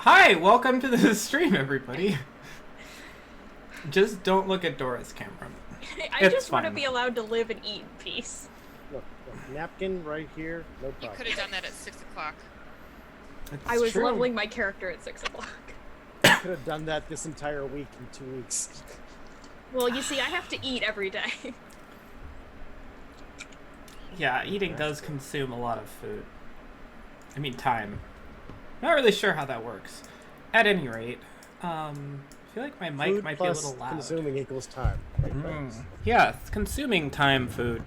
Hi, welcome to the stream, everybody. Just don't look at Dora's camera. I just want to be allowed to live and eat in peace. Look, napkin right here, no problem. You could have done that at 6 o'clock. I was leveling my character at 6 o'clock. I could have done that this entire week in 2 weeks. Well, you see, I have to eat every day. Yeah, eating does consume a lot of food. I mean, time. Not really sure how that works. At any rate, I feel like my mic might be a little loud. Consuming equals time. Yeah, it's consuming time food.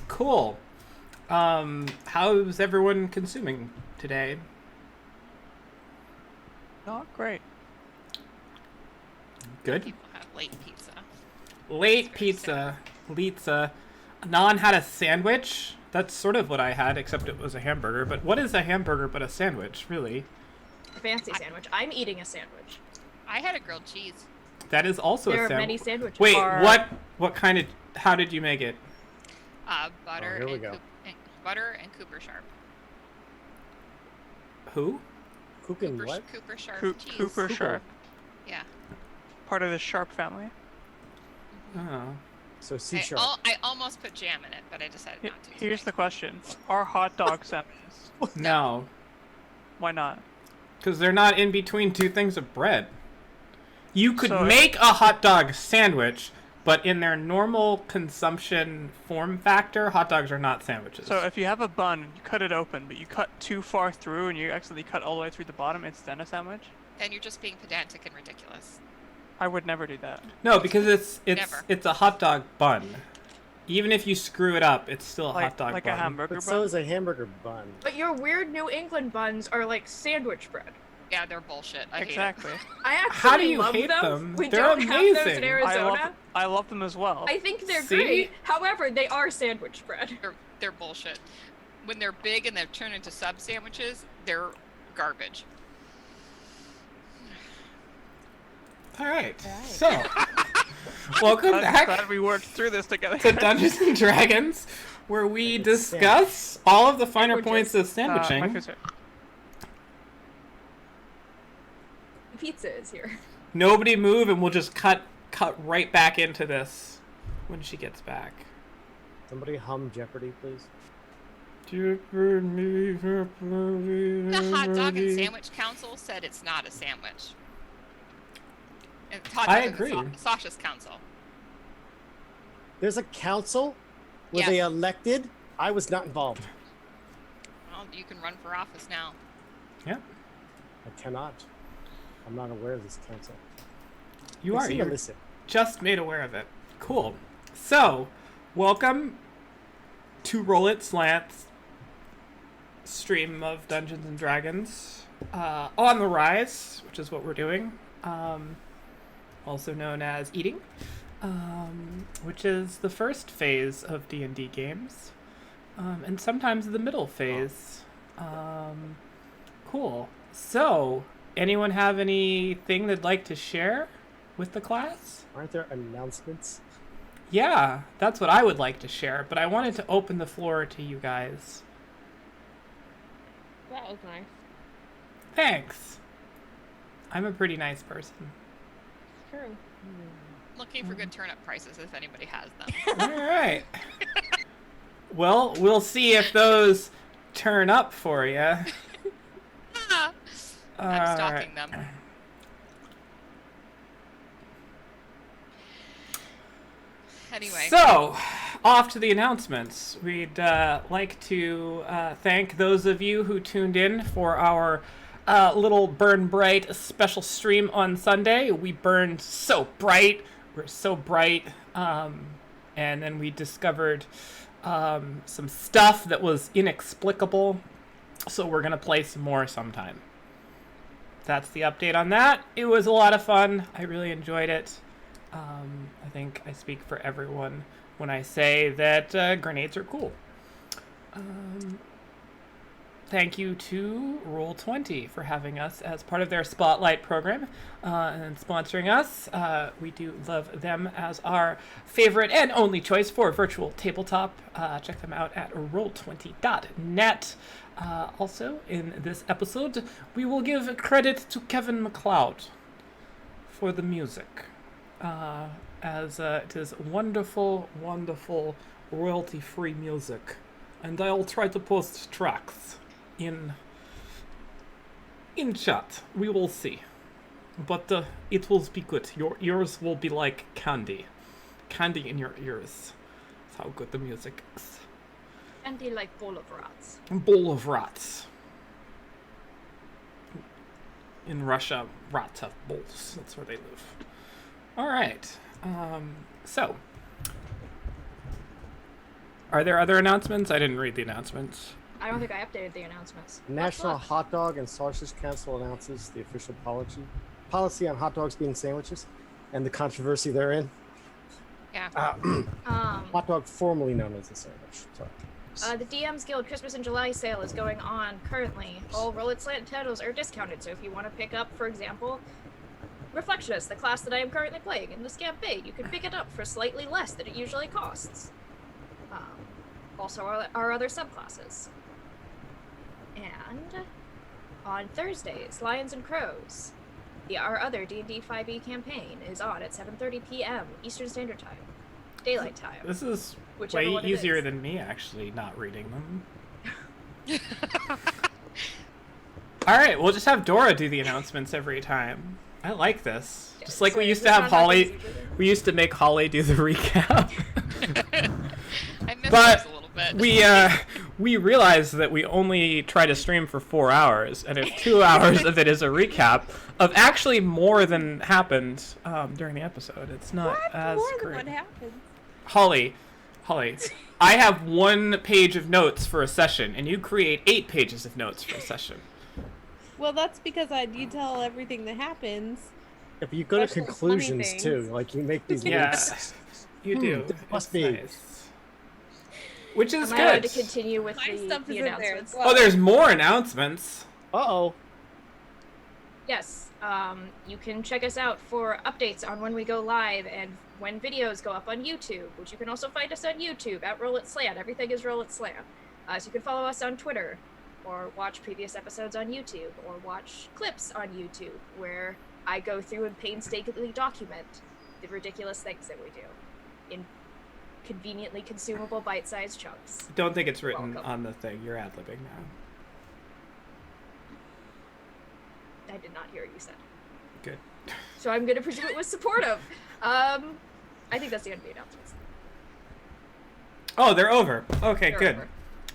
Cool. How's everyone consuming today? Not great. Good. People have late pizza. Late pizza. Pizza. Non had a sandwich. That's sort of what I had, except it was a hamburger. But what is a hamburger but a sandwich, really? A fancy sandwich. I'm eating a sandwich. I had a grilled cheese. That is also a sandwich. There are many sandwiches. Wait, what kind of, how did you make it? Butter, here we go. Butter and Cooper Sharp. Who? Cooking what? Cooper Sharp cheese. Cooper Sharp. Yeah. Part of the Sharp family. Oh. So C-sharp. I almost put jam in it, but I decided not to. Here's the question. Are hot dog sandwiches? No. Why not? Because they're not in between two things of bread. You could So- make a hot dog sandwich, but in their normal consumption form factor, hot dogs are not sandwiches. So if you have a bun, you cut it open, but you cut too far through and you accidentally cut all the way through the bottom, it's then a sandwich? Then you're just being pedantic and ridiculous. I would never do that. No, because Never. it's a hot dog bun. Even if you screw it up, it's still a Like, hot dog like bun. a hamburger But bun? so is a hamburger bun. But your weird New England buns are like sandwich bread. Yeah, they're bullshit. I Exactly. I actually How do you love hate them. them? We They're don't have those amazing. in I Arizona. love them as well. I think they're See? great. However, they are sandwich bread. hate them. They're bullshit. When they're big and they're turned into sub sandwiches, they're garbage. All right. So, welcome I'm back glad we worked through this together. to Dungeons and Dragons, where we discuss all of the finer points of sandwiching. My food's here. Pizza is here. Nobody move, and we'll just cut right back into this when she gets back. Somebody hum Jeopardy, please. The Hot Dog and Sandwich Council said it's not a sandwich. And Hot I Dog and agree. Sasha's council. There's a council? Were Yes. they elected? I was not involved. Well, you can run for office now. Yeah, I cannot. I'm not aware of this council. you are. You're You're just made aware of it. Cool. So, welcome to Roll It Slant's stream of Dungeons and Dragons on the Rise, which is what we're doing. Also known as Eating, which is the first phase of D&D games, and sometimes the middle phase. Cool. So, anyone have anything they'd like to share with the class? Aren't there announcements? Yeah, that's what I would like to share, but I wanted to open the floor to you guys. That was nice. Thanks. I'm a pretty nice person. True. Looking for good turnip prices if anybody has them. All right. Well, we'll see if those turn up for you. I'm stalking them. Anyway. So, off to the announcements. We'd like to thank those of you who tuned in for our little Burn Bright special stream on Sunday. We burned so bright. We're so bright. And then we discovered some stuff that was inexplicable. So we're going to play some more sometime. That's the update on that. It was a lot of fun. I really enjoyed it. I think I speak for everyone when I say that grenades are cool. thank you to Roll20 for having us as part of their Spotlight program and sponsoring us. We do love them as our favorite and only choice for virtual tabletop. Check them out at roll20.net. Also, in this episode, we will give credit to Kevin MacLeod for the music, as it is wonderful, wonderful royalty-free music. And I'll try to post tracks in chat. We will see. But it will be good. Your ears will be like candy. Candy in your ears. That's how good the music is. Candy like bowl of rats. Bowl of rats. In Russia, rats have bowls. That's where they live. Alright. So... Are there other announcements? I didn't read the announcements. I don't think I updated the announcements. National Hot Dog and Sausage Council announces the official policy on hot dogs being sandwiches and the controversy therein. Yeah. Hot dog formerly known as a sandwich. Sorry. The DM's Guild Christmas in July sale is going on currently. All Roll It Slant titles are discounted, so if you want to pick up, for example, Reflectionist, the class that I am currently playing in this campaign, you can pick it up for slightly less than it usually costs. Also our other subclasses. And on Thursdays, Lions and Crows, our other D&D 5e campaign is on at 7:30 p.m. Eastern Standard Time, Daylight Time. This is Whichever way one it easier is. than me actually not reading them. Alright, we'll just have Dora do the announcements every time. I like this. Just like we used to have Holly. We used to make Holly do the recap. I miss But those a little bit. we realized that we only try to stream for 4 hours, and if 2 hours of it is a recap of actually more than happened during the episode, it's not as more great. than what happened? Holly, I have 1 page of notes for a session, and you create 8 pages of notes for a session. Well, that's because I detail everything that happens. If you go to Especially funny conclusions things. too, like you make these Yeah, links. you do. This must It's be. nice. Which is Am I allowed good. to continue with My the stuff is in there announcements? as well. Oh, there's more announcements. Uh-oh. Yes, you can check us out for updates on when we go live and when videos go up on YouTube, which you can also find us on YouTube at Roll It Slant. Everything is Roll It Slant. So you can follow us on Twitter, or watch previous episodes on YouTube, or watch clips on YouTube, where I go through and painstakingly document the ridiculous things that we do in conveniently consumable bite-sized chunks. Don't think it's written Welcome. on the thing. You're ad-libbing now. I did not hear what you said. Good. So I'm going to presume it was supportive. I think that's the end of the announcements. Oh, they're over. Okay, They're good. over.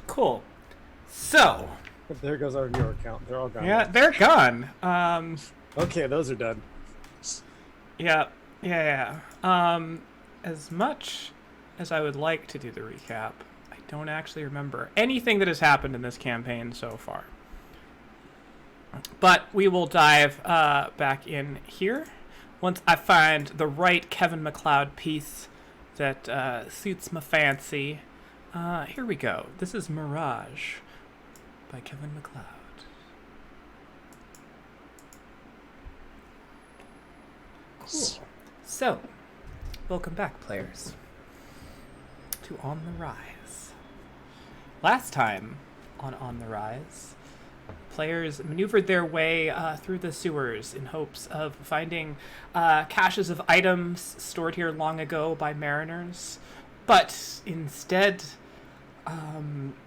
Cool. So, There goes our viewer count. They're all gone. yeah, they're gone. Okay, those are done. Yeah. As much as I would like to do the recap, I don't actually remember anything that has happened in this campaign so far. But we will dive back in here once I find the right Kevin MacLeod piece that suits my fancy. Here we go. This is Mirage by Kevin MacLeod. Cool. So, welcome back, players, to On the Rise. Last time on the Rise, players maneuvered their way through the sewers in hopes of finding caches of items stored here long ago by mariners, but instead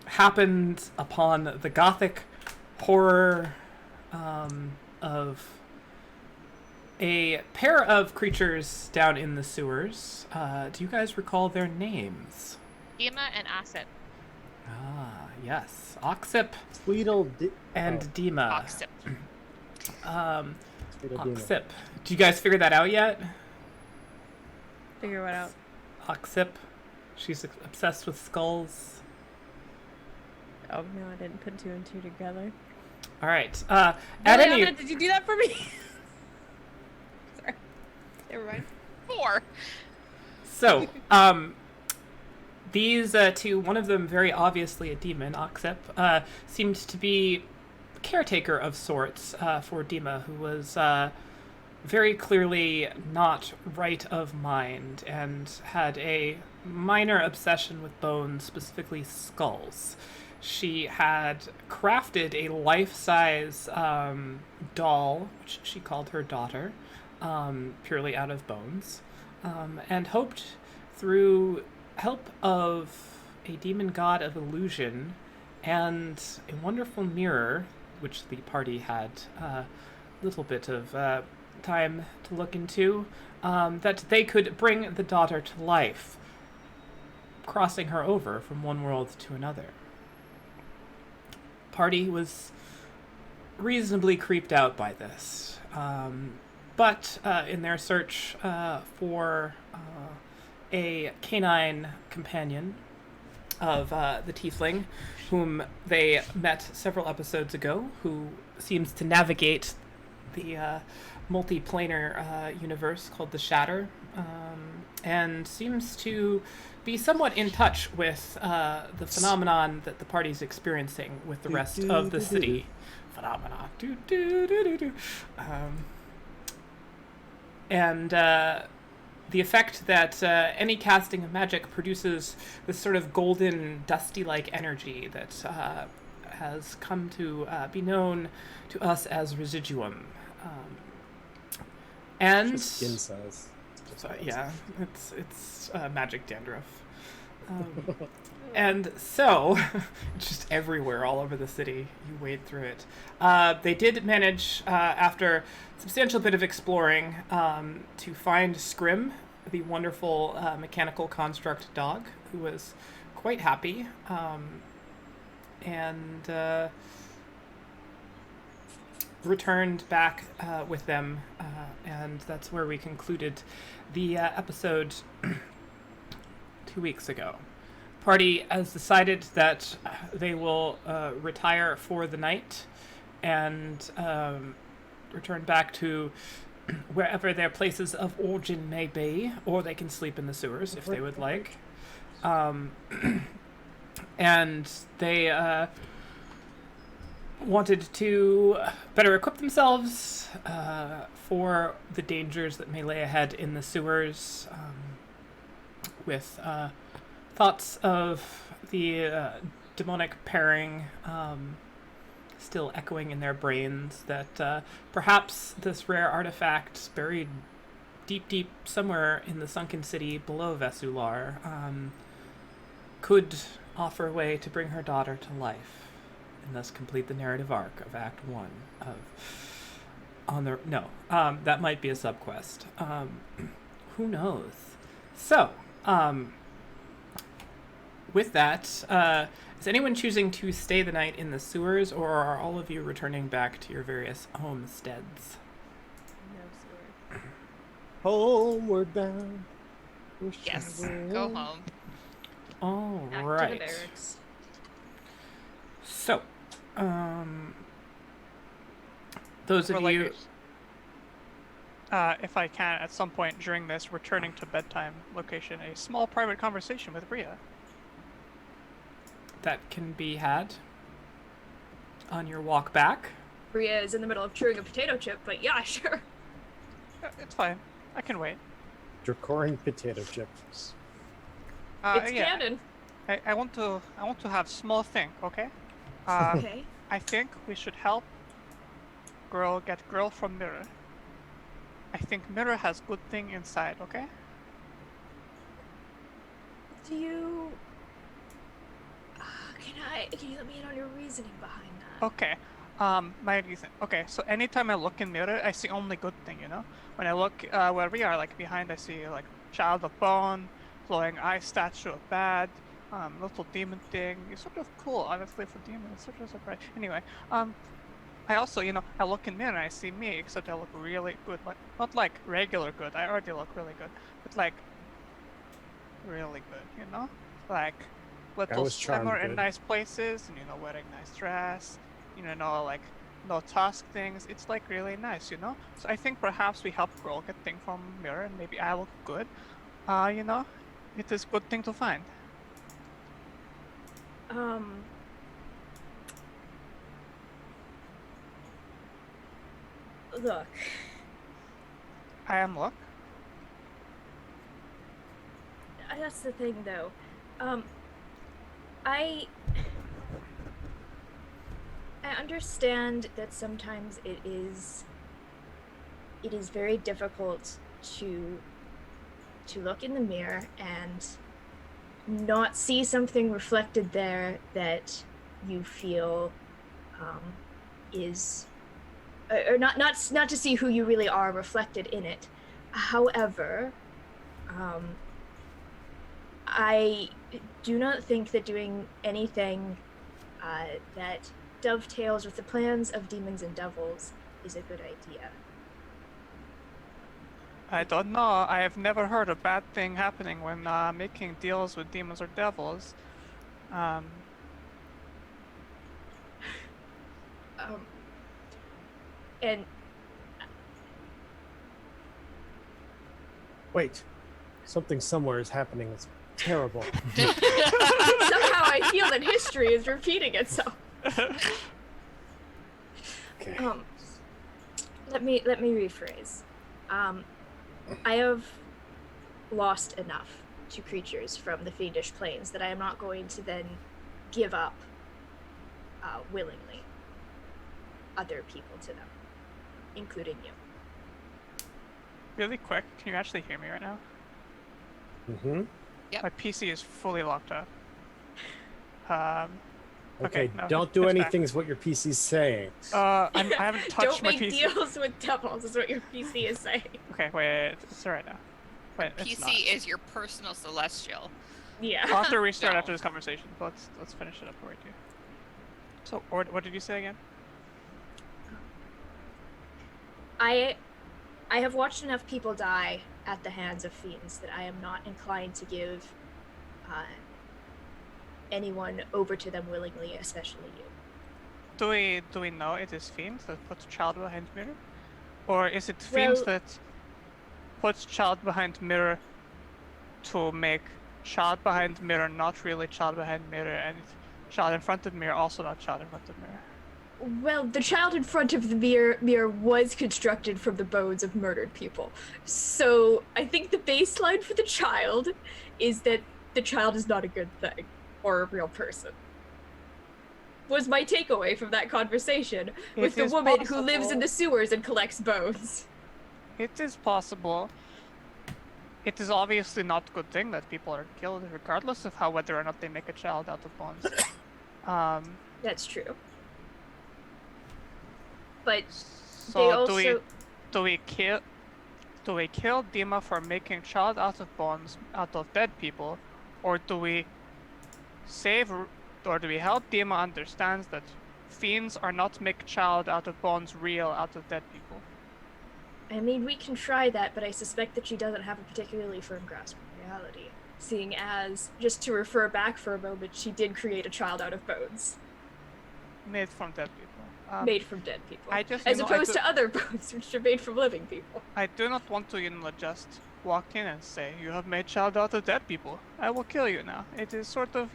happened upon the gothic horror of a pair of creatures down in the sewers. Do you guys recall their names? Dima and Asset. Ah, yes. Oxip Tweedle and Dima. Oxip. Oxip. Do you guys figure that out yet? Figure what out. Oxip. She's obsessed with skulls. Oh no, I didn't put 2 and 2 together. All right. At any did you do that for me? Sorry. Never mind. 4. So, These two, one of them very obviously a demon, Oxip, seemed to be caretaker of sorts for Dima, who was very clearly not right of mind and had a minor obsession with bones, specifically skulls. She had crafted a life-size doll, which she called her daughter, purely out of bones, and hoped through help of a demon god of illusion and a wonderful mirror, which the party had a little bit of time to look into, that they could bring the daughter to life, crossing her over from one world to another. Party was reasonably creeped out by this, but in their search for a canine companion of the tiefling, whom they met several episodes ago, who seems to navigate the multi-planar universe called the Shatter, and seems to be somewhat in touch with the phenomenon that the party's experiencing with the rest of the city. Phenomena. And the effect that any casting of magic produces this sort of golden, dusty-like energy that has come to be known to us as residuum. And Just skin size. yeah, it's magic dandruff. And so, it's just everywhere, all over the city. You wade through it. They did manage, after a substantial bit of exploring, to find Scrim, the wonderful mechanical construct dog, who was quite happy, and returned back with them, and that's where we concluded the episode 2 weeks ago. Party has decided that they will retire for the night and return back to wherever their places of origin may be, or they can sleep in the sewers if they would like. And they wanted to better equip themselves for the dangers that may lay ahead in the sewers, with thoughts of the demonic pairing still echoing in their brains, that perhaps this rare artifact buried deep somewhere in the sunken city below Ves Ular could offer a way to bring her daughter to life, and thus complete the narrative arc of Act 1 of that might be a subquest. Who knows? So, with that, is anyone choosing to stay the night in the sewers, or are all of you returning back to your various homesteads? No sewer. Homeward bound. Yes, go home. All Back to the right. barracks. So, those of Or like you... if I can, at some point during this returning to bedtime location, a small private conversation with Rhea. that can be had on your walk back. Bria is in the middle of chewing a potato chip, but yeah, sure. It's fine. I can wait. Dracoring potato chips. It's Yeah. canon. I want to have small thing, okay? Okay. I think we should help get girl from Mirror. I think Mirror has good thing inside, okay? Do you... Can you let me in on your reasoning behind that? Okay. My reason. Okay, so anytime I look in Mirror, I see only good thing, you know? When I look where we are, like behind, I see like Child of Bone, glowing eye statue of bad, little demon thing. It's sort of cool, honestly, for demon. It's sort of surprise. Anyway, I also, you know, I look in mirror and I see me, except I look really good. Like, not like regular good, I already look really good, but like really good, you know? Like little was charmed slimmer in good. nice places, and you know, wearing nice dress, you know, like no task things. It's like really nice, you know? So I think perhaps we help girl get thing from mirror, and maybe I look good. You know, it is good thing to find. Look. I am look. That's the thing, though. I understand that sometimes it is very difficult to look in the mirror and not see something reflected there that you feel is or not to see who you really are reflected in it. However, I do not think that doing anything that dovetails with the plans of demons and devils is a good idea. I don't know. I have never heard a bad thing happening when making deals with demons or devils. And Wait, something somewhere is happening that's terrible. somehow I feel that history is repeating itself. Okay. Let me rephrase. I have lost enough to creatures from the fiendish planes that I am not going to then give up willingly other people to them, including you. Really quick, can you actually hear me right now? Mm-hmm. Yep. My PC is fully locked up. Okay, no, don't do it's back. anything is what your PC's saying. I haven't touched Don't my make PC. deals with devils, is what your PC is saying. Okay, wait, it's alright now. Wait, it's not. PC is your personal celestial. Yeah. I'll have to restart No. after this conversation, but let's finish it up right here. So, or what did you say again? I have watched enough people die at the hands of fiends that I am not inclined to give anyone over to them willingly, especially you. Do we know it is fiends that puts child behind mirror, or is it fiends Well- that puts child behind mirror to make child behind mirror not really child behind mirror, and child in front of mirror also not child in front of mirror? Well, the child in front of the mirror was constructed from the bones of murdered people. So I think the baseline for the child is that the child is not a good thing or a real person. Was my takeaway from that conversation with It the is woman who lives in possible. the sewers and collects bones. It is possible. It is obviously not a good thing that people are killed, regardless of how whether or not they make a child out of bones. That's true. But So they also do we kill Dima for making child out of bones out of dead people, or do we help Dima understands that fiends are not make child out of bones real out of dead people? I mean, we can try that, but I suspect that she doesn't have a particularly firm grasp of reality. Seeing as, just to refer back for a moment, she did create a child out of bones. Made from dead people. Made from dead people. I just, as you know, I opposed do- to other bones, which are made from living people. I do not want to, just walk in and say, you have made child out of dead people. I will kill you now. It is sort of,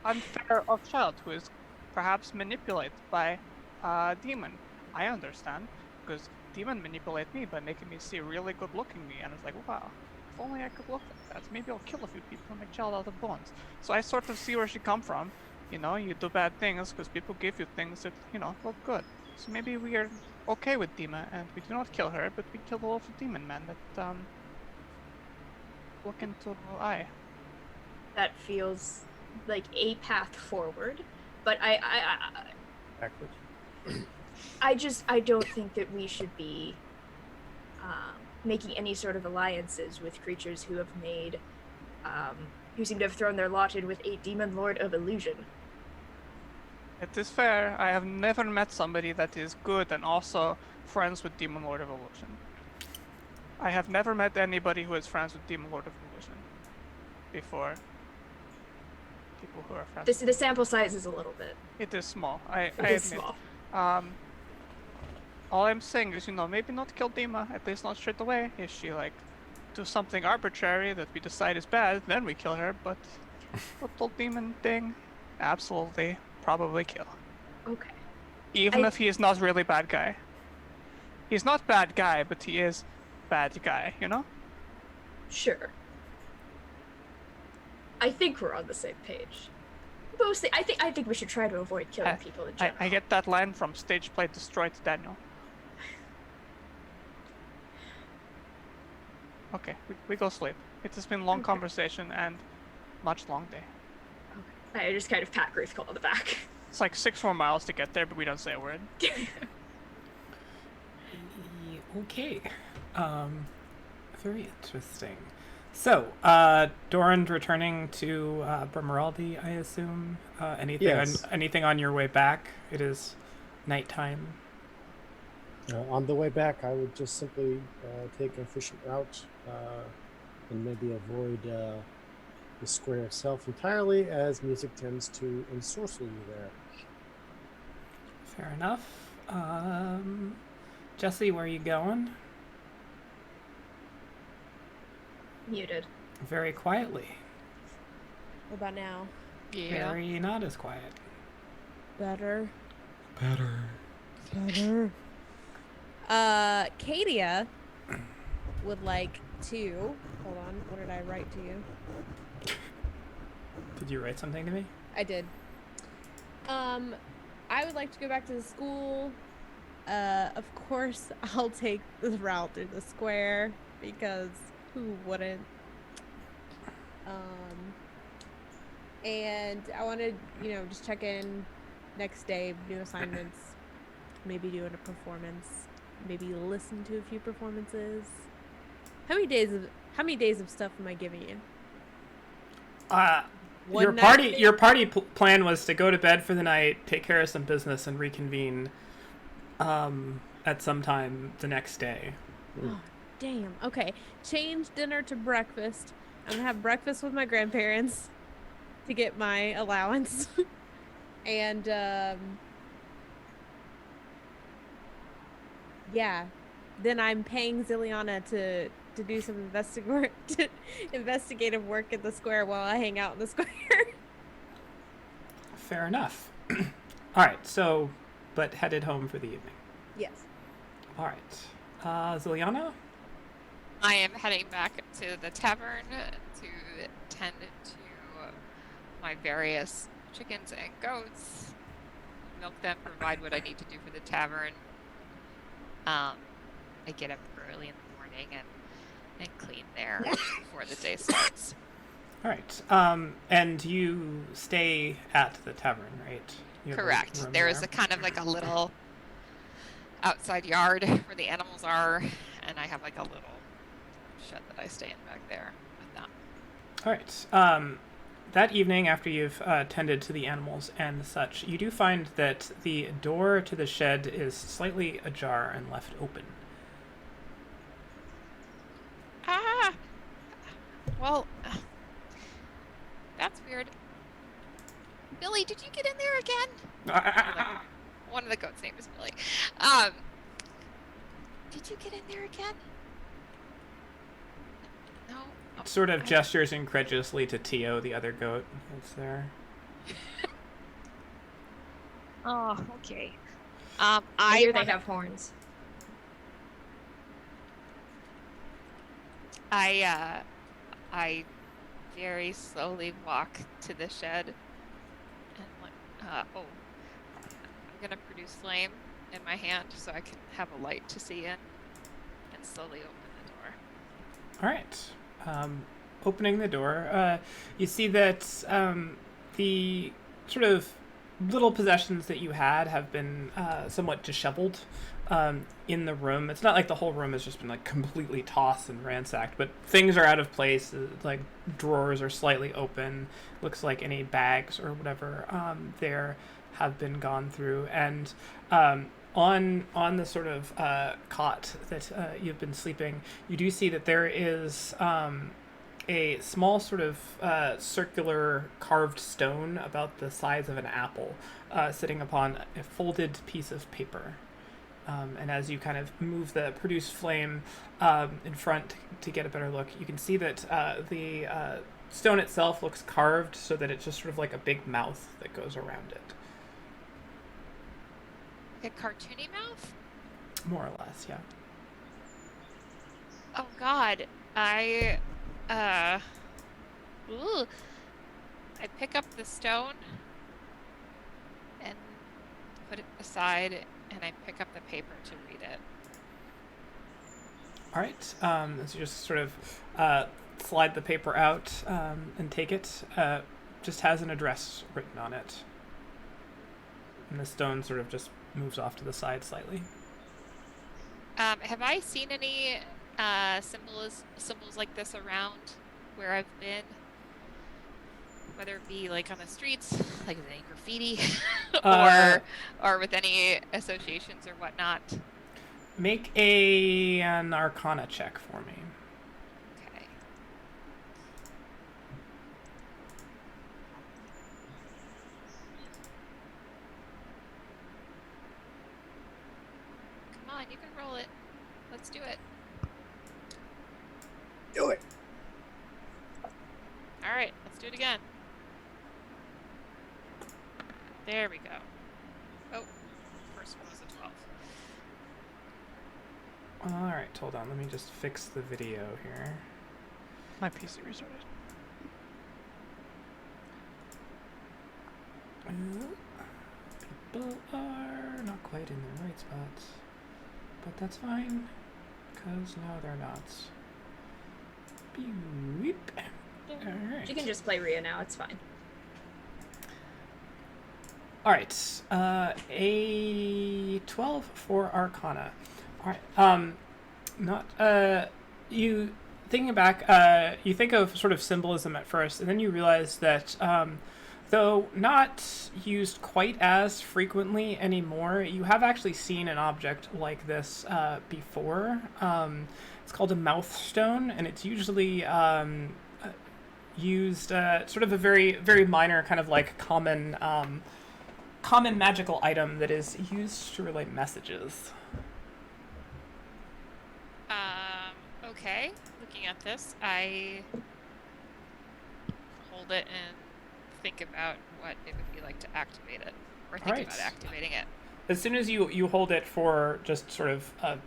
unfair of child who is perhaps manipulated by a demon. I understand, because demon manipulate me by making me see really good looking me, and it's like, wow, if only I could look like that. Maybe I'll kill a few people and make child out of bones. So I sort of see where she come from. You do bad things because people give you things that, look good. So maybe we are okay with Dima, and we do not kill her, but we kill the wolf demon man that, look into eye. That feels like a path forward, but Backwards. I don't think that we should be making any sort of alliances with creatures who have made, who seem to have thrown their lot in with a demon lord of illusion. It is fair. I have never met somebody that is good and also friends with Demon Lord of Illusion. I have never met anybody who is friends with Demon Lord of Illusion before. People who are friends. The sample size is a little bit. It is small. I It is admit. small. All I'm saying is, maybe not kill Dima, at least not straight away. If she do something arbitrary that we decide is bad, then we kill her. But little demon thing, absolutely, probably kill. Okay. Even if he is not really bad guy. He's not bad guy, but he is bad guy, you know? Sure. I think we're on the same page. Mostly, I think we should try to avoid killing people in general. I get that line from Stage Play Destroyed Daniel. Okay, we go sleep. It has been long conversation and much long day. Okay. I just kind of pat Grayskull on the back. It's like 6 more miles to get there, but we don't say a word. Okay. Very interesting. So, Doran returning to Bremeraldi, I assume. Anything on your way back? It is nighttime. On the way back, I would just simply take an efficient route and maybe avoid the square itself entirely, as music tends to ensorcel you there. Fair enough. Jesse, where are you going? Muted. Very quietly. What about now? Yeah. Very not as quiet. Better. Better. Katia would like to... Hold on, what did I write to you? Did you write something to me? I did. I would like to go back to the school. Of course, I'll take the route through the square, because who wouldn't? And I want to, just check in next day, new assignments, maybe doing a performance, maybe listen to a few performances. How many days of stuff am I giving you? Your party plan was to go to bed for the night, take care of some business, and reconvene at some time the next day. Oh, damn. Okay. Change dinner to breakfast. I'm gonna have breakfast with my grandparents to get my allowance. And yeah. Then I'm paying Ziliana to do some investigative work at the square while I hang out in the square. Fair enough. All right, so, but headed home for the evening. Yes. All right. Ziliana? I am heading back to the tavern to tend to my various chickens and goats, milk them, provide what I need to do for the tavern. I get up early in the morning and clean there before the day starts. All right. And you stay at the tavern, right? Correct. There is a kind of like a little outside yard where the animals are, and I have like a little shed that I stay in back there with them. All right. That evening, after you've tended to the animals and such, you do find that the door to the shed is slightly ajar and left open. Well, that's weird. Billy, did you get in there again? One of the goats' name is Billy. Did you get in there again? No. Sort of gestures incredulously to Tio, the other goat that's there. Oh, okay. I hear they have horns. I very slowly walk to the shed and I'm gonna produce flame in my hand so I can have a light to see in and slowly open the door. All right. Opening the door, you see that the sort of little possessions that you had have been somewhat disheveled in the room. It's not like the whole room has just been like completely tossed and ransacked, but things are out of place. Like drawers are slightly open. Looks like any bags or whatever there have been gone through. And on the sort of cot that you've been sleeping, you do see that there is a small sort of circular carved stone about the size of an apple sitting upon a folded piece of paper. And as you kind of move the produced flame in front to get a better look, you can see that the stone itself looks carved so that it's just sort of like a big mouth that goes around it. Like a cartoony mouth? More or less, yeah. Oh god. Ooh. I pick up the stone and put it aside, and I pick up the paper to read it. All right. So you just sort of slide the paper out and take it. Just has an address written on it. And the stone sort of just moves off to the side slightly. Have I seen any symbols like this around where I've been? Whether it be like on the streets, like with any graffiti, or with any associations or whatnot. Make an Arcana check for me. Okay. Come on, you can roll it. Let's do it. Do it. All right, let's do it again. There we go. Oh, first one was a 12. All right, hold on. Let me just fix the video here. My PC restarted. People are not quite in the right spots, but that's fine, because now they're not. Beep. All right. You can just play Rhea now. It's fine. All right, a 12 for Arcana. All right, you thinking back, you think of sort of symbolism at first, and then you realize that though not used quite as frequently anymore, you have actually seen an object like this before. It's called a mouth stone, and it's usually used sort of a very, very minor kind of like common magical item that is used to relay messages. Okay. Looking at this, I hold it and think about what it would be like to activate it, or think about activating it. As soon as you hold it for just sort of a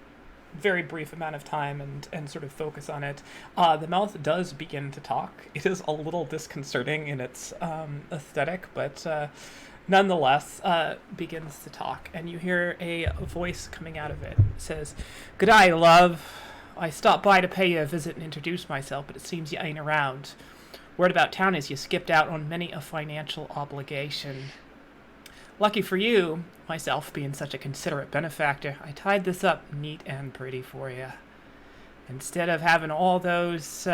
very brief amount of time and sort of focus on it, the mouth does begin to talk. It is a little disconcerting in its aesthetic, but nonetheless begins to talk, and you hear a voice coming out of it. It says, "G'day, love. I stopped by to pay you a visit and introduce myself, but it seems you ain't around. Word about town is you skipped out on many a financial obligation. Lucky for you, myself being such a considerate benefactor, I tied this up neat and pretty for you. Instead of having all those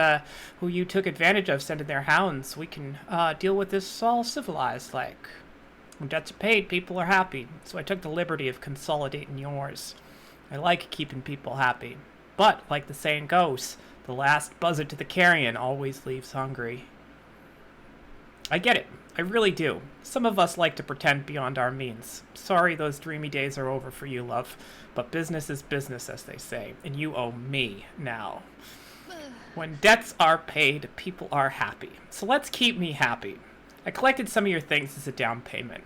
who you took advantage of sending their hounds, we can deal with this all civilized like. When debts are paid, people are happy, so I took the liberty of consolidating yours. I like keeping people happy. But, like the saying goes, the last buzzard to the carrion always leaves hungry. I get it. I really do. Some of us like to pretend beyond our means. Sorry those dreamy days are over for you, love. But business is business, as they say, and you owe me now. When debts are paid, people are happy. So let's keep me happy. I collected some of your things as a down payment.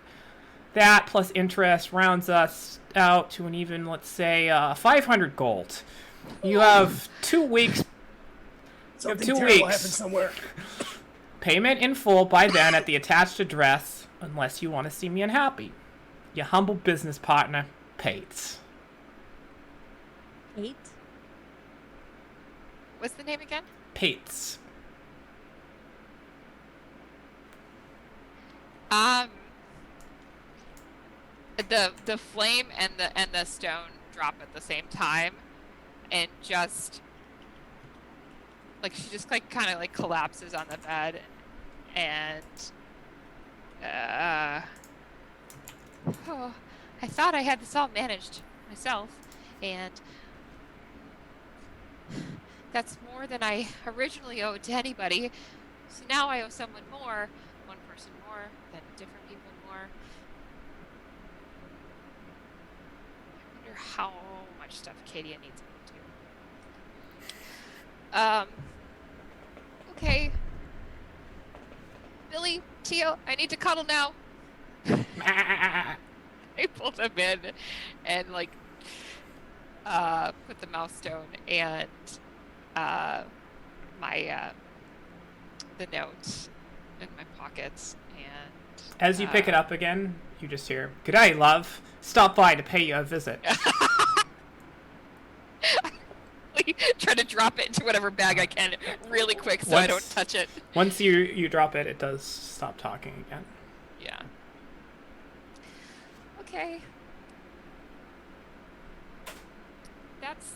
That plus interest rounds us out to an even, let's say, 500 gold. You have 2 weeks. Something you have 2 terrible weeks. happened somewhere. Payment in full by then at the attached address, unless you want to see me unhappy. Your humble business partner, Pates." Eight? What's the name again? Pates. The flame and the stone drop at the same time, and just like she just like kind of like collapses on the bed, and oh, I thought I had this all managed myself, and that's more than I originally owed to anybody. So now I owe someone more, one person more, then different people more. I wonder how much stuff Katia needs me to do. Okay. Billy, Tio, I need to cuddle now. I pull them in and like put the mouse stone and my the note in my pockets, and As you pick it up again, you just hear, "G'day, love. Stop by to pay you a visit." try to drop it into whatever bag I can really quick so I don't touch it. Once you drop it, it does stop talking again. Yeah. Okay. That's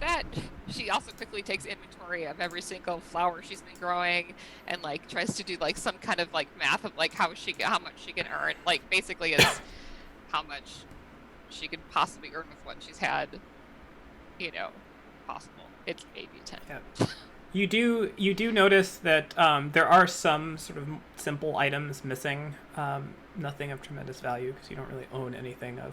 that. She also quickly takes inventory of every single flower she's been growing and like tries to do like some kind of like math of like how much she can earn. Like basically it's how much she could possibly earn with what she's had, possible. It's maybe 10. Yeah. You do notice that there are some sort of simple items missing. Nothing of tremendous value because you don't really own anything of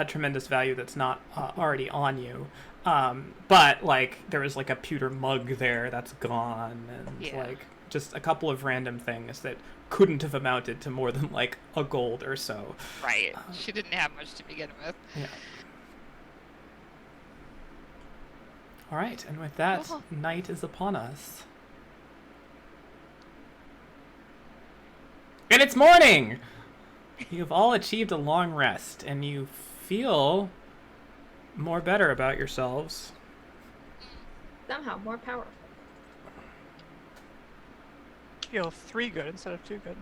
tremendous value that's not already on you. But like there was like a pewter mug there that's gone, and like just a couple of random things that couldn't have amounted to more than like a gold or so. Right. She didn't have much to begin with. Yeah. All right, and with that, night is upon us. And it's morning! You've all achieved a long rest, and you feel more better about yourselves. Somehow more powerful. Feel 3 good instead of 2 good.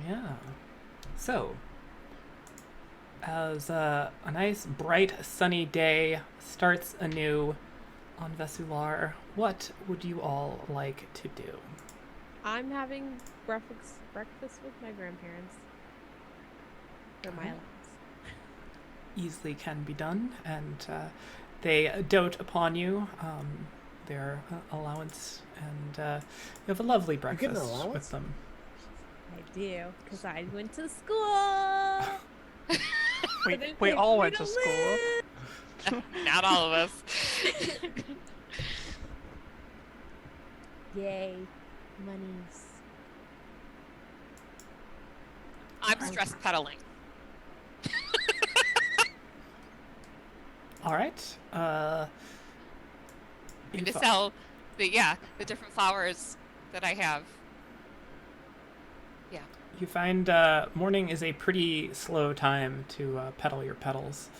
Yeah. So, as a nice, bright, sunny day starts anew on Ves Ular, what would you all like to do? I'm having breakfast with my grandparents. For my allowance. Easily can be done, and they dote upon you, their allowance, and you have a lovely breakfast with them. I do, because I went to school. we all went to school. Not all of us. Yay, monies. I'm stress pedaling. All right. To sell the different flowers that I have. Yeah. You find morning is a pretty slow time to peddle your petals.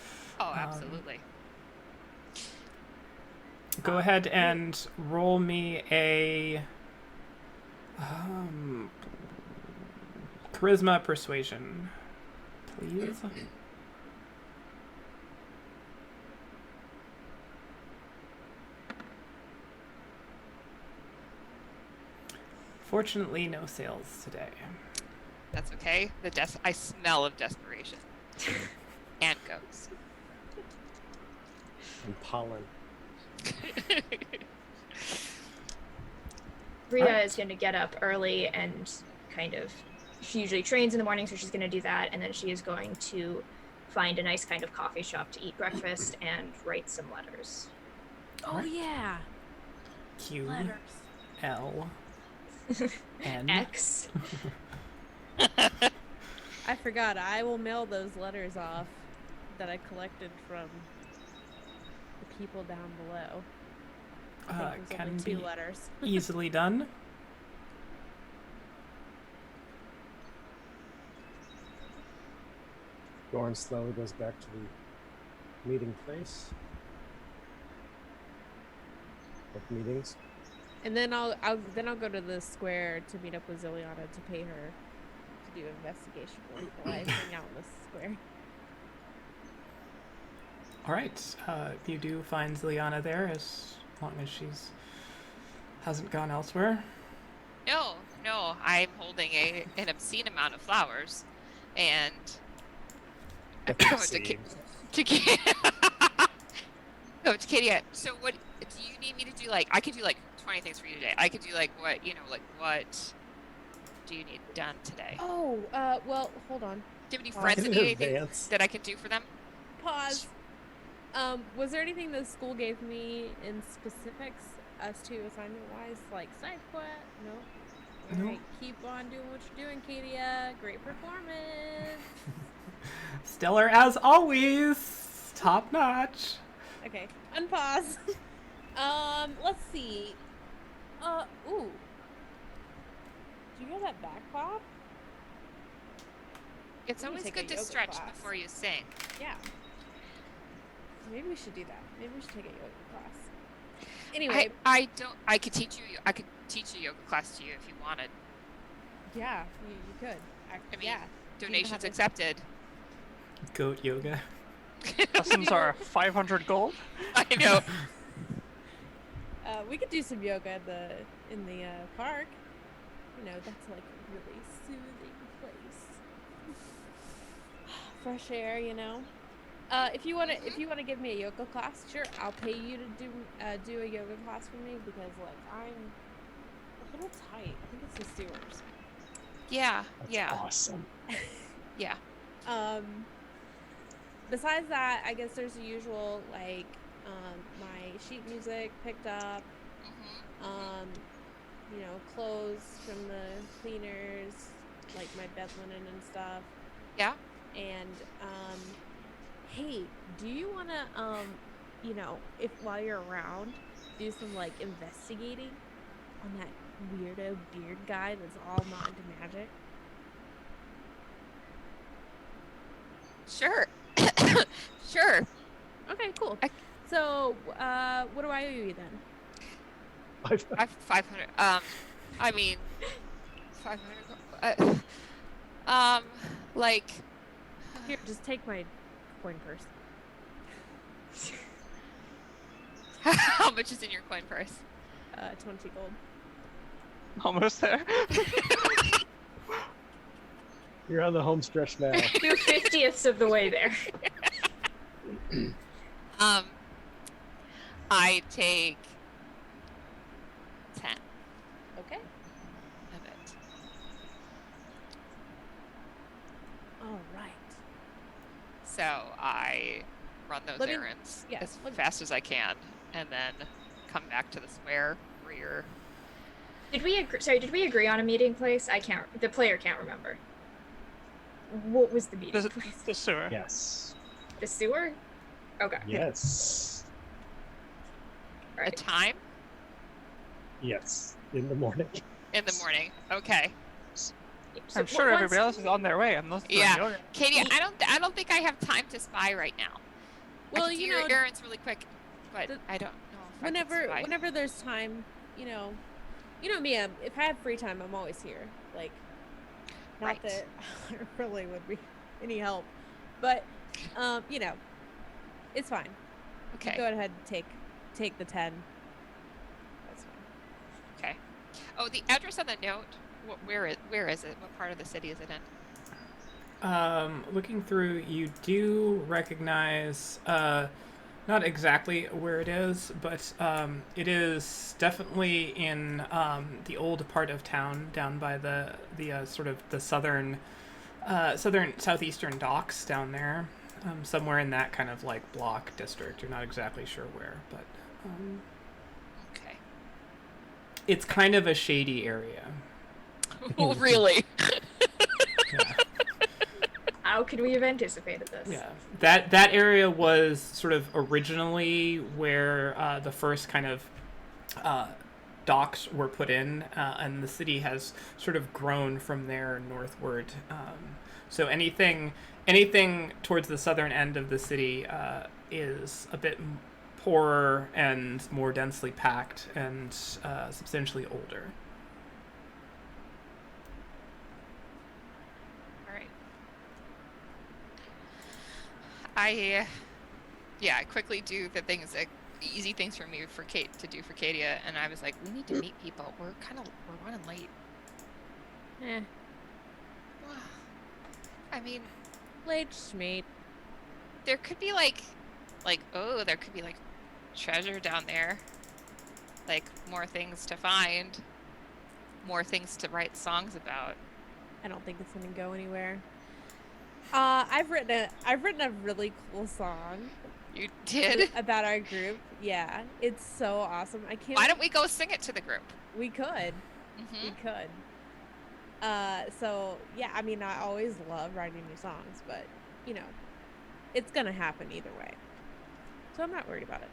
Oh, absolutely. Go ahead and roll me a charisma persuasion, please. Fortunately, no sales today. That's okay. I smell of desperation. And goats. And pollen. Rhea is going to get up early and she usually trains in the morning, so she's going to do that, and then she is going to find a nice kind of coffee shop to eat breakfast and write some letters. Oh yeah. Q, Letters. L, N. X. I forgot. I will mail those letters off that I collected from the people down below. I think there's Can only be 2 letters. easily done. Goran slowly goes back to the meeting place. With meetings. And then I'll go to the square to meet up with Ziliana to pay her to do investigation work while I hang out in the square. All right. You do find Ziliana there as long as she's hasn't gone elsewhere. No, I'm holding an obscene amount of flowers, and I'm going to Katie. No, to Katie. So what do you need me to do? Like, I could do like 20 things for you today. I could do like what do you need done today? Oh, well, hold on. Do you have any friends that need anything that I can do for them? Pause. Was there anything the school gave me in specifics as to assignment-wise, like side quest? No. No. Alright, keep on doing what you're doing, Katia. Great performance. Stellar as always. Top notch. Okay, unpause. Let's see. Ooh. Do you hear that back pop? It's We need always to take good a to yoga stretch class. before you sing. Yeah. Maybe we should do that. Maybe we should take a yoga class. Anyway, I could teach you. I could teach a yoga class to you if you wanted. yeah, you could. I mean, yeah. donations have a- accepted. Goat yoga. Lessons are 500 gold. I know. We could do some yoga in the park. You know, that's like a really soothing place. Fresh air, you know. If you wanna give me a yoga class, sure, I'll pay you to do a yoga class for me because like I'm a little tight. I think it's the sewers. Yeah. That's Yeah. awesome. Yeah. Besides that, I guess there's the usual like my sheet music picked up. Mhm. You know, clothes from the cleaners, like my bed linen and stuff. Yeah. And hey, do you wanna you know, if while you're around, do some like investigating on that weirdo beard guy that's all not into magic? Sure. Sure. Okay, cool. I- So, what do I owe you then? I've 500. I mean, 500. Like, Here, just take my coin purse. how much is in your coin purse? 20 gold. Almost there. You're on the home stretch now. 2/50ths of the way there. I take 10 Okay. of it. All right. So I run those Let me- errands yeah, as let me- fast as I can, and then come back to the square where you're. Did we agree? Sorry, did we agree on a meeting place? I can't. The player can't remember. What was the meeting place? The sewer. Yes. The sewer? Okay. Yes. A Right. time Yes. In the morning. in the morning. Okay, So I'm sure once- everybody else is on their way. I'm not doing Yeah. yoga. Katie. I don't think I have time to spy right now. Well, I can do you your know, errands really quick, but the- I don't know if I can spy. whenever there's time, you know me. If I have free time, I'm always here. Like, not Right. that I really would be any help, but you know, it's fine. Okay. Go ahead and take the 10. That's fine. Okay. Oh, the address on the note. Where is it? What part of the city is it in? Looking through, you do recognize, not exactly where it is, but it is definitely in the old part of town, down by the sort of the southern southeastern docks down there, somewhere in that kind of like block district. You're not exactly sure where, but Okay. it's kind of a shady area. Oh, really? Yeah. How could we have anticipated this? Yeah, that area was sort of originally where the first kind of docks were put in, and the city has sort of grown from there northward. So anything towards the southern end of the city is a bit poorer and more densely packed and substantially older. I quickly do the things that easy things for me for Kate to do for Katia, and I was like, we need to meet people. We're running late. Eh, I mean, late schmate. there could be there could be like treasure down there, like more things to find, more things to write songs about. I don't think it's gonna go anywhere. I've written a really cool song You did? about our group. Yeah, it's so awesome. I can't. Why don't we go sing it to the group? We could. Hmm. We could. So yeah, I mean, I always love writing new songs, but you know, it's gonna happen either way. So I'm not worried about it.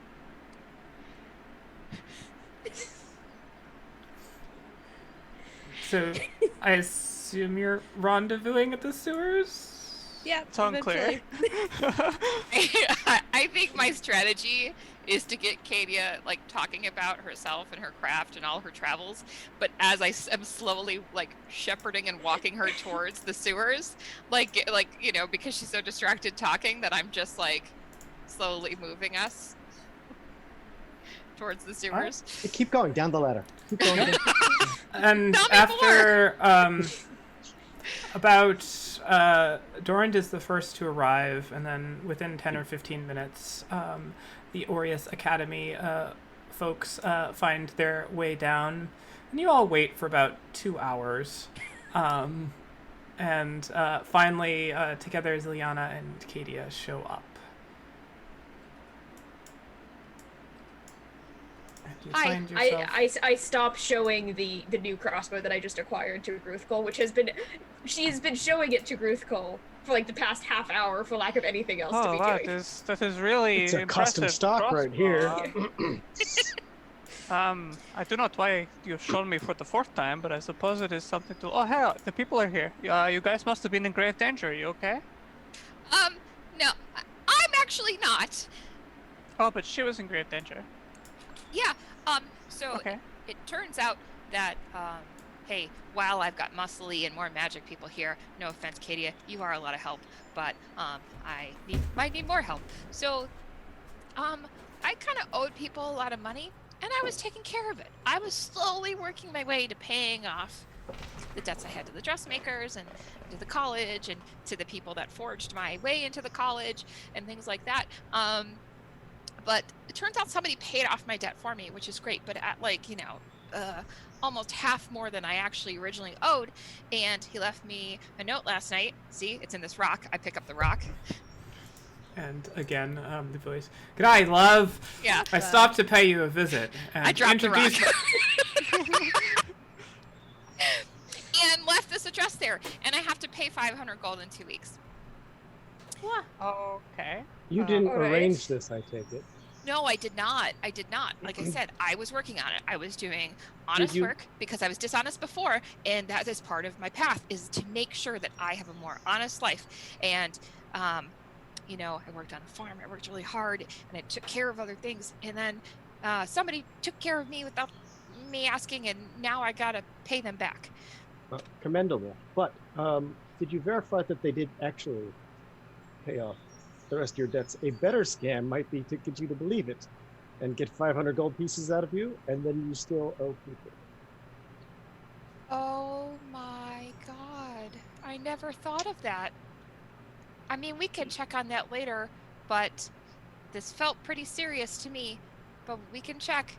So I assume you're rendezvousing at the sewers? Yeah, It's unclear. I think my strategy is to get Kadia like talking about herself and her craft and all her travels, but as I am slowly like shepherding and walking her towards the sewers, like you know, because she's so distracted talking that I'm just like slowly moving us towards the sewers. Hey, keep going down the ladder. Keep going. Down. And Tell me after about Dorand is the first to arrive, and then within 10 or 15 minutes, the Aureus Academy folks find their way down, and you all wait for about 2 hours, and finally, together, Ziliana and Kadia show up. And you Hi. find yourself... I stopped showing the new crossbow that I just acquired to Gruthkul, which has been she's been showing it to Gruthkul for like the past half hour for lack of anything else to be doing. That is really It's a custom impressive stock right here. I do not why you've shown me for the 4th time, but I suppose it is something to. Oh hell, the people are here. You guys must have been in grave danger. You okay? No, I'm actually not. Oh, but she was in grave danger. Yeah. So Okay. it turns out that hey, while I've got muscly and more magic people here, no offense, Kadia, you are a lot of help, but I might need more help. So I kind of owed people a lot of money, and I was taking care of it. I was slowly working my way to paying off the debts I had to the dressmakers and to the college and to the people that forged my way into the college and things like that. But it turns out somebody paid off my debt for me, which is great, but at like, you know, almost half more than I actually originally owed. And he left me a note last night. See, it's in this rock. I pick up the rock. And again, the voice. G'day, love. Yeah. I stopped to pay you a visit. And I dropped the rock. introduce- And left this address there. And I have to pay 500 gold in 2 weeks. What? Okay. You didn't Alright. arrange this, I take it. No, I did not. I did not. Like I said, I was working on it. I was doing honest you- work because I was dishonest before, and that is part of my path, is to make sure that I have a more honest life. And you know, I worked on a farm, I worked really hard, and I took care of other things, and then somebody took care of me without me asking, and now I gotta pay them back. Commendable. But did you verify that they did actually pay off the rest of your debts? A better scam might be to get you to believe it and get 500 gold pieces out of you, and then you still owe people. Oh my god. I never thought of that. I mean, we can check on that later, but this felt pretty serious to me. But we can check.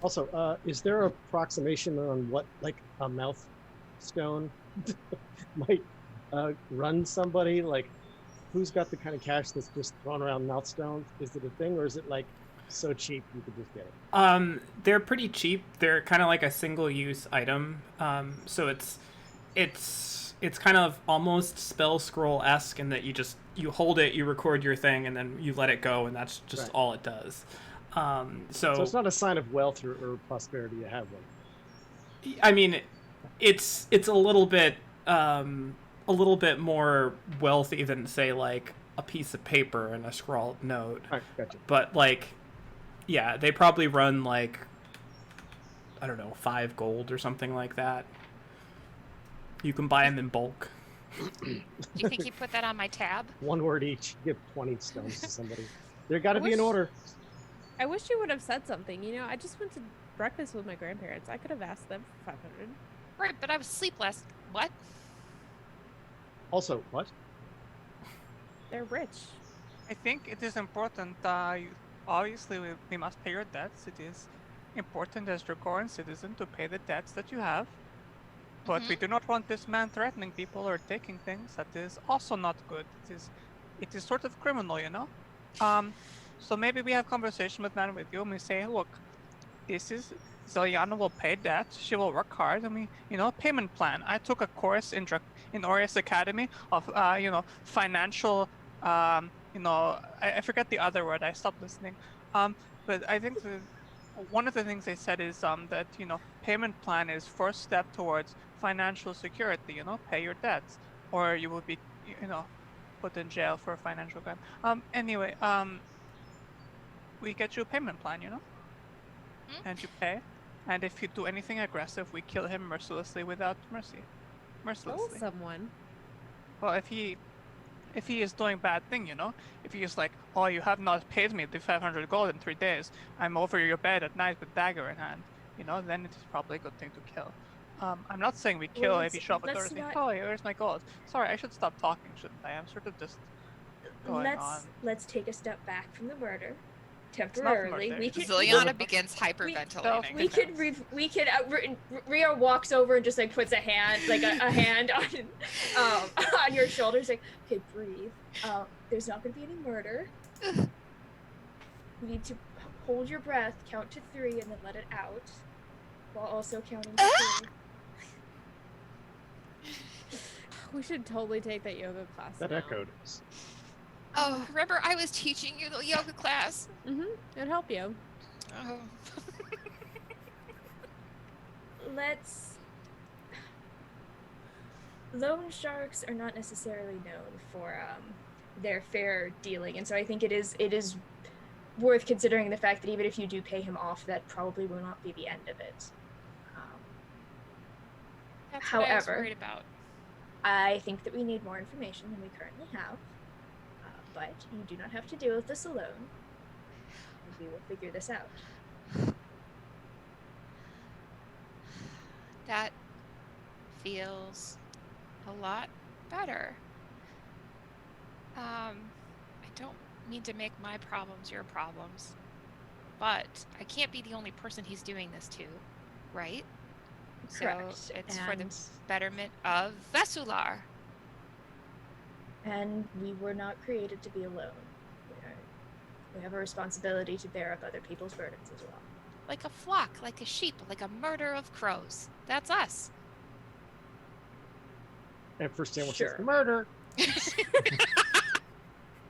Also, is there an approximation on what, like, a mouth stone might run somebody? Like, who's got the kind of cash that's just thrown around mouth stones? Is it a thing, or is it, like, so cheap you could just get it? They're pretty cheap. They're kind of like a single-use item. So it's kind of almost spell scroll-esque in that you hold it, you record your thing, and then you let it go, and that's just Right. all it does. So it's not a sign of wealth or prosperity to have one. I mean, it's a little bit more wealthy than, say, like a piece of paper and a scrawled note. All right, gotcha. But like, yeah, they probably run like, I don't know, 5 gold or something like that. You can buy them in bulk. Do you think he put that on my tab? One word each. Give 20 stones to somebody. There got to be an wish- order. I wish you would have said something. You know, I just went to breakfast with my grandparents. I could have asked them for 500. Right, but I was asleep last. What? Also, what? They're rich. I think it is important. Obviously, we must pay your debts. It is important as your Goran citizen to pay the debts that you have. But we do not want this man threatening people or taking things. That is also not good. It is sort of criminal, you know. So maybe we have conversation with man with you, and we say, look, this is Ziliana will pay debt. She will work hard. I mean, payment plan. I took a course in Aureus Academy of, financial, I forget the other word. I stopped listening. But I think one of the things they said is that payment plan is first step towards financial security. Pay your debts, or you will be put in jail for a financial crime. Anyway, we get you a payment plan, and you pay. And if you do anything aggressive, we kill him mercilessly without mercy. Kill Mercilessly. someone. Well, if he is doing bad thing, if he is like, oh, you have not paid me the 500 gold in 3 days, I'm over your bed at night with dagger in hand, then it is probably a good thing to kill. I'm not saying we kill if you show up at the door and say, oh, where's my gold? Sorry, I should stop talking, shouldn't I? I'm sort of just going on. Let's take a step back from the murder. It's not temporarily. murder. We could Ziliana begins hyperventilating. we could Rio walks over and just like puts a hand on your shoulders, like, okay, breathe. There's not gonna be any murder. You need to hold your breath, count to 3, and then let it out, while also counting to 3. We should totally take that yoga class. That now. echoed. Oh, remember I was teaching you the yoga class? It'd help you. Oh. Loan sharks are not necessarily known for their fair dealing, and so I think it is worth considering the fact that even if you do pay him off, that probably will not be the end of it. That's However, what I was worried about. I think that we need more information than we currently have, but you do not have to deal with this alone, and we will figure this out. That feels a lot better. I don't mean to make my problems your problems, but I can't be the only person he's doing this to, right? Correct. So it's for the betterment of Ves Ular. And we were not created to be alone. We have a responsibility to bear up other people's burdens as well. Like a flock, like a sheep, like a murder of crows. That's us. And first sandwich Sure. is murder.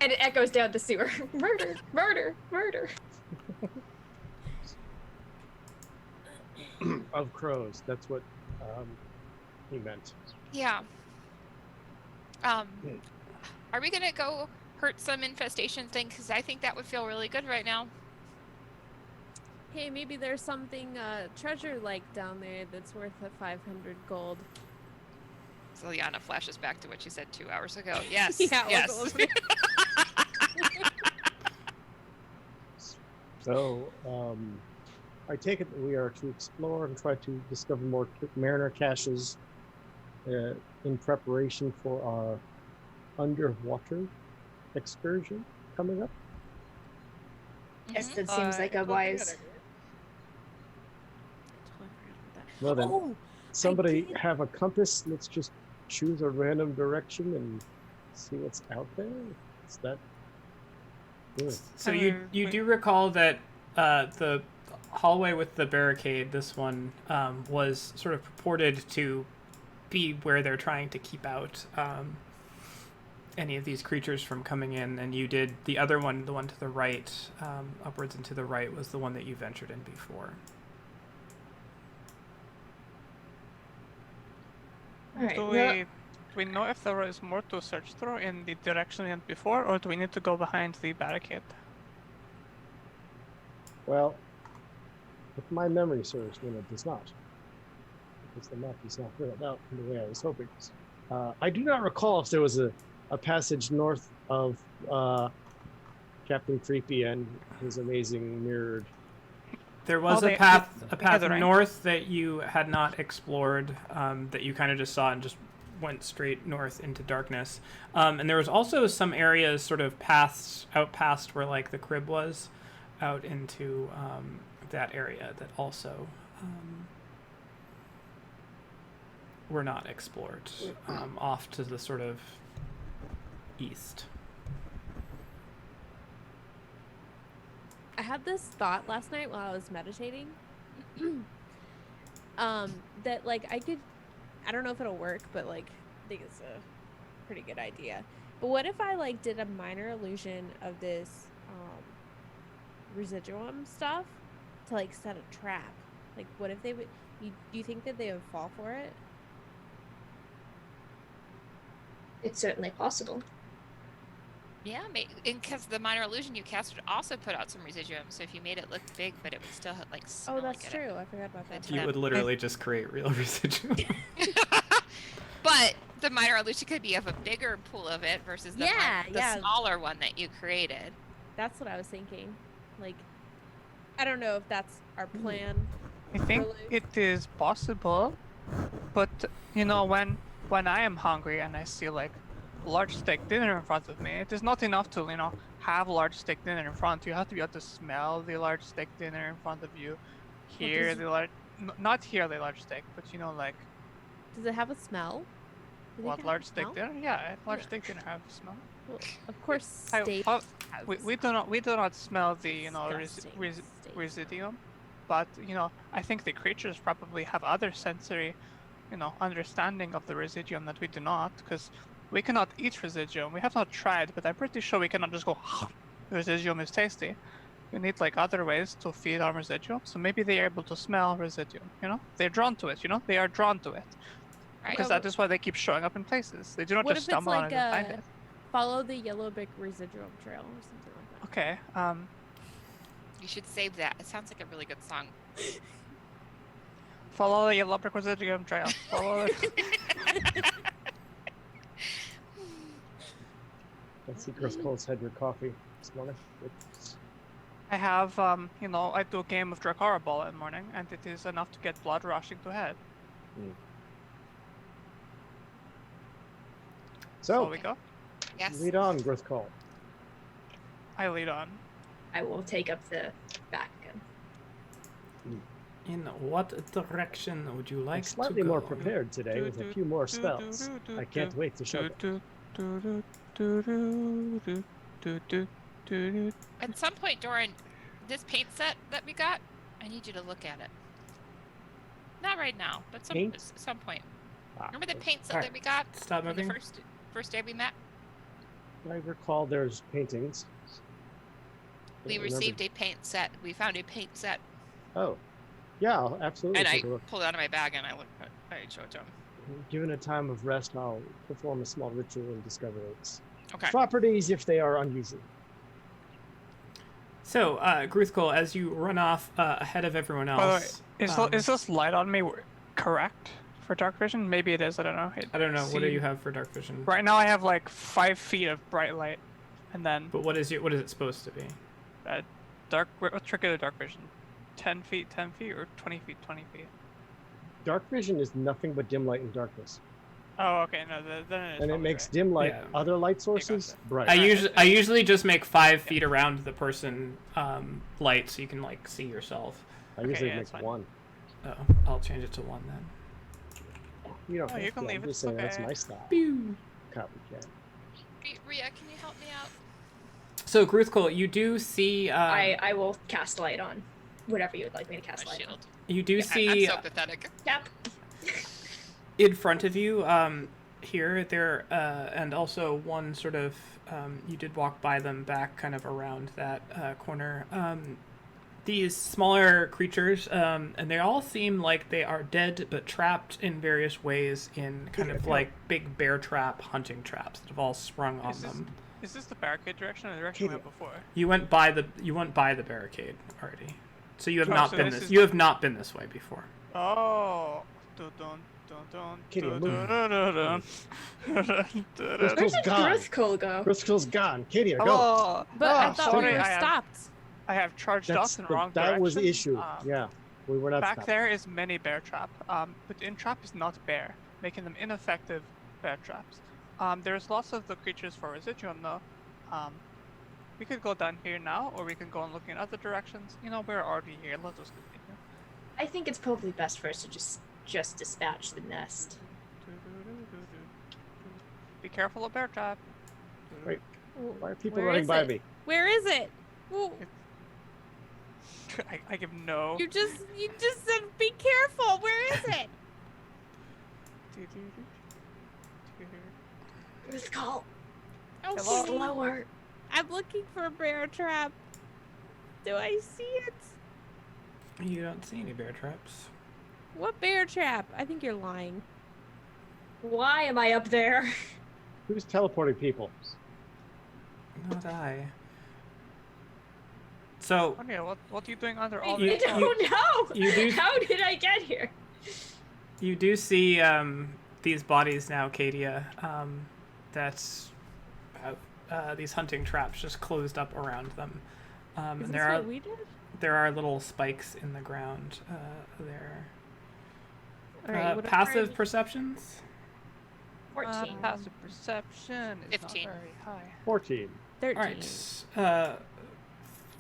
And it echoes down the sewer. Murder, murder, murder. Of crows. That's what he meant. Yeah. Are we gonna go hurt some infestation thing? Because I think that would feel really good right now. Hey, maybe there's something treasure-like down there that's worth 500 gold. Ziliana flashes back to what she said 2 hours ago. Yes. Yeah, Yes. So, I take it that we are to explore and try to discover more mariner caches in preparation for our underwater excursion coming up. Yes, that seems like a wise. Well then, Oh, somebody did. have a compass. Let's just choose a random direction and see what's out there. Is that good? So you do recall that the hallway with the barricade, this one, was sort of purported to be where they're trying to keep out any of these creatures from coming in, and you did the other one, the one to the right, upwards and to the right, was the one that you ventured in before. Alright, Do we know if there is more to search through in the direction we went before, or do we need to go behind the barricade? Well, if my memory serves me, it does not. Because the map is not filled out in the way I was hoping. I do not recall if there was a passage north of Captain Creepy and his amazing mirrored. There was a path north that you had not explored, that you kind of just saw and just went straight north into darkness. And there was also some areas sort of out past where like the crib was, out into that area that also were not explored, off to the sort of east. I had this thought last night while I was meditating. that like I don't know if it'll work, but like I think it's a pretty good idea. But what if I like did a minor illusion of this residuum stuff to like set a trap? Like what if they would do you think that they would fall for it? It's certainly possible. Yeah, because the minor illusion you cast would also put out some residuum. So if you made it look big, but it would still like smell Oh, that's like true. I forgot about that. To You them. would literally just create real residuum. But the minor illusion could be of a bigger pool of it versus the smaller one that you created. That's what I was thinking. Like, I don't know if that's our plan. I think it is possible, but you know, when I am hungry and I see like large steak dinner in front of me, it is not enough to have large steak dinner in front. You have to be able to smell the large steak dinner in front of you, hear the large, not hear the large steak, but you know, like. Does it have a smell? What, large steak dinner? Yeah, large steak dinner have a smell. Well, of course, steak. We do not smell the residuum, but you know, I think the creatures probably have other sensory, understanding of the residuum that we do not, because we cannot eat residuum. We have not tried, but I'm pretty sure we cannot just go. Residuum is tasty. We need like other ways to feed our residuum. So maybe they are able to smell residuum. They're drawn to it. They are drawn to it. Because that is why they keep showing up in places. They do not just stumble on it and find it. Follow the yellow brick residuum trail or something like that. Okay. You should save that. It sounds like a really good song. Follow the yellow brick residuum trail. Follow it. Let's see, Chris Cole's had your coffee this morning. I have, I do a game of Drakara Ball in the morning, and it is enough to get blood rushing to head. So we go. Yes. Lead on, Grithcall. I lead on. I will take up the back again. In what direction would you like I'm slightly to go? more prepared today with a few more spells. I can't wait to show them. At some point, Doran, this paint set that we got, I need you to look at it. Not right now, but some point. Remember the paint set that we got? Stop moving. The first day we met? I recall there's paintings. We received a paint set. We found a paint set. Oh. Yeah, I'll absolutely And I take a look. pulled it out of my bag and I showed it to him. Given a time of rest, I'll perform a small ritual and discover its Okay. properties if they are unusual. So, Gruthkol, as you run off ahead of everyone else... By the way, is this light on me correct for dark vision? Maybe it is, I don't know. I don't know. What do you have for dark vision? Right now I have like 5 feet of bright light, and then... But what is it supposed to be? What's trick of the dark vision? 10 feet, 10 feet, or 20 feet, 20 feet? Dark vision is nothing but dim light and darkness. Oh, okay, no, then it is. And it makes dim light, other light sources, bright. I usually just make 5 feet around the person light so you can like see yourself. I usually make 1. Oh, I'll change it to 1 then. You don't have you can to. leave I'm it. just saying Okay. that's my style. Pew. Copycat. Rhea, can you help me out? So, Gruthkol, you do see... I will cast light on whatever you would like me to cast light on. You do see... I'm so pathetic. Yep. in front of you here, there, and also one sort of... you did walk by them back kind of around that corner. These smaller creatures, and they all seem like they are dead but trapped in various ways in kind of like big bear trap hunting traps that have all sprung on them. Is this the barricade direction or the direction we went before? You went by the barricade already, so you have Oh, not so been this this. is You have not been this way before. Oh. Kitty, move. Where did Grithcol go? Grithkol's gone. Katie, go. Oh, But I thought sorry, we were I have- stopped. I have charged us in the wrong that direction. was the issue. Yeah, we were not Back stopped. there is many bear trap, but in trap is not bear, making them ineffective bear traps. There's lots of the creatures for residuum though. We could go down here now, or we can go and look in other directions. We're already here. Let us continue. I think it's probably best for us to just dispatch the nest. Be careful of bear trap. Wait, why are people Where running is by it? me? Where is it? Ooh. I give no. You just said be careful. Where is it? Who's call? Okay. Slower. I'm looking for a bear trap. Do I see it? You don't see any bear traps. What bear trap? I think you're lying. Why am I up there? Who's teleporting people? Not I. So Okay, what are you doing under all I this? don't know. you do- How did I get here? you do see these bodies now, Kadia, that have these hunting traps just closed up around them. Is And this there what we did? are little spikes in the ground there. All right. What Passive perceptions? 14. Passive perception is 15. not very high. 14. 13. All right.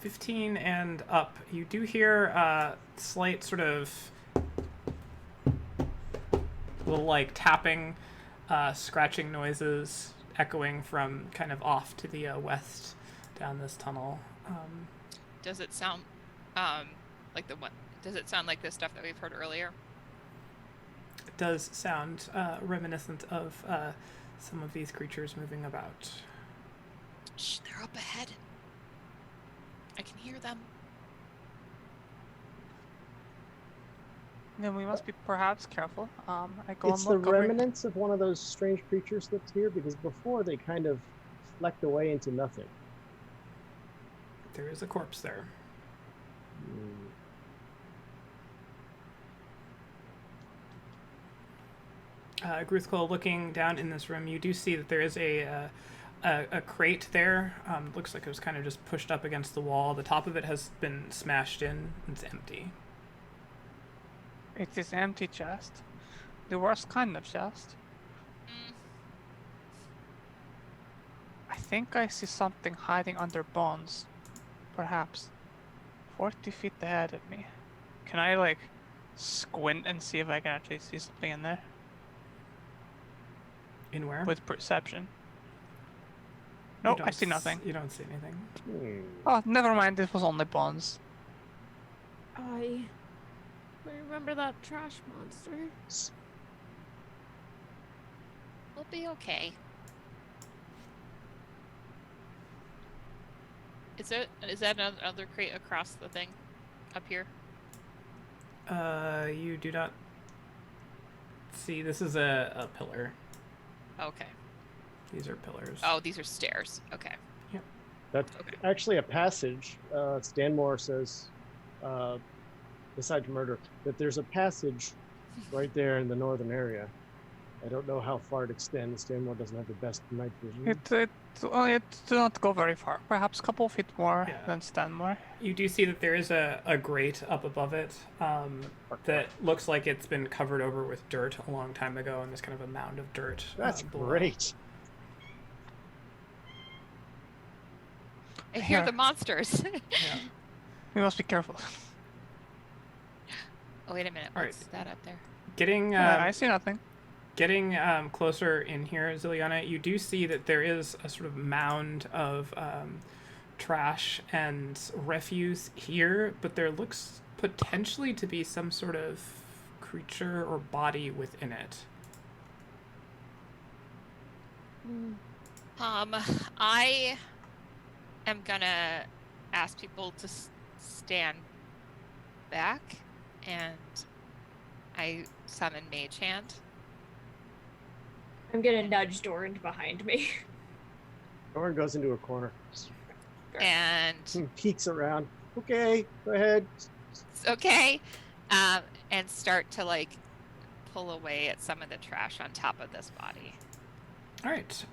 15 and up. You do hear slight sort of little like tapping, scratching noises echoing from kind of off to the west down this tunnel. Does it sound like the one? Does it sound like the stuff that we've heard earlier? It does sound reminiscent of some of these creatures moving about. Shh, they're up ahead. I can hear them. Then we must be perhaps careful. I go It's and the look over. remnants of one of those strange creatures that's here, because before they kind of flecked away into nothing. There is a corpse there. Gruthkol, looking down in this room, you do see that there is a crate there. Looks like it was kind of just pushed up against the wall. The top of it has been smashed in. It's empty. It is empty chest. The worst kind of chest. I think I see something hiding under bones. Perhaps. 40 feet ahead of me. Can I, like, squint and see if I can actually see something in there? In where? With perception. You Nope, don't I see nothing. You don't see anything. Oh, never mind. This was only bones. I remember that trash monster. We'll be okay. Is that another crate across the thing? Up here? You do not see. This is a pillar. Okay. These are pillars. Oh, these are stairs. Okay. That's Okay. actually a passage. Stanmore says, besides murder, that there's a passage right there in the northern area. I don't know how far it extends. Stanmore doesn't have the best night vision. It do not go very far. Perhaps a couple feet more Yeah. than Stanmore. You do see that there is a grate up above it that looks like it's been covered over with dirt a long time ago, and there's kind of a mound of dirt. That's below. great. I hear Here. the monsters. Yeah. We must be careful. Oh, wait a minute. All What's right. that up there? Getting I see nothing. Getting closer in here, Ziliana, you do see that there is a sort of mound of trash and refuse here, but there looks potentially to be some sort of creature or body within it. I am gonna ask people to stand back, and I summon Mage Hand. I'm gonna nudge Doran behind me. Doran goes into a corner, And peeks around. Okay, go ahead. okay, and start to like pull away at some of the trash on top of this body. All right.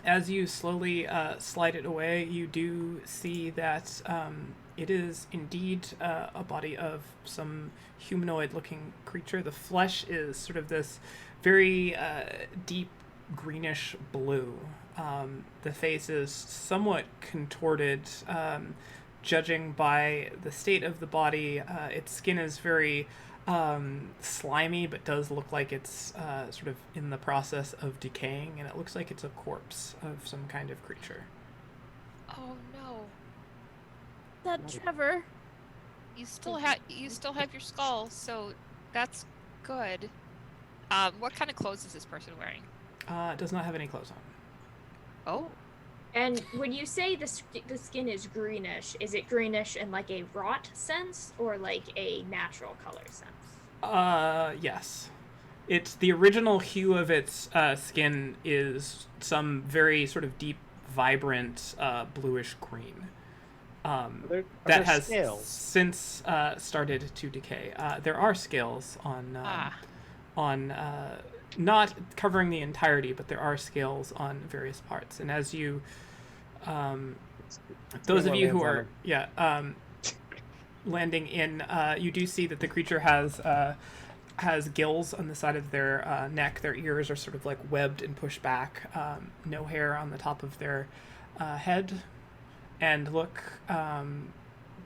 As you slowly slide it away, you do see that it is indeed a body of some humanoid-looking creature. The flesh is sort of this very deep greenish blue. The face is somewhat contorted. Judging by the state of the body, its skin is very slimy, but does look like it's sort of in the process of decaying, and it looks like it's a corpse of some kind of creature. Oh no! that, Not- Trevor. You still have your skull, so that's good. What kind of clothes is this person wearing? Does not have any clothes on. Oh, And when you say the skin is greenish, is it greenish in like a rot sense or like a natural color sense? Yes. It's the original hue of its skin is some very sort of deep, vibrant bluish green. Are That there has scales? since started to decay. There are scales on not covering the entirety, but there are scales on various parts. And as you, those of you who are landing in, you do see that the creature has gills on the side of their neck. Their ears are sort of like webbed and pushed back. No hair on the top of their head, and look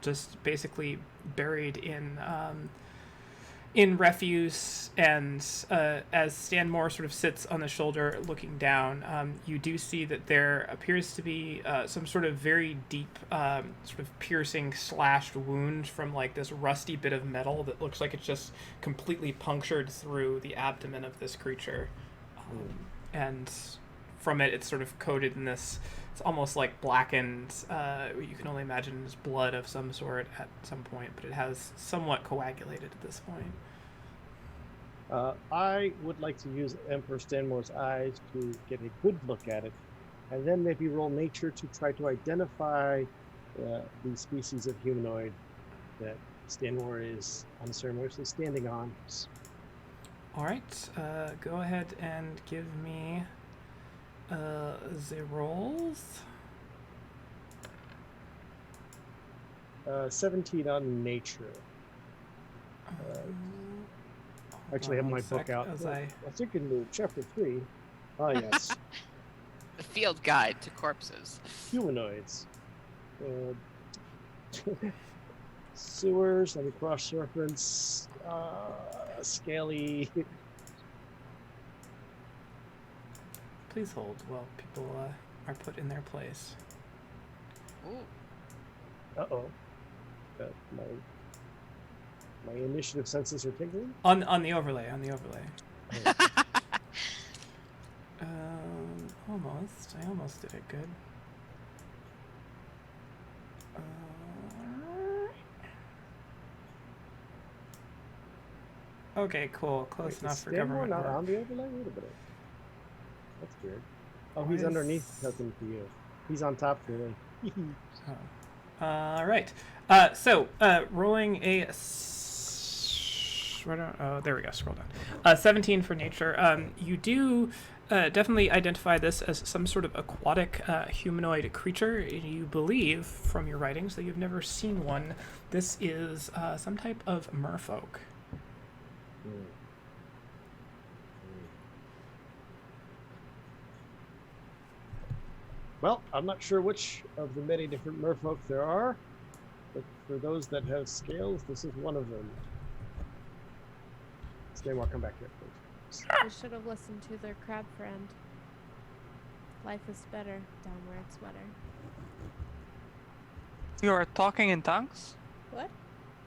just basically buried in refuse. And as Stanmore sort of sits on the shoulder looking down, you do see that there appears to be some sort of very deep sort of piercing slashed wound from like this rusty bit of metal that looks like it's just completely punctured through the abdomen of this creature. And from it, it's sort of coated in this, it's almost like blackened, you can only imagine it's blood of some sort at some point, but it has somewhat coagulated at this point. I would like to use Emperor Stanmore's eyes to get a good look at it, and then maybe roll nature to try to identify the species of humanoid that Stanmore is unceremoniously standing on. All right, go ahead and give me the rolls. 17 on nature. Actually, I have my book out. I think in the chapter 3. Oh, yes. the field guide to corpses. Humanoids. Sewers, let me cross-reference. Scaly. Please hold while people are put in their place. Ooh. Uh-oh. My initiative senses are tingling? On the overlay. Almost. I almost did it good. Okay, cool. Close enough for government not work. on the overlay? Wait a minute. That's weird. Oh, Why he's is- underneath nothing for you. He's on top for me. All right. So rolling a. There we go. Scroll down. 17 for nature. You do definitely identify this as some sort of aquatic humanoid creature. You believe from your writings that you've never seen one. This is some type of merfolk. Well, I'm not sure which of the many different merfolk there are, but for those that have scales, this is one of them. Stanmore, come back here, please. They should have listened to their crab friend. Life is better down where it's wetter. You are talking in tongues? What?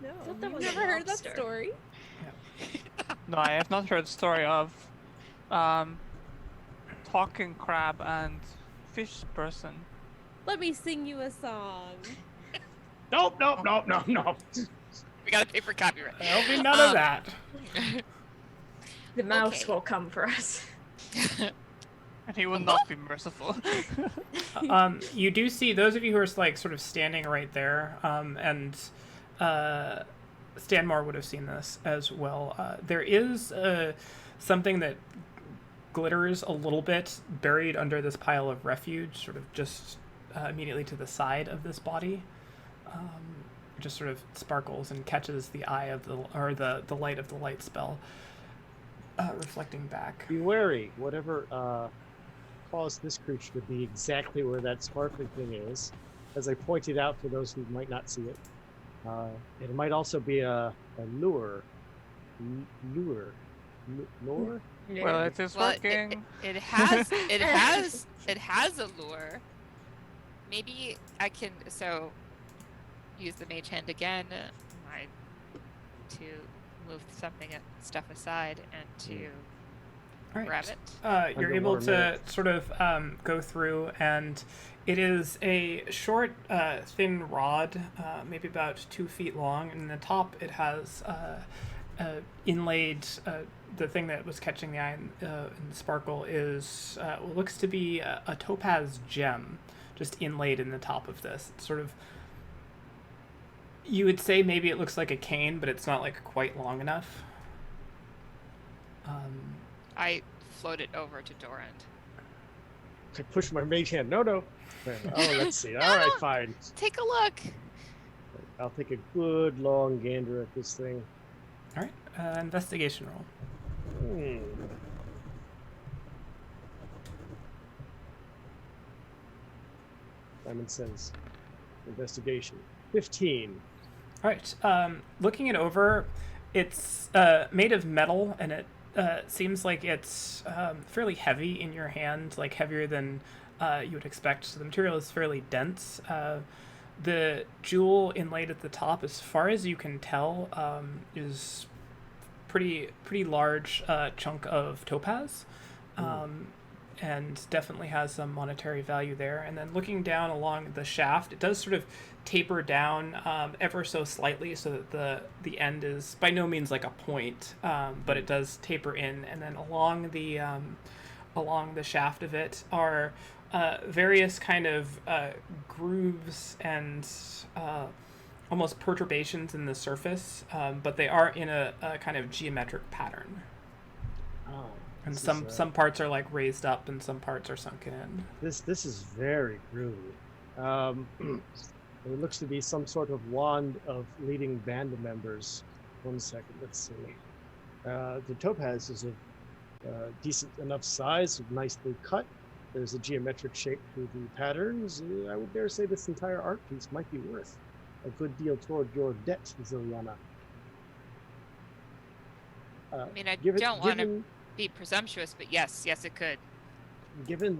No, thought that you've was a never heard that lobster. story. No, I have not heard the story of talking crab and fish person. Let me sing you a song. Nope. We gotta pay for copyright. There'll be none of that. The mouse Okay. will come for us. And he will not be merciful. You do see those of you who are like sort of standing right there, and Stanmore would have seen this as well. There is something that glitters a little bit buried under this pile of refuge, sort of just immediately to the side of this body. It just sort of sparkles and catches the eye of the light of the light spell, reflecting back. Be wary. Whatever caused this creature to be exactly where that sparkling thing is, as I pointed out for those who might not see it. It might also be a lure. Lure? Well, it is Well, working. it has a lure. Maybe I can. So use the mage hand again. To move stuff aside and to All right. grab it. You're able Underwater to sort of go through, and it is a short, thin rod, maybe about 2 feet long, and in the top it has inlaid. The thing that was catching the eye in the sparkle is what looks to be a topaz gem, just inlaid in the top of this. It's sort of. You would say maybe it looks like a cane, but it's not like quite long enough. I float it over to Dorand. I push my mage hand. No. Oh, let's see. All right, fine. Take a look. I'll take a good long gander at this thing. All right, investigation roll. Simon says, investigation. 15. All right. Looking it over, it's made of metal, and it seems like it's fairly heavy in your hand, like heavier than you would expect. So the material is fairly dense. The jewel inlaid at the top, as far as you can tell, is pretty large chunk of topaz. And definitely has some monetary value there. And then looking down along the shaft, it does sort of taper down ever so slightly, so that the end is by no means like a point, but it does taper in. And then along the shaft of it are various kind of grooves and almost perturbations in the surface, but they are in a kind of geometric pattern. Oh. And some parts are like raised up, and some parts are sunken in. This is very groovy. It looks to be some sort of wand of leading band members. 1 second, let's see. The topaz is a decent enough size, nicely cut. There's a geometric shape to the patterns. I would dare say this entire art piece might be worth a good deal toward your debt, Ziliana. I mean, I don't want to be presumptuous, but yes, it could. Given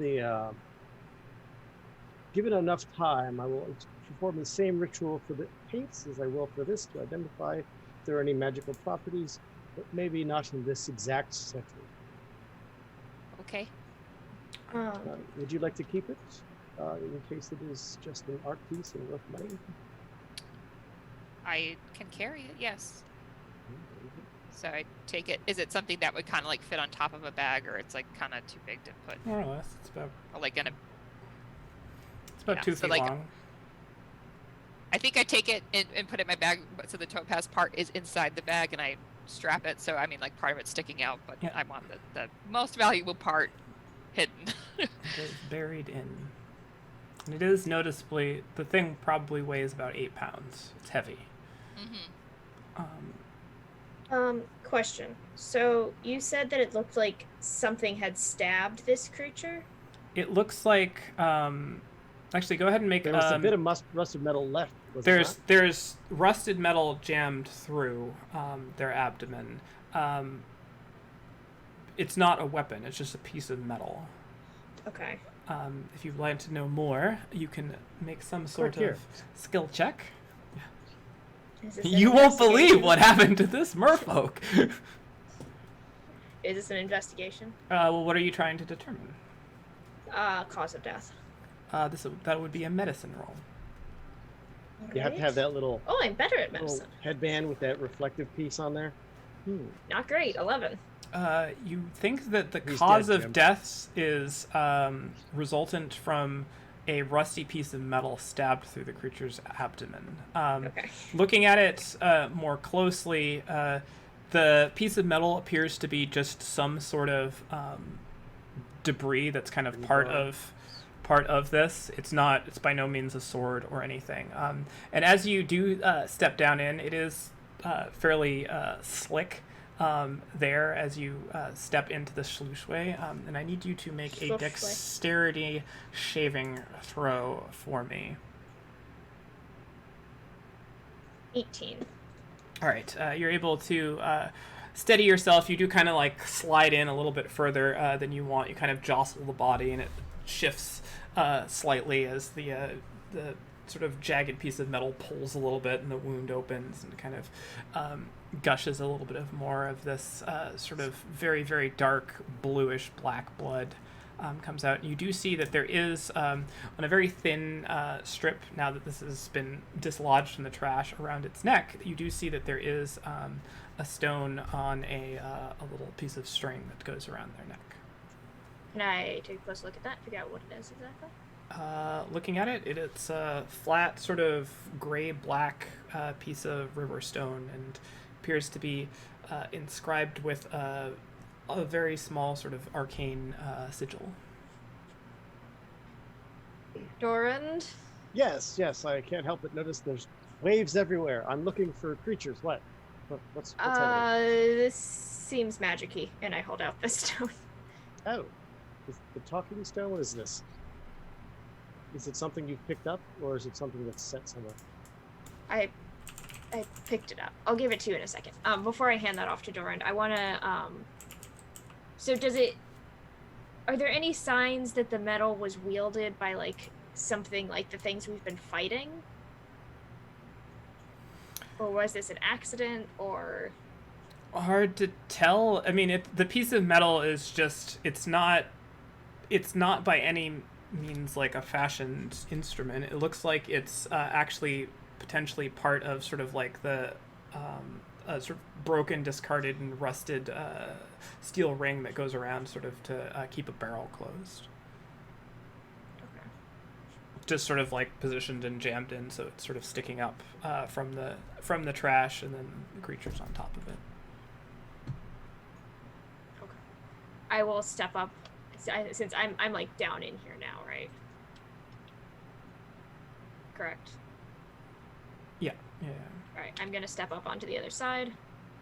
enough time, I will perform the same ritual for the paints as I will for this to identify if there are any magical properties, but maybe not in this exact setting. Okay. Would you like to keep it in case it is just an art piece and worth money? I can carry it, yes. So I take it. Is it something that would kind of like fit on top of a bag, or it's like kind of too big to put? More or less, it's about. Or like in a. It's about 2 feet long. I think I take it and put it in my bag, so the topaz part is inside the bag, and I strap it. So I mean, like part of it's sticking out, but I want the most valuable part hidden. It is buried in. And it is noticeably. The thing probably weighs about 8 pounds. It's heavy. Question. So you said that it looked like something had stabbed this creature? It looks like, actually go ahead and make, there was a bit of rusted metal left. There's rusted metal jammed through, their abdomen. It's not a weapon, it's just a piece of metal. Okay. If you'd like to know more, you can make some sort of skill check. You won't believe what happened to this merfolk. Is this an investigation? Well, what are you trying to determine? Cause of death. That would be a medicine roll. You have to have that little. Oh, I'm better at medicine. Headband with that reflective piece on there. Not great. 11. You think that the cause of death is resultant from a rusty piece of metal stabbed through the creature's abdomen. Okay. Looking at it more closely, the piece of metal appears to be just some sort of debris that's kind of part of this. It's by no means a sword or anything. And as you do step down in, it is fairly slick there as you step into the sluiceway, and I need you to make a dexterity shaving throw for me. 18. All right, you're able to steady yourself. You do kind of like slide in a little bit further than you want. You kind of jostle the body, and it shifts slightly as the sort of jagged piece of metal pulls a little bit, and the wound opens and kind of gushes a little bit of more of this sort of very, very dark bluish black blood comes out. You do see that there is, on a very thin strip, now that this has been dislodged from the trash around its neck, you do see that there is a stone on a little piece of string that goes around their neck. Can I take a close look at that, figure out what it is exactly? Looking at it, it's a flat, sort of gray-black piece of river stone, and appears to be inscribed with a very small sort of arcane sigil. Dorand? Yes, I can't help but notice there's waves everywhere. I'm looking for creatures. What's happening? This seems magic-y, and I hold out the stone. Oh, the talking stone? What is this? Is it something you've picked up, or is it something that's set somewhere? I picked it up. I'll give it to you in a second. Before I hand that off to Dorand, I want to, so are there any signs that the metal was wielded by, like, something like the things we've been fighting? Or was this an accident, or... Hard to tell. I mean, the piece of metal is just, it's not by any means like a fashioned instrument. It looks like it's actually potentially part of sort of like the sort of broken, discarded, and rusted steel ring that goes around sort of to keep a barrel closed. Okay. Just sort of like positioned and jammed in, so it's sort of sticking up from the trash, and then the creature's on top of it. Okay. I will step up, since I'm like down in here now, right? Correct. Yeah. All right, I'm gonna step up onto the other side.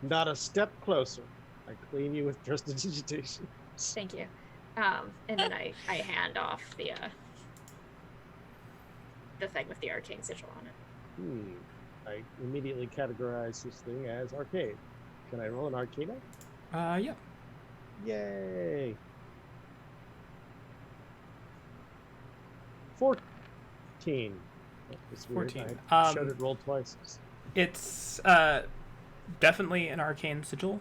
Not a step closer. I clean you with prestidigitation. Thank you. And then I hand off the thing with the arcane sigil on it. I immediately categorize this thing as arcane. Can I roll an arcana? Yeah. Yay! 14. It's weird. 14. I showed it roll twice. It's definitely an arcane sigil.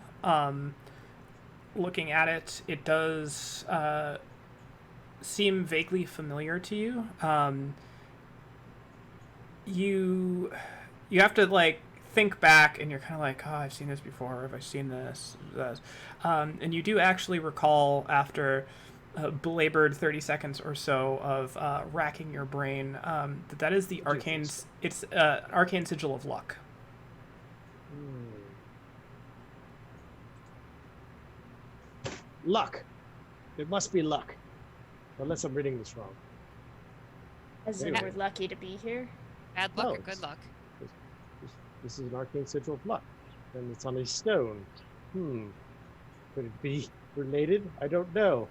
Looking at it, it does seem vaguely familiar to you. You have to like think back, and you're kind of like, oh, I've seen this before. Have I seen this? And you do actually recall, after a belabored 30 seconds or so of racking your brain, that is the arcane. It's arcane sigil of luck. Luck. It must be luck. Unless I'm reading this wrong. As if we're lucky to be here. Bad luck or good luck? This is an arcane sigil of luck. And it's on a stone. Could it be related? I don't know.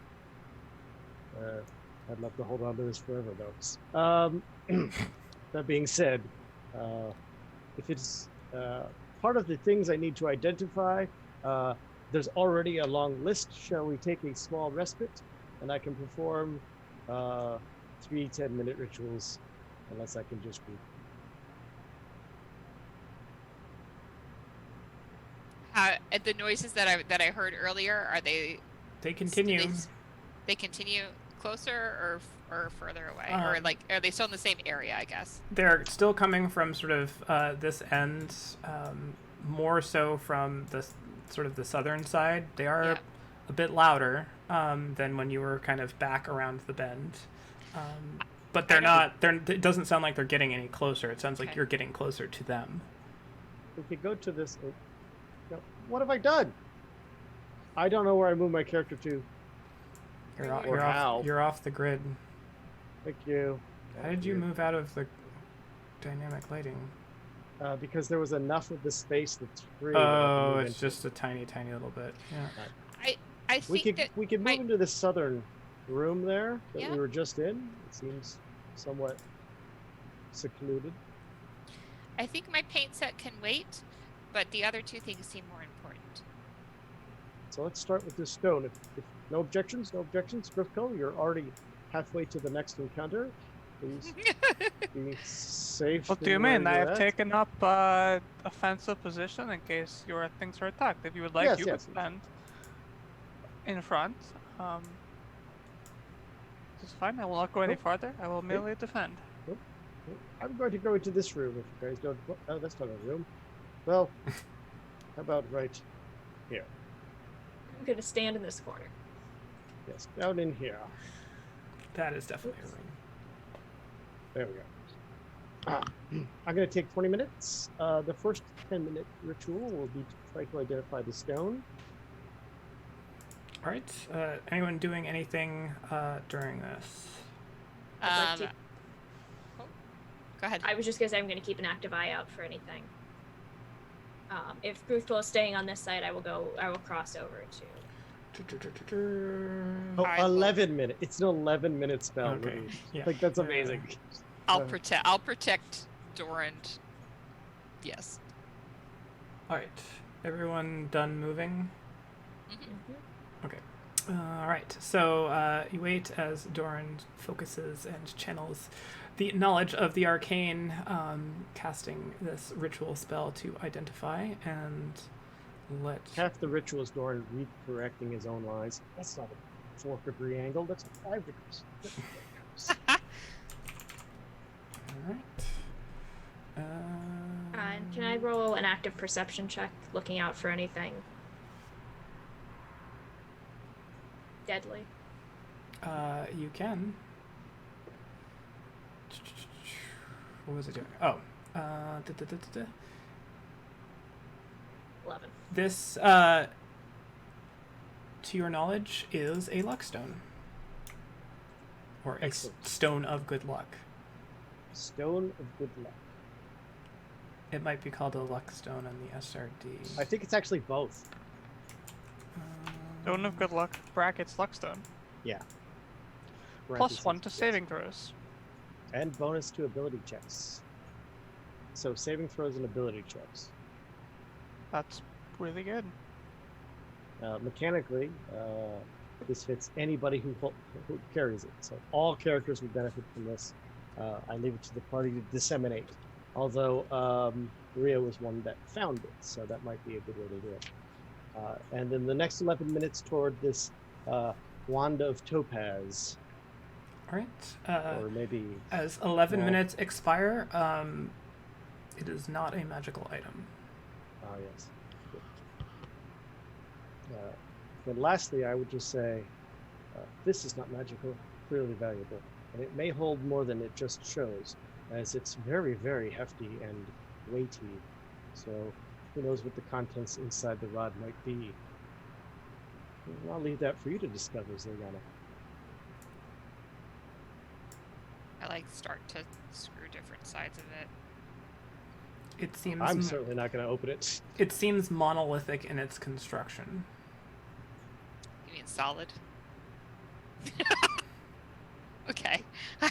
I'd love to hold on to this forever, though. That being said, if it's part of the things I need to identify, there's already a long list. Shall we take a small respite? And I can perform 3 10-minute rituals, unless I can just read. The noises that I heard earlier, are they? They continue. They continue closer or further away, or like are they still in the same area? I guess they're still coming from sort of this end, more so from the sort of the southern side. They are a bit louder than when you were kind of back around the bend, but they're not. It doesn't sound like they're getting any closer. It sounds like you're getting closer to them. We could go to this. What have I done? I don't know where I moved my character to. You're off the grid. Thank you. How did you move out of the dynamic lighting? Because there was enough of the space that's free. Oh, it's just a tiny little bit. Yeah. I think we could move into the southern room there that we were just in. It seems somewhat secluded. I think my paint set can wait, but the other two things seem more important. So let's start with this stone. If no objections, Grifko, you're already halfway to the next encounter. Please be safe. What do you in where mean? I you're have at. taken up offensive position in case your things are attacked. If you would like, Yes, you yes. could stand in front. This is fine. I will not go any Nope. farther. I will merely defend. I'm going to go into this room if you guys don't. Oh, that's not a room. Well, how about right here? I'm gonna stand in this corner. Yes, down in here. That is definitely a room. There we go. I'm going to take 20 minutes. The first 10-minute ritual will be to try to identify the stone. All right. Anyone doing anything during this? I'd like to- Oh, go ahead. I was just gonna say I'm gonna keep an active eye out for anything. If Gruthwell is staying on this side, I will cross over to. Oh, I will- 11 minutes. It's an 11-minute spell. Okay. Really. Yeah. Like, that's amazing. I'll protect Doran. Yes. All right. Everyone done moving? Okay. All right. So you wait as Doran focuses and channels the knowledge of the arcane, casting this ritual spell to identify and let. Half the ritual is Doran re-correcting his own lies. That's not a 4-degree angle. That's a 5 degrees. All right. And can I roll an active perception check, looking out for anything deadly? You can. What was it doing? Oh. 11. This, to your knowledge, is a luck stone. Or a Excellent. stone of good luck. Stone of good luck. It might be called a luck stone on the SRD. I think it's actually both. Stone of good luck, brackets luckstone. Yeah. Plus 1 to Yes. saving throws. And bonus to ability checks. So saving throws and ability checks. That's really good. Mechanically, this fits anybody who carries it. So all characters would benefit from this. I leave it to the party to disseminate. Although Maria was one that found it, so that might be a good way to do it. And then the next 11 minutes toward this wand of topaz, All right. or maybe As 11 well- minutes expire, it is not a magical item. yes. Then lastly, I would just say, this is not magical, clearly valuable, and it may hold more than it just shows, as it's very, very hefty and weighty. So who knows what the contents inside the rod might be. I'll leave that for you to discover, Ziliana. I like start to screw different sides of it. It seems I'm certainly not going to open it. it seems monolithic in its construction. You mean solid? Okay. I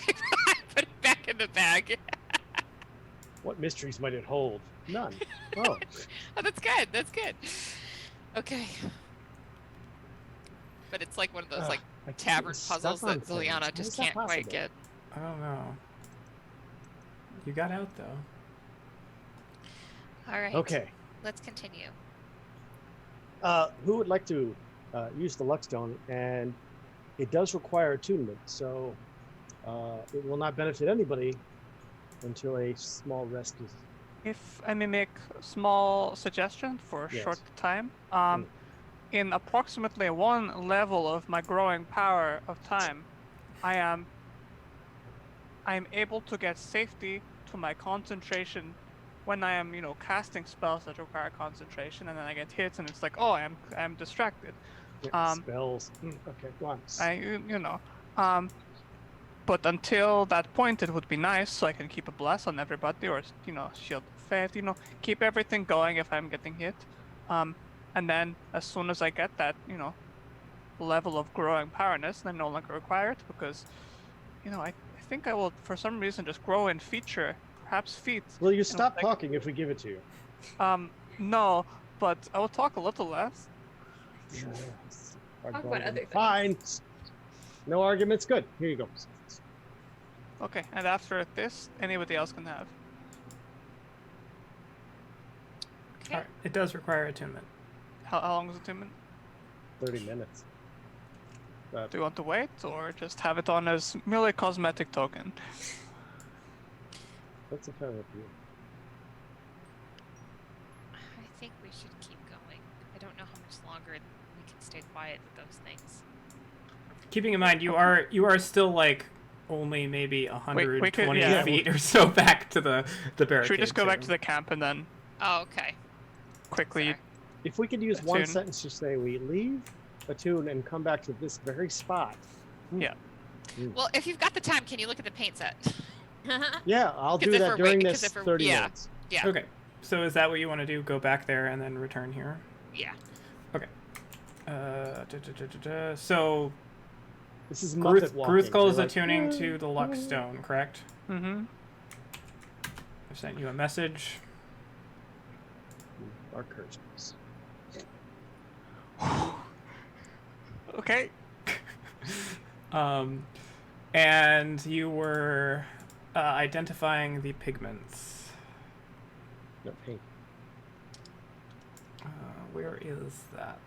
put it back in the bag. What mysteries might it hold? None. Oh, Oh, that's good. That's good. Okay. But it's like one of those like I keep tavern getting stuck puzzles on that things. Ziliana How just is that can't quite possible? get. I don't know. You got out though. All right. Okay. Let's continue. Who would like to use the Luckstone? And it does require attunement, so it will not benefit anybody until a small rest is. If I may make a small suggestion for a Yes. short time, in approximately 1 level of my growing power of time, I am able to get safety to my concentration when I am, casting spells that require concentration, and then I get hits, and it's like, oh, I'm distracted. Spells. Okay, go on. But until that point, it would be nice so I can keep a bless on everybody, or shield fate, keep everything going if I'm getting hit. And then as soon as I get that, level of growing powerness, I no longer require it because, I think I will for some reason just grow in feature, perhaps feet. Will you stop like- talking if we give it to you? No, but I will talk a little less. Talk about other things. Fine. No arguments. Good. Here you go. Okay, and after this, anybody else can have. Okay. Alright, it does require attunement. How long is the attunement? 30 minutes. But Do you want to wait, or just have it on as merely cosmetic token? that's a fair review. I think we should keep going. I don't know how much longer we can stay quiet with those things. Keeping in mind, you are still like only maybe 120 yeah. feet or so back to the barricade. Should we just go back too. to the camp and then Oh, okay. quickly? Sorry. If we could use one Attune. sentence to say we leave, attune, and come back to this very spot. Yeah. Well, if you've got the time, can you look at the paint set? Yeah, I'll 'Cause do if that we're during wait- this 'cause if we're- 30 yeah. minutes. Yeah. Okay, so is that what you want to do? Go back there and then return here? Yeah. So This is Muppet walking. Gruthkul is They're like, attuning to the Luck Stone, correct? Mm-hmm. I've sent you a message. Our curses. Okay. And you were identifying the pigments. No paint. Where is that?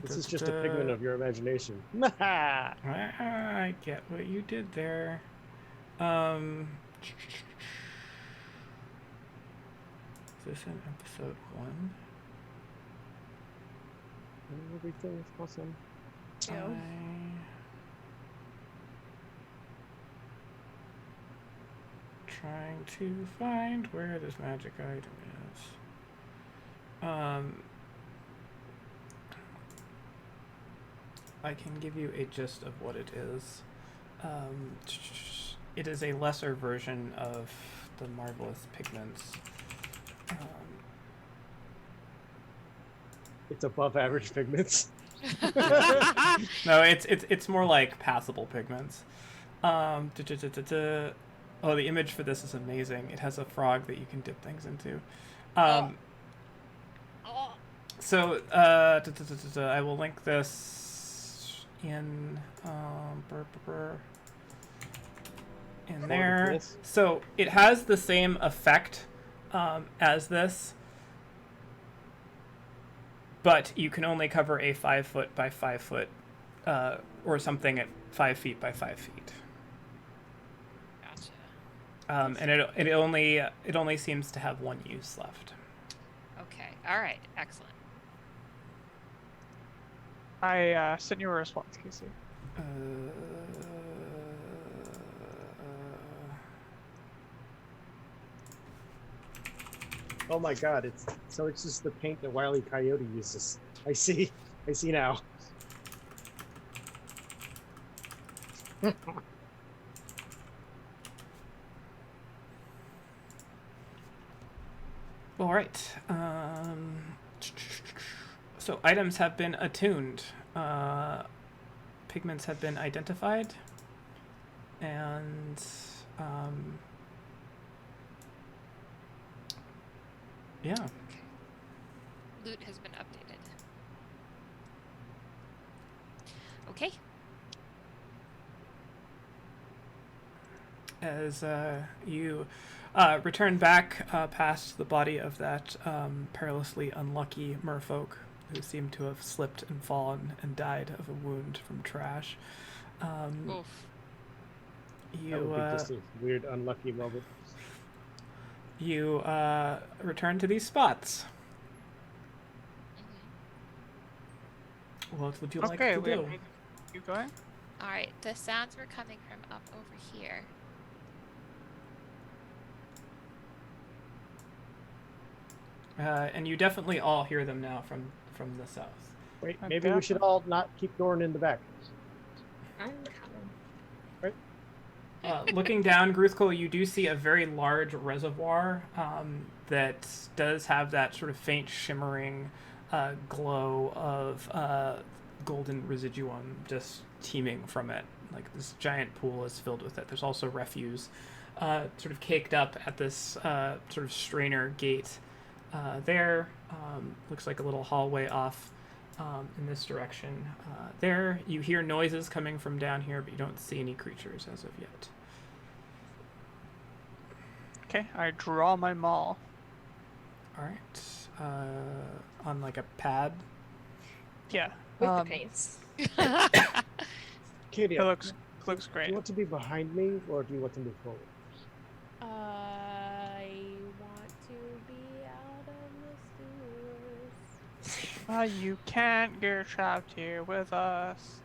This is just a pigment of your imagination. I get what you did there. Is this in episode 1? Everything is awesome. Trying to find where this magic item is. I can give you a gist of what it is. It is a lesser version of the marvelous pigments. It's above average pigments. No, it's more like passable pigments. Oh, the image for this is amazing. It has a frog that you can dip things into. So I will link this in in there. This. So it has the same effect as this, but you can only cover a 5 foot by 5 foot, or something at 5 feet by 5 feet. Gotcha. And it only seems to have one use left. Okay. All right. Excellent. I sent you a response, Casey. Oh my god, it's just the paint that Wile E. Coyote uses. I see now. All right. So items have been attuned. Pigments have been identified. And yeah. Loot has been updated. Okay. As you return back past the body of that perilously unlucky merfolk who seemed to have slipped and fallen and died of a wound from trash. Oof. That would You be just a weird, unlucky moment. you return to these spots. What would you like Okay, to we do? keep going. All right. The sounds were coming from up over here. And you definitely all hear them now from the south. Wait, I'm maybe we should back. all not keep going in the back. I'm coming. Looking down, Gruthkul, you do see a very large reservoir that does have that sort of faint shimmering glow of golden residuum just teeming from it. Like this giant pool is filled with it. There's also refuse sort of caked up at this sort of strainer gate there. Looks like a little hallway off in this direction. There, you hear noises coming from down here, but you don't see any creatures as of yet. Okay, I draw my maul. All right. On like a pad. Yeah, With the paints. Katie, it looks do great. you want to be behind me, or do you want to move forward? I want to be out of the sewers. You can't get trapped here with us.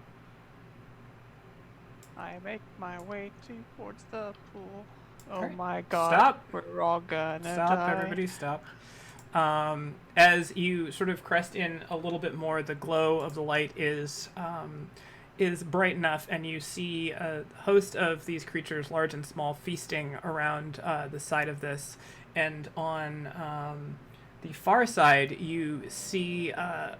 I make my way towards the pool. Oh Alright, my god. stop. We're all gonna Stop, die. everybody, stop. As you sort of crest in a little bit more, the glow of the light is bright enough, and you see a host of these creatures, large and small, feasting around the side of this. And on the far side, you see a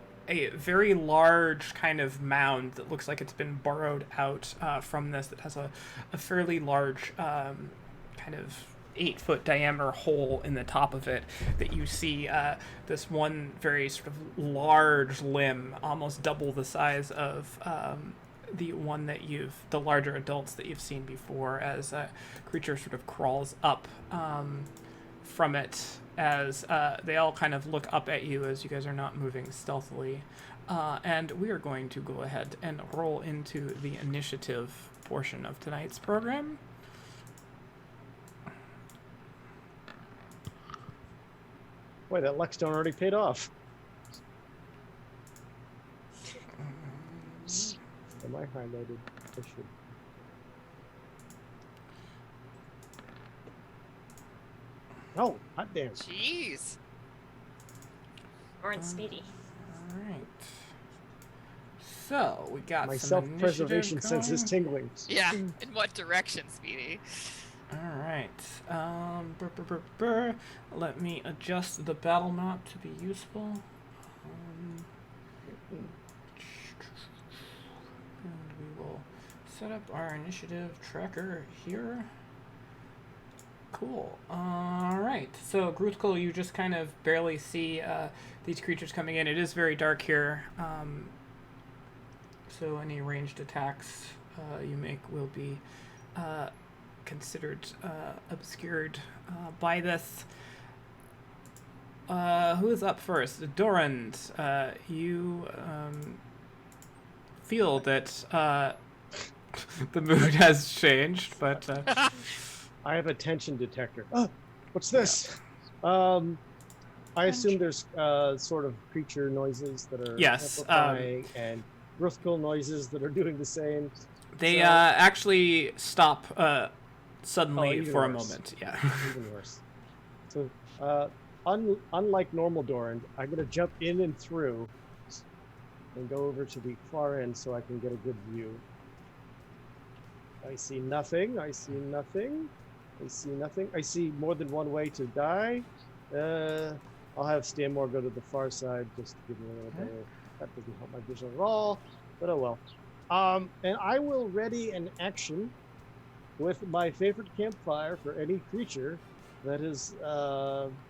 very large kind of mound that looks like it's been burrowed out from this, that has a fairly large kind of 8-foot diameter hole in the top of it, that you see this one very sort of large limb, almost double the size of the larger adults that you've seen before, as a creature sort of crawls up from it, as they all kind of look up at you as you guys are not moving stealthily. And we are going to go ahead and roll into the initiative portion of tonight's program. Wait, that Luckstone already paid off. Am I highlighted? I should. Oh, hot damn. Jeez. Orange Speedy. All right. So we got My some self-preservation initiative sense is going. tingling. Yeah. In what direction, Speedy? All right. Let me adjust the battle map to be useful. And we will set up our initiative tracker here. Cool. All right. So, Gruthkul, you just kind of barely see these creatures coming in. It is very dark here. So any ranged attacks you make will be considered obscured by this. Who is up first? Dorand, you feel that the mood has changed, but I have a tension detector. Oh, what's this? I assume there's sort of creature noises that are Yes, amplifying and Gruthkul noises that are doing the same. they So- actually stop suddenly even for a worse. moment. Yeah. Even worse. So, unlike normal Dorand, I'm going to jump in and through and go over to the far end so I can get a good view. I see nothing. I see nothing. I see nothing. I see more than one way to die. I'll have Stanmore go to the far side just to give me a little better. That doesn't help my vision at all, but oh well. And I will ready an action with my favorite campfire for any creature that is,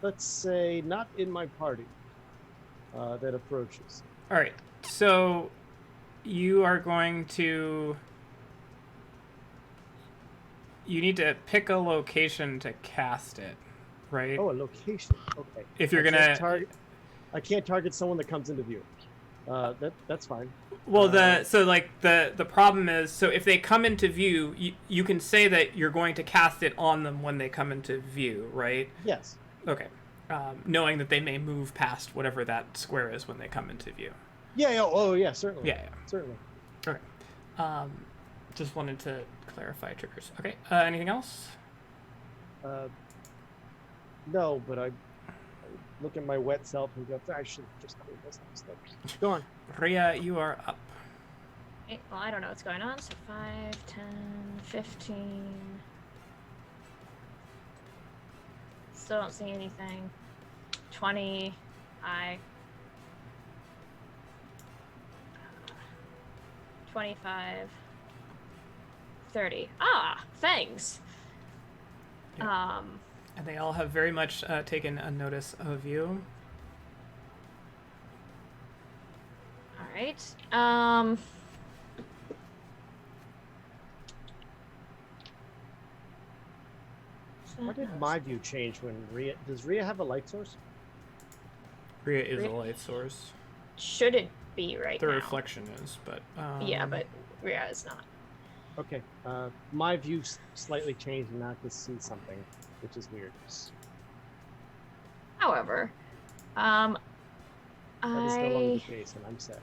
let's say, not in my party that approaches. All right. So you are going to. You need to pick a location to cast it, right? Oh, a location. Okay. If you're I can't gonna target, I can't target someone that comes into view. That's fine. Well, the problem is, so if they come into view, you can say that you're going to cast it on them when they come into view, right? Yes. Okay. Knowing that they may move past whatever that square is when they come into view. Yeah. Oh, yeah. Certainly. Yeah. Certainly. Okay. Just wanted to clarify triggers. Okay. Anything else? No, but I look at my wet self and go, I should just clean this up. Go on. Rhea, you are up. Okay, well, I don't know what's going on. So 5, 10, 15. Still don't see anything. 20. 25. 30. Ah, thanks. Yeah. And they all have very much taken a notice of you. right. What did my view change when Rhea... Does Rhea have a light source? Rhea is Rhea- a light source. Shouldn't be right The now. reflection is, but Yeah, but Rhea is not. Okay. My view slightly changed and now I can see something, which is weird. However, That is no longer the I... case, and I'm sad.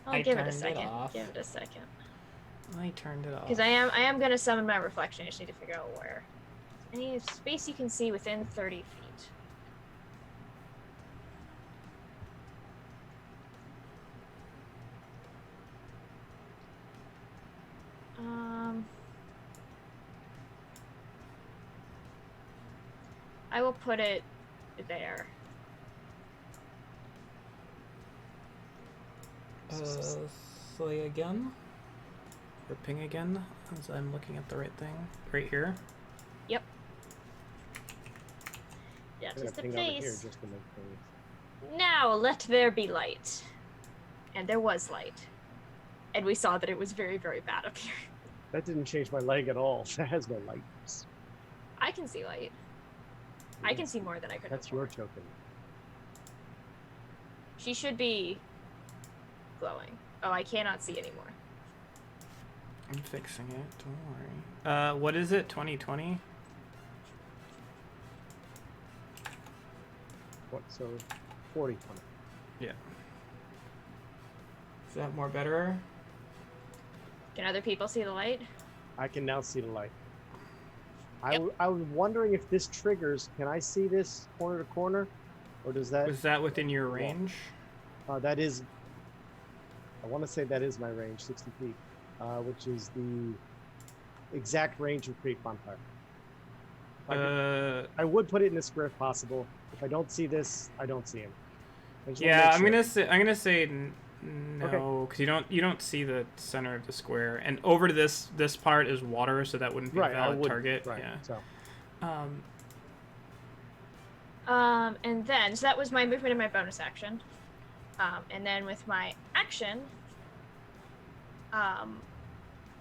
I'll I give it a turned it second. off. Give it a second. I turned it off. Because I am gonna summon my reflection. I just need to figure out where. Any space you can see within 30 feet. I will put it there. Slay again. Or ping again, as I'm looking at the right thing. Right here. Yep. That I'm gonna is the ping over here place. just to make things. Now let there be light. And there was light. And we saw that it was very, very bad up here. That didn't change my leg at all. That has no lights. I can see light. I can see more than I could That's before. your token. She should be glowing. Oh, I cannot see anymore. I'm fixing it, don't worry. What is it, 2020? What? So, 40, 20. Yeah. Is that more better? Can other people see the light? I can now see the light. Yep. I was wondering if this triggers. Can I see this corner to corner, or does that? Was that within your range? That is. I want to say that is my range, 60 feet, which is the exact range of Creek Bonfire. I would put it in the square if possible. If I don't see this, I don't see him. I just wanna Yeah, make I'm gonna say no, because you don't see the center of the square, and over to this part is water, so that wouldn't be a valid target. Right. Yeah. So And then, so that was my movement and my bonus action. And then with my action,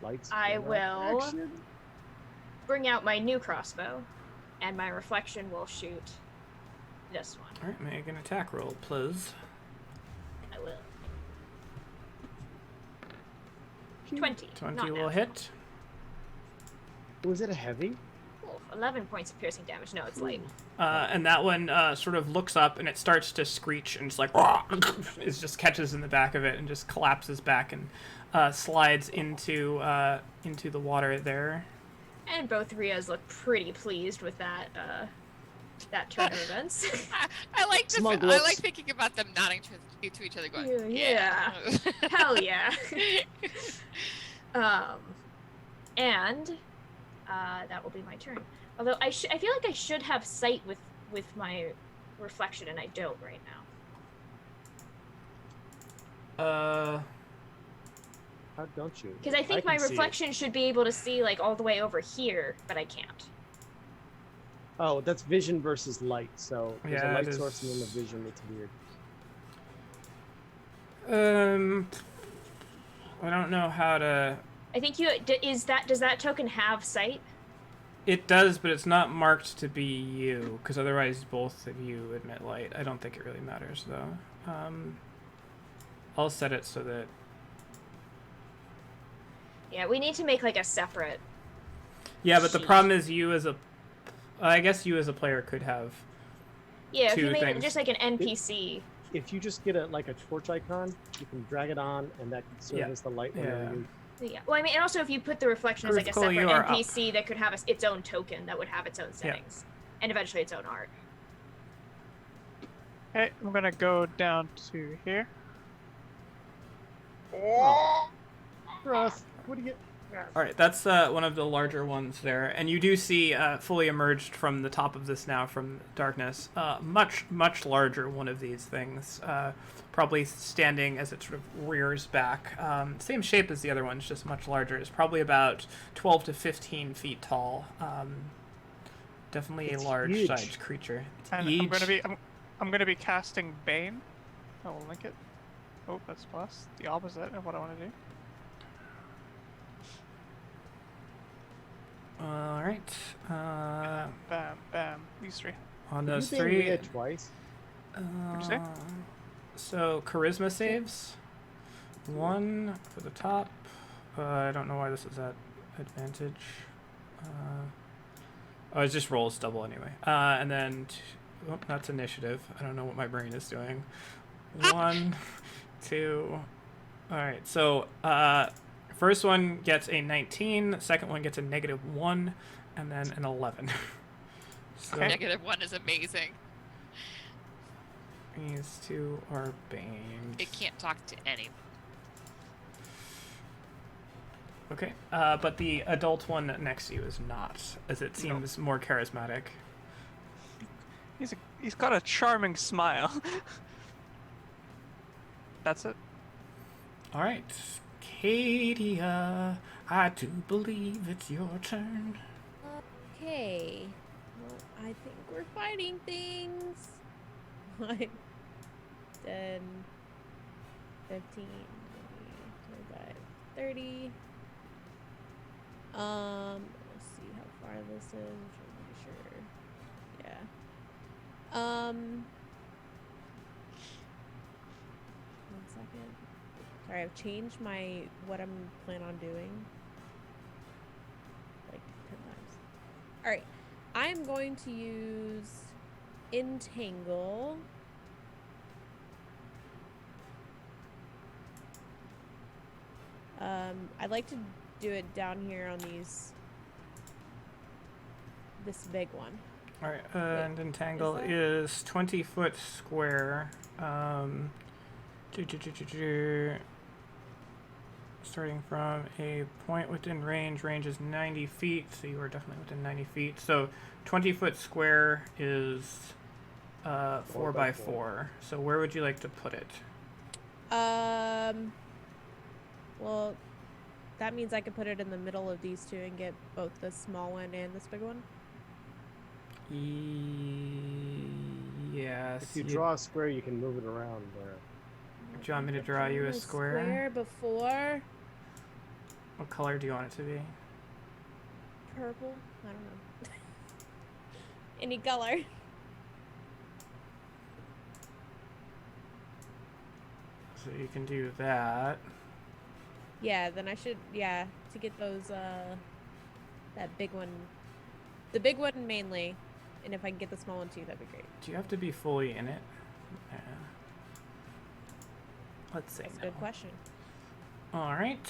lights. I camera, will action. bring out my new crossbow, and my reflection will shoot this one. All right, make an attack roll, please. I will. 20. 20 not will natural. hit. Was it a heavy? Ooh, 11 points of piercing damage. No, it's light. And that one sort of looks up and it starts to screech and it's like it just catches in the back of it and just collapses back and slides into the water there. And both Rias look pretty pleased with that turn of events. I like this. Smug I looks. like thinking about them nodding to each other, going, Yeah. Hell yeah. And that will be my turn. Although I feel like I should have sight with my reflection, and I don't right now. How don't you? Because I think my can see it. reflection should be able to see like all the way over here, but I can't. Oh, that's vision versus light. So there's Yeah, a it light source and then the is. vision. It's weird. I don't know how to. I think does that token have sight? It does, but it's not marked to be you, because otherwise both of you emit light. I don't think it really matters though. I'll set it so that. Yeah, we need to make like a separate. Yeah, but the sheet. problem is I guess you as a player could have. Yeah, if two you made it things. just like an NPC. If you just get a torch icon, you can drag it on, and that can serve Yeah. as the light whenever Yeah. you. Yeah. Well, I mean, and also if you put the reflection as like a Critical, separate you are up. NPC that could have its own token that would have its own settings, and eventually its own art. Okay, I'm gonna go down to here. Ross, what do you get? All right, that's one of the larger ones there, and you do see fully emerged from the top of this now from darkness, much larger one of these things, probably standing as it sort of rears back. Same shape as the other ones, just much larger. It's probably about 12 to 15 feet tall. Definitely It's a large huge. sized creature. It's And huge. I'm gonna be casting Bane. I will link it. Oh, that's plus. The opposite of what I want to do. All right. Bam, bam. These three. On Did those you bang three. Rhea twice? What'd you say? So charisma saves. 1 for the top. I don't know why this is at advantage. Oh, it just rolls double anyway. And then oh, that's initiative. I don't know what my brain is doing. 1, 2. All right. So first one gets a 19. Second one gets a -1, and then an 11. So -1 is amazing. these two are banged. It can't talk to anyone. Okay, but the adult one next to you is not, as it seems more charismatic. He's got a charming smile. That's it. All right, Katia, I do believe it's your turn. Okay. Well, I think we're fighting things. 1, 10, 15, 20, 25, 30. Let's see how far this is. I'm trying to be sure. Yeah. 1 second. Sorry, I've changed what I'm planning on doing like 10 times. All right, I'm going to use Entangle. I'd like to do it down here on this big one. All right, and Entangle is 20 foot square. Starting from a point within range. Range is 90 feet, so you are definitely within 90 feet. So 20 foot square is 4 by 4. So where would you like to put it? Well, that means I could put it in the middle of these two and get both the small one and this big one. Yes. If you draw a square, you can move it around there. Do you want me to draw you a square? Square before. What color do you want it to be? Purple? I don't know. Any color. So you can do that. Yeah, then I should, to get those, that big one. The big one mainly. And if I can get the small one too, that'd be great. Do you have to be fully in it? Yeah. Let's say That's a no. good question. All right.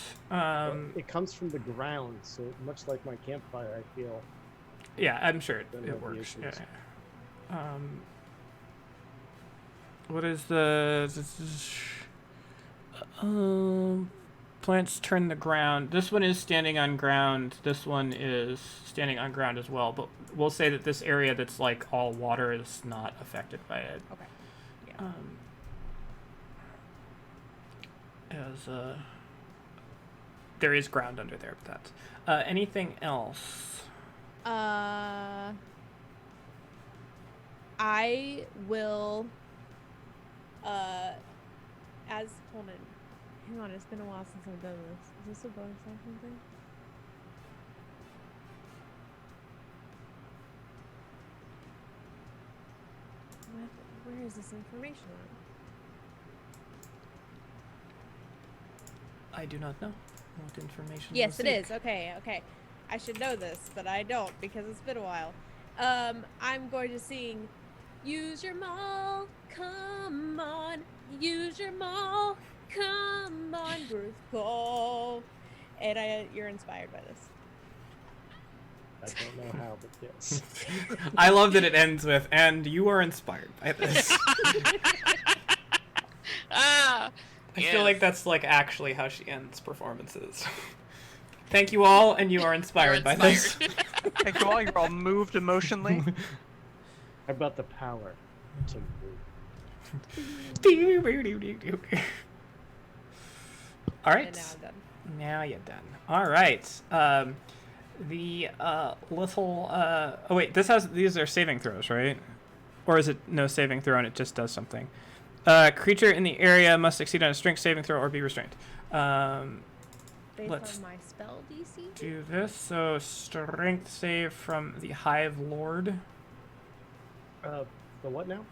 It comes from the ground, so much like my campfire, I feel. Yeah, I'm sure it Don't have the works. Yeah. issues. What is the plants turn the ground? This one is standing on ground. This one is standing on ground as well. But we'll say that this area that's like all water is not affected by it. Okay. Yeah. There is ground under there, but that's anything else? I will hold on. Hang on, it's been a while since I've done this. Is this a bonus action thing? Where is this information at? I do not know what information. Yes, you'll it seek. is. Okay. I should know this, but I don't because it's been a while. I'm going to sing Use Your Maul, come on. Use your maul, come on, Bruce Cole. And you're inspired by this. I don't know how, but yes. I love that it ends with, and you are inspired by this. I feel like that's like actually how she ends performances. Thank you all, and you are inspired by this. Thank you all. You're all moved emotionally. How about the power to move? All right. And now I'm done. Now you're done. All right. The little. Oh wait, these are saving throws, right? Or is it no saving throw and it just does something? Creature in the area must succeed on a strength saving throw or be restrained. Based Let's on my spell DC? do this. So strength save from the Hive Lord. The what now?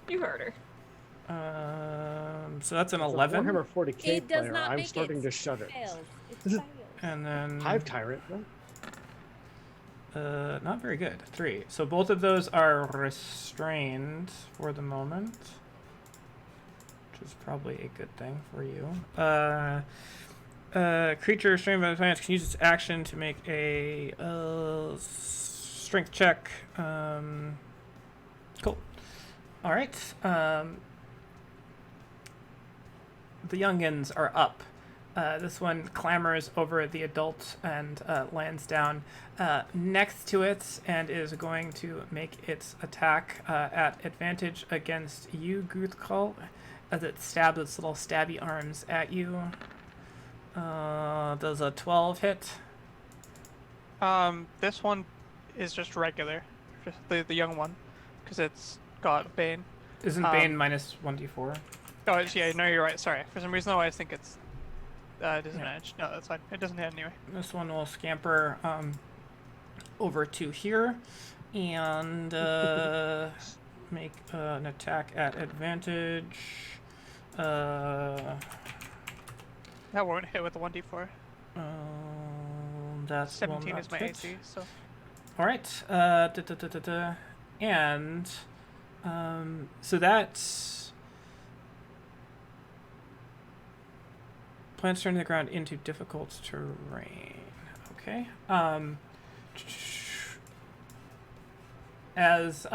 You heard her. So that's an As a 11. Warhammer 40k It does player, not I'm make starting it. to shudder. Fails. It fails. And then Hive Tyrant, right? not very good. 3. So both of those are restrained for the moment, which is probably a good thing for you. Creature restrained by the plants can use its action to make a strength check. Cool. All right. The youngins are up. This one clambers over the adult and lands down next to it and is going to make its attack at advantage against you, Guthkal, as it stabs its little stabby arms at you. Does a 12 hit? This one is just regular, just the young one, because it's got Bane. Isn't Bane minus 1d4? Oh, yeah, no, you're right. Sorry. For some reason, I always think it's disadvantage. No, that's fine. It doesn't hit anyway. This one will scamper over to here and make an attack at advantage. That won't hit with the 1d4. That's 17 is my AC, so. All right. And so that's plants turn the ground into difficult terrain. Okay. As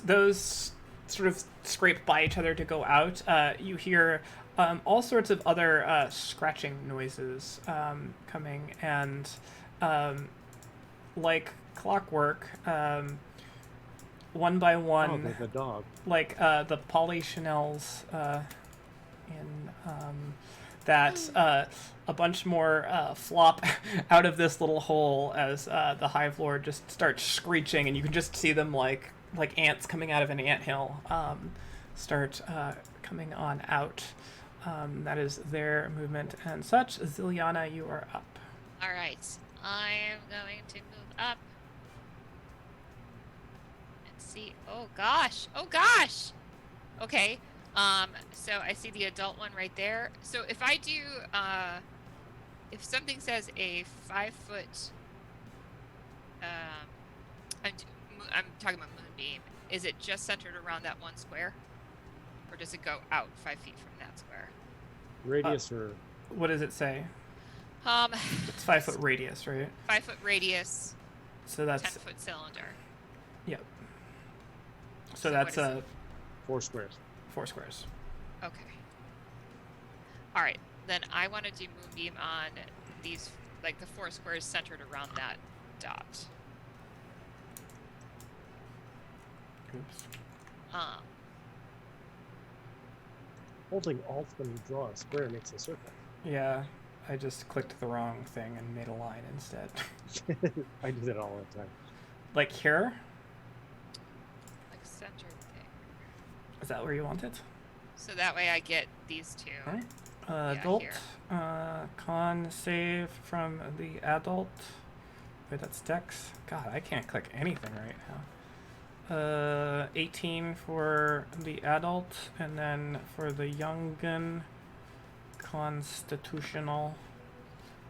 those sort of scrape by each other to go out, you hear all sorts of other scratching noises coming, and like clockwork, one by one, Oh, there's a dog. like the polychanels in that a bunch more flop out of this little hole as the Hive Lord just starts screeching, and you can just see them like ants coming out of an anthill start coming on out. That is their movement and such. Ziliana, you are up. All right, I am going to move up and see. Oh gosh! Oh gosh! Okay. So I see the adult one right there. So if I do, if something says a 5-foot, I'm talking about moonbeam. Is it just centered around that one square, or does it go out 5 feet from that square? Radius or What does it say? It's 5-foot radius, right? 5-foot radius, So that's 10-foot cylinder. yep. So So that's what is 4 squares. 4 squares. Okay. All right, then I want to do moonbeam on these, like the 4 squares centered around that dot. Oops. Holding Alt when you draw a square makes a circle. Yeah, I just clicked the wrong thing and made a line instead. I do that all the time. Like here? like centered thing. Is that where you want it? So that way I get these two. All right. Yeah, Adult. here. Con save from the adult. Wait, that's Dex. God, I can't click anything right now. 18 for the adult, and then for the young gun, constitutional.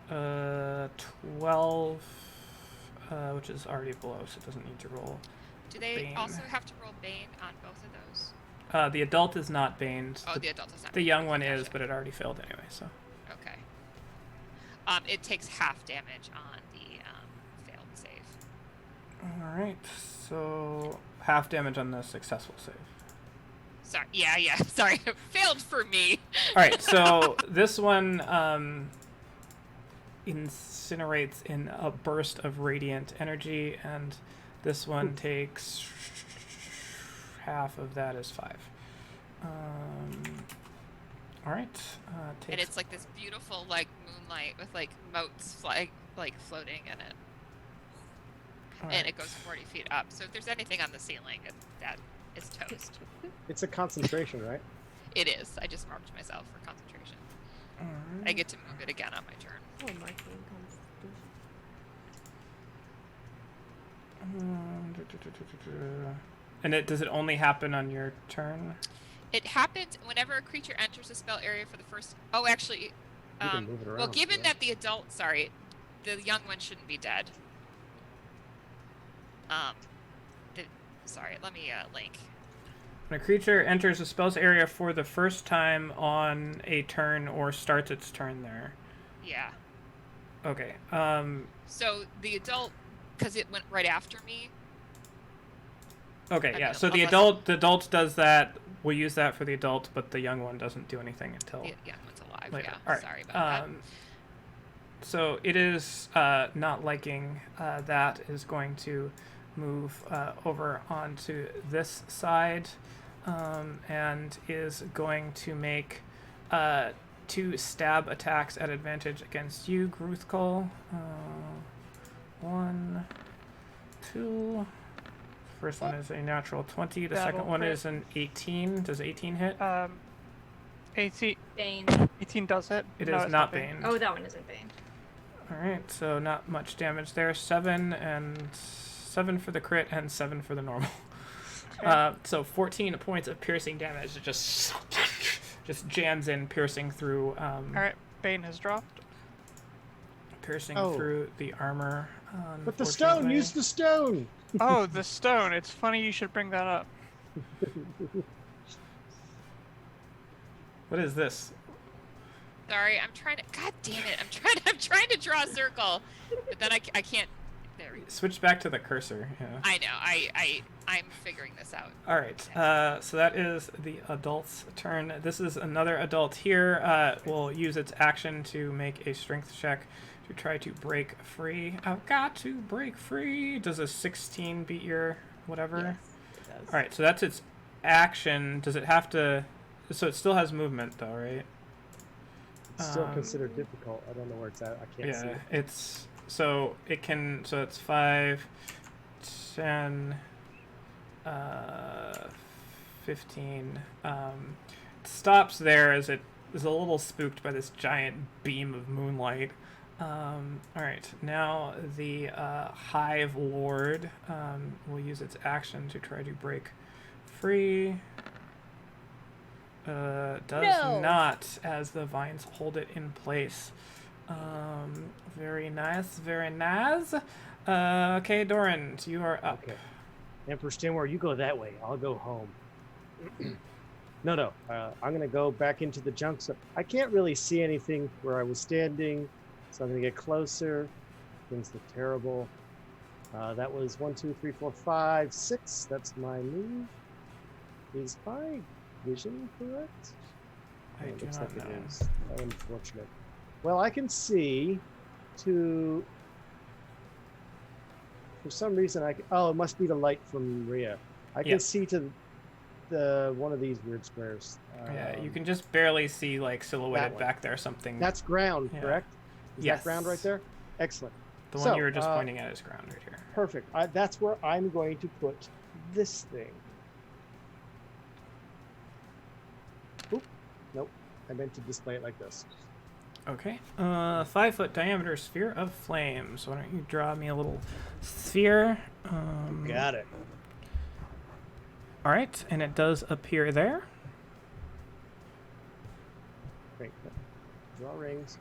12, which is already below, so it doesn't need to roll. Do they Bane. also have to roll Bane on both of those? The adult is not baned. Oh, the adult is not. The young one Gotcha. is, but it already failed anyway, so. Okay. It takes half damage on the failed save. Alright, so half damage on the successful save. Sorry. Yeah. Sorry. Failed for me. Alright, so this one incinerates in a burst of radiant energy, and this one takes half of that is 5. Alright. And it's like this beautiful like moonlight with like motes like floating in it. And it goes 40 feet up. So if there's anything on the ceiling, that is toast. It's a concentration, right? It is. I just marked myself for concentration. I get to move it again on my turn. Oh, marking constitution. And does it only happen on your turn? It happens whenever a creature enters a spell area for the first. Oh, actually, You can move it around. well, given yeah. that the adult, sorry, the young one shouldn't be dead. Sorry, let me link. When a creature enters a spell's area for the first time on a turn or starts its turn there. Yeah. Okay. So the adult, because it went right after me. Okay, I yeah. mean, So the adult does that. We'll use that for the adult, but the young one doesn't do anything until The young one's alive. later. Yeah. All right. Sorry about that. So it is not liking that, is going to move over onto this side and is going to make 2 stab attacks at advantage against you, Gruthkol. 1, 2. First one is a natural 20. The That'll second one crit. is an 18. Does 18 hit? 18, Bane. 18 does it. It No, is it's not Bane. Oh, that one isn't Bane. Alright, so not much damage there. 7 for the crit and 7 for the normal. So 14 points of piercing damage. It just jams in, piercing through Alright, Bane has dropped. piercing Oh. through the armor. But the stone! unfortunately. Use the stone! Oh, the stone. It's funny you should bring that up. What is this? Sorry, I'm trying to. God damn it! I'm trying to draw a circle, but then I can't. There we go. Switch back to the cursor. Yeah. I know. I'm figuring this out. All right. So that is the adult's turn. This is another adult here. Will use its action to make a strength check to try to break free. I've got to break free. Does a 16 beat your whatever? Yes, it does. All right. So that's its action. Does it have to? So it still has movement though, right? It's still considered difficult. I don't know where it's at. I can't see Yeah. it. It's so it can. So it's 5, 10. 15. It stops there as it is a little spooked by this giant beam of moonlight. All right, now the Hive Lord will use its action to try to break free. Does No. not, as the vines hold it in place. Very nice, very nice. Okay, Doran, you are up. Okay. Emperor Stinwar, you go that way. I'll go home. No. I'm going to go back into the junk. So I can't really see anything where I was standing. So I'm going to get closer. Things look terrible. That was 1, 2, 3, 4, 5, 6. That's my move. Is my vision correct? I It do looks not like know. it is. How unfortunate. Well, I can see to... For some reason, oh, it must be the light from Rhea. I can Yeah. see to the one of these weird squares. Yeah, you can just barely see like silhouetted one. back there something. That's ground, Yeah. correct? Is Yes. that ground right there? Excellent. the so, one you were just pointing at is ground right here. Perfect. That's where I'm going to put this thing. Oop. Nope. I meant to display it like this. Okay. 5-foot diameter sphere of flames. Why don't you draw me a little sphere? Got it. All right, and it does appear there. Great. Draw rings.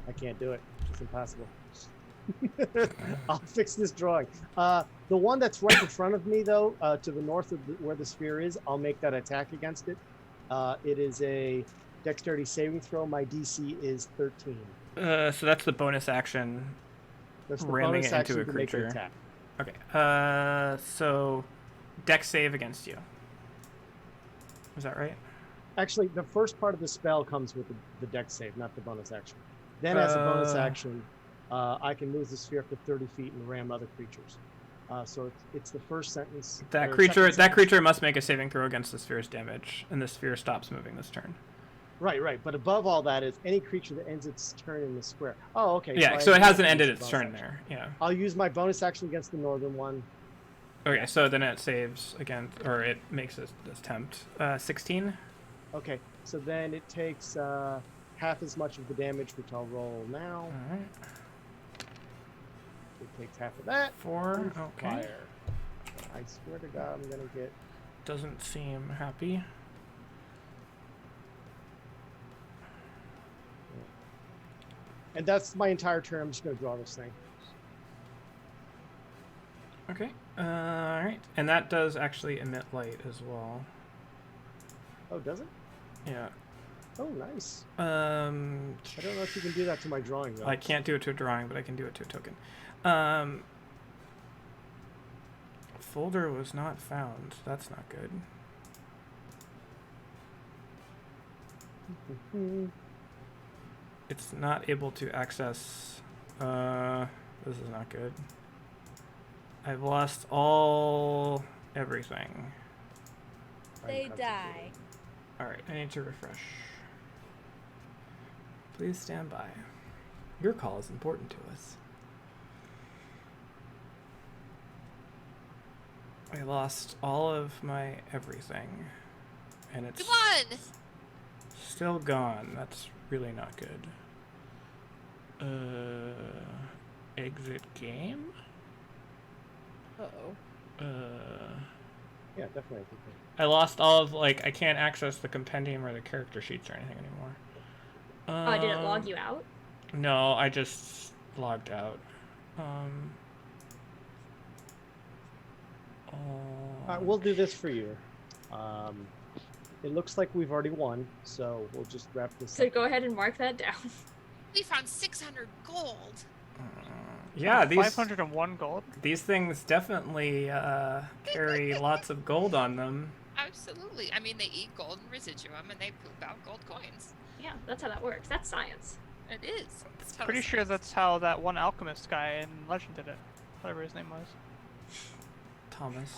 I can't do it. It's impossible. I'll fix this drawing. The one that's right in front of me, though, to the north of where the sphere is, I'll make that attack against it. It is a dexterity saving throw. My DC is 13. So that's the bonus action. That's the Ramming bonus it into action a to make an creature. attack. Okay. So dex save against you. Is that right? Actually, the first part of the spell comes with the dex save, not the bonus action. Then, as a bonus action, I can move the sphere up to 30 feet and ram other creatures. So it's the first sentence. That or creature second sentence. must make a saving throw against the sphere's damage, and the sphere stops moving this turn. Right. But above all that is any creature that ends its turn in the square. Oh, okay. Yeah, I so it use hasn't my ended bonus its turn action. there. Yeah. I'll use my bonus action against the northern one. Okay, so then it saves again, or it makes an attempt. 16. Okay, so then it takes half as much of the damage, which I'll roll now. All right. It takes half of that. 4. and Okay. Fire. I swear to God, I'm gonna get. Doesn't seem happy. And that's my entire turn. I'm just gonna draw this thing. Okay. All right, and that does actually emit light as well. Oh, does it? Yeah. Oh, nice. I I don't know if you can do that to my drawing though. I can't do it to a drawing, but I can do it to a token. Folder was not found. That's not good. It's not able to access. This is not good. I've lost everything. They die. Alright, I need to refresh. Please stand by. Your call is important to us. I lost all of my everything. And it's Come on! still gone. That's really not good. Exit game? Uh-oh. Yeah, definitely. I lost all of, I can't access the compendium or the character sheets or anything anymore. Did it log you out? No, I just logged out. We'll do this for you. It looks like we've already won, so we'll just wrap this So up. go ahead and mark that down. We found 600 gold. Yeah, these 501 gold. these things definitely carry lots of gold on them. Absolutely. I mean, they eat gold and residuum, and they poop out gold coins. Yeah, that's how that works. That's science. It is. It's how Pretty it's- sure that's how that one alchemist guy in Legend did it. Whatever his name was. Thomas.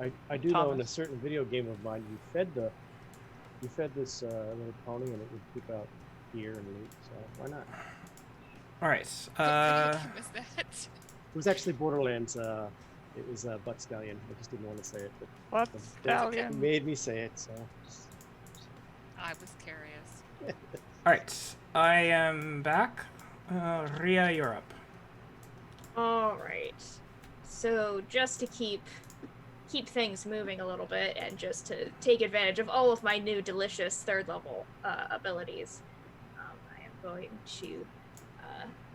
I do know in a Thomas. certain video game of mine, you fed this little pony and it would poop out gear and loot. So why not? All right. What video game was that? It was actually Borderlands. It was Butt Stallion. I just didn't want to say it, but What it stallion? made me say it. So I was curious. All right. I am back. Ria, you're up. All right. So just to keep things moving a little bit and just to take advantage of all of my new delicious third level abilities, I am going to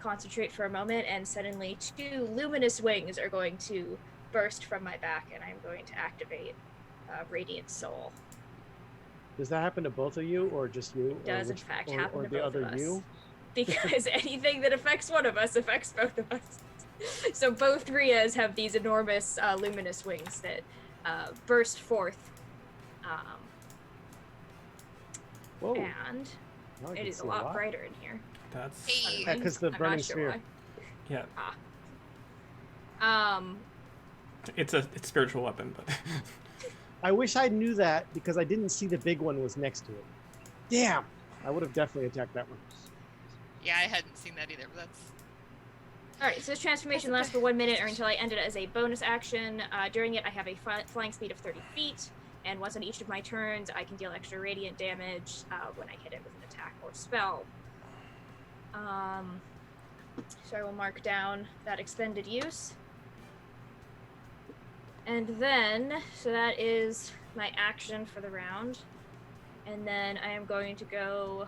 concentrate for a moment, and suddenly 2 luminous wings are going to burst from my back, and I'm going to activate Radiant Soul. does that happen to both of you, or just you? It does in fact happen or to the both other of us. you? Because anything that affects one of us affects both of us. So both Rias have these enormous luminous wings that burst forth, Whoa! and now I it can is a see lot brighter in here. That's Hey. Yeah, 'cause the I'm not burning sure sphere. yeah. why. It's spiritual weapon, but I wish I knew that because I didn't see the big one was next to it. Damn! I would have definitely attacked that one. Yeah, I hadn't seen that either, but that's... Alright, so this transformation lasts for 1 minute or until I end it as a bonus action. During it, I have a flying speed of 30 feet, and once on each of my turns, I can deal extra radiant damage when I hit it with an attack or spell. So I will mark down that expended use. And then, so that is my action for the round. And then I am going to go...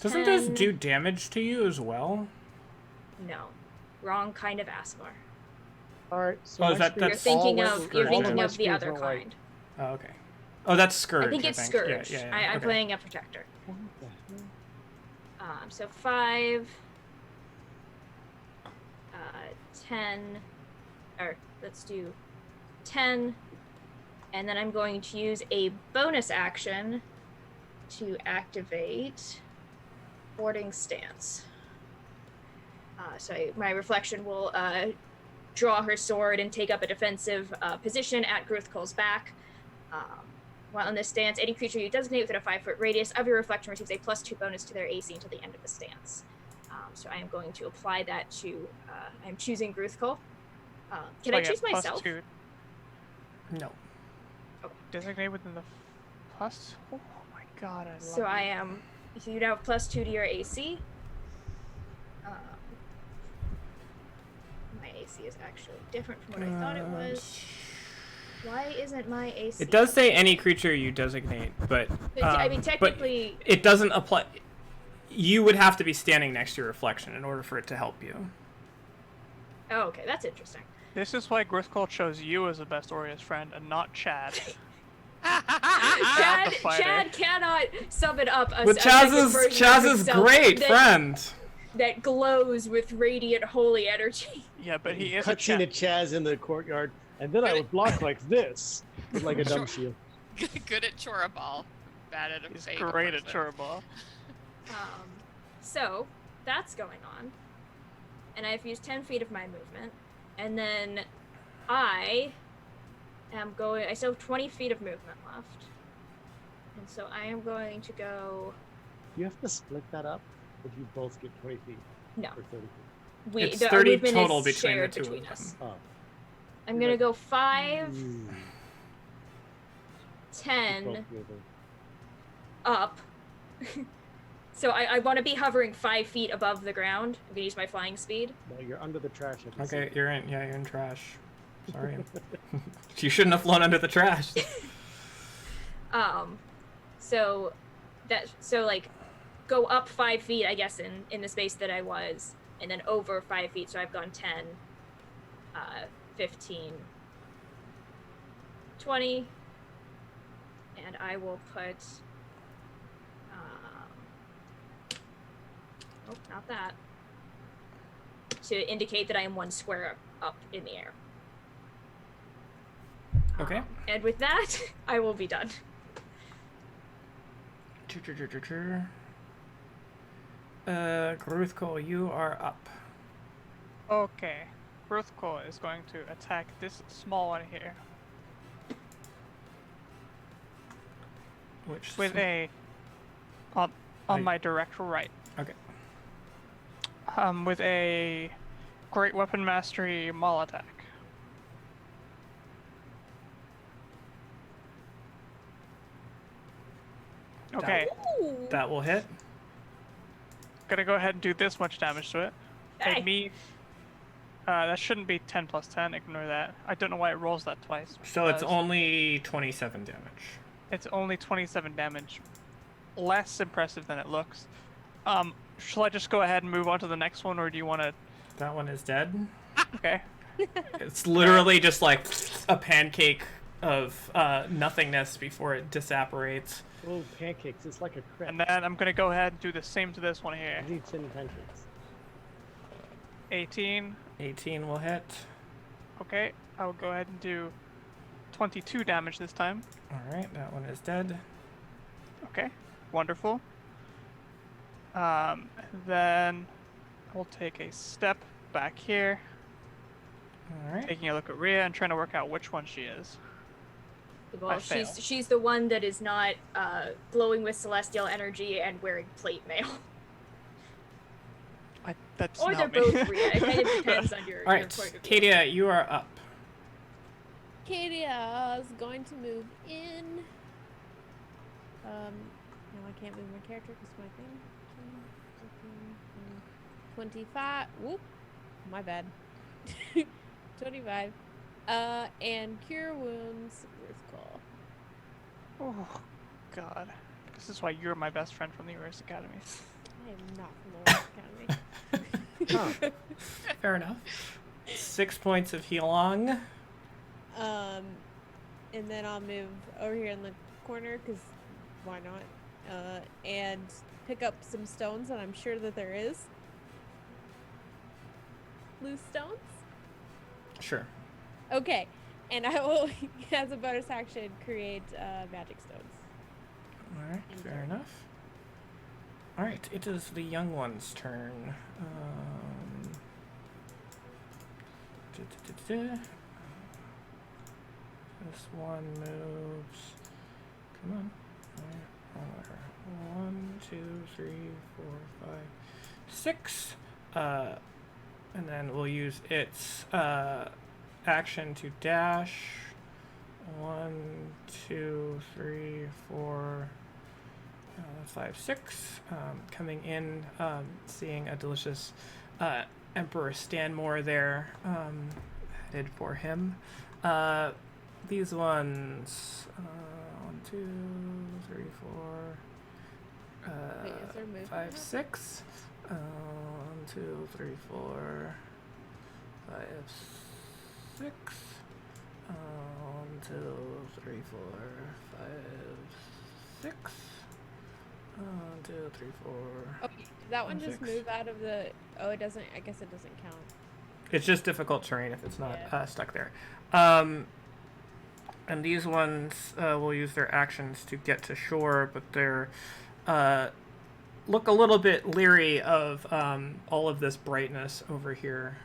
doesn't this 10 do damage to you as well? No. Wrong kind of ASMR. All right. So Oh, my is that- spears that's- You're thinking all of went- you're all thinking my of the spears other went white. kind. Oh, okay. Oh, that's Scourge. I think it's Scourge. Yeah, I'm okay. playing a protector. What the hell? So 5, 10, or let's do 10, and then I'm going to use a bonus action to activate Boarding Stance. My reflection will draw her sword and take up a defensive position at Gruthkul's back. While in this stance, any creature you designate within a 5-foot radius of your reflection receives a +2 bonus to their AC until the end of the stance. So I am going to apply that to. I'm choosing Gruthkul. Can I choose myself? +2. No. Designate within the plus. Oh my god! I love So it. I am. So you now have +2 to your AC. My AC is actually different from what I thought it was. Why isn't my AC? It does say any creature you designate, but I mean, technically, but it doesn't apply. You would have to be standing next to your reflection in order for it to help you. Oh, okay, that's interesting. This is why Gruthkul chose you as the best Orius friend and not Chad. Chad, the fighter. Chad cannot summon up a But a second version of Chaz's himself great that, friend. that glows with radiant holy energy. Yeah, but he is a Cutscene of Chad. Chaz in the courtyard, and then I would block like this, with like a dumb shield. Good at Choraball. Bad at a He's fake great at person. Choraball. So that's going on, and I've used 10 feet of my movement, and then I am going. I still have 20 feet of movement left, and so I am going to go. You have to split that up if you both get 20 feet No, or 30 feet. It's our 30 movement total is between the shared two of between them. us. Oh. I'm gonna go 5, Ooh. 10 Both moving. up. So I want to be hovering 5 feet above the ground. I'm gonna use my flying speed. No, you're under the trash. I can Okay, see. you're in trash. Sorry. You shouldn't have flown under the trash. So like go up 5 feet, I guess, in the space that I was, and then over 5 feet. So I've gone 10, 15, 20, and I will put. Oh, not that. To indicate that I am 1 square up in the air. Okay. And with that, I will be done. Gruthkul, you are up. Okay. Gruthkul is going to attack this small one here Which with a on my direct right. Okay. With a Great Weapon Mastery Maul attack. Okay, That will hit. gonna go ahead and do this much damage to it. Hey. Take me. That shouldn't be 10 plus 10. Ignore that. I don't know why it rolls that twice. So it's only 27 damage. It's only 27 damage. Less impressive than it looks. Shall I just go ahead and move on to the next one, or do you want to? That one is dead. Okay. It's literally just like a pancake of nothingness before it disapparates. Oh, pancakes. It's like a crit. And then I'm gonna go ahead and do the same to this one here. I need 10 pancakes. 18. 18 will hit. Okay. I'll go ahead and do 22 damage this time. Alright, that one is dead. Okay. Wonderful. Then we'll take a step back here, Alright. taking a look at Rhea and trying to work out which one she is. Well, fail. she's the one that is not glowing with celestial energy and wearing plate mail. That's Or they're not me. both Rhea. It kind of depends on your Alright, point of view. Katia, you are up. Katia is going to move in. No, I can't move my character because my thing. 25. Whoop. My bad. 25. And cure wounds with call. Oh, God. This is why you're my best friend from the US Academy. I am not from the World Academy. Fair enough. 6 points of healing. And then I'll move over here in the corner because why not? And pick up some stones, and I'm sure that there is loose stones. Sure. Okay, and I will, as a bonus action, create magic stones. Alright, fair enough. Alright, it is the young one's turn. This one moves Come on. 1, 2, 3, 4, 5, 6. And then we'll use its action to dash. 1, 2, 3, 4, 5, 6. Coming in, seeing a delicious Emperor Stanmore there, headed for him. These ones. 1, 2, 3, 4, Wait, is there movement 5, now? 6. 1, 2, 3, 4, 5, 6. 1, 2, 3, 4, 5, 6. 1, 2, 3, 4. Oh, did that one just 6. move out of the? Oh, it doesn't. I guess it doesn't count. It's just difficult terrain if it's not Yeah. stuck there. And these ones will use their actions to get to shore, but they're look a little bit leery of all of this brightness over here.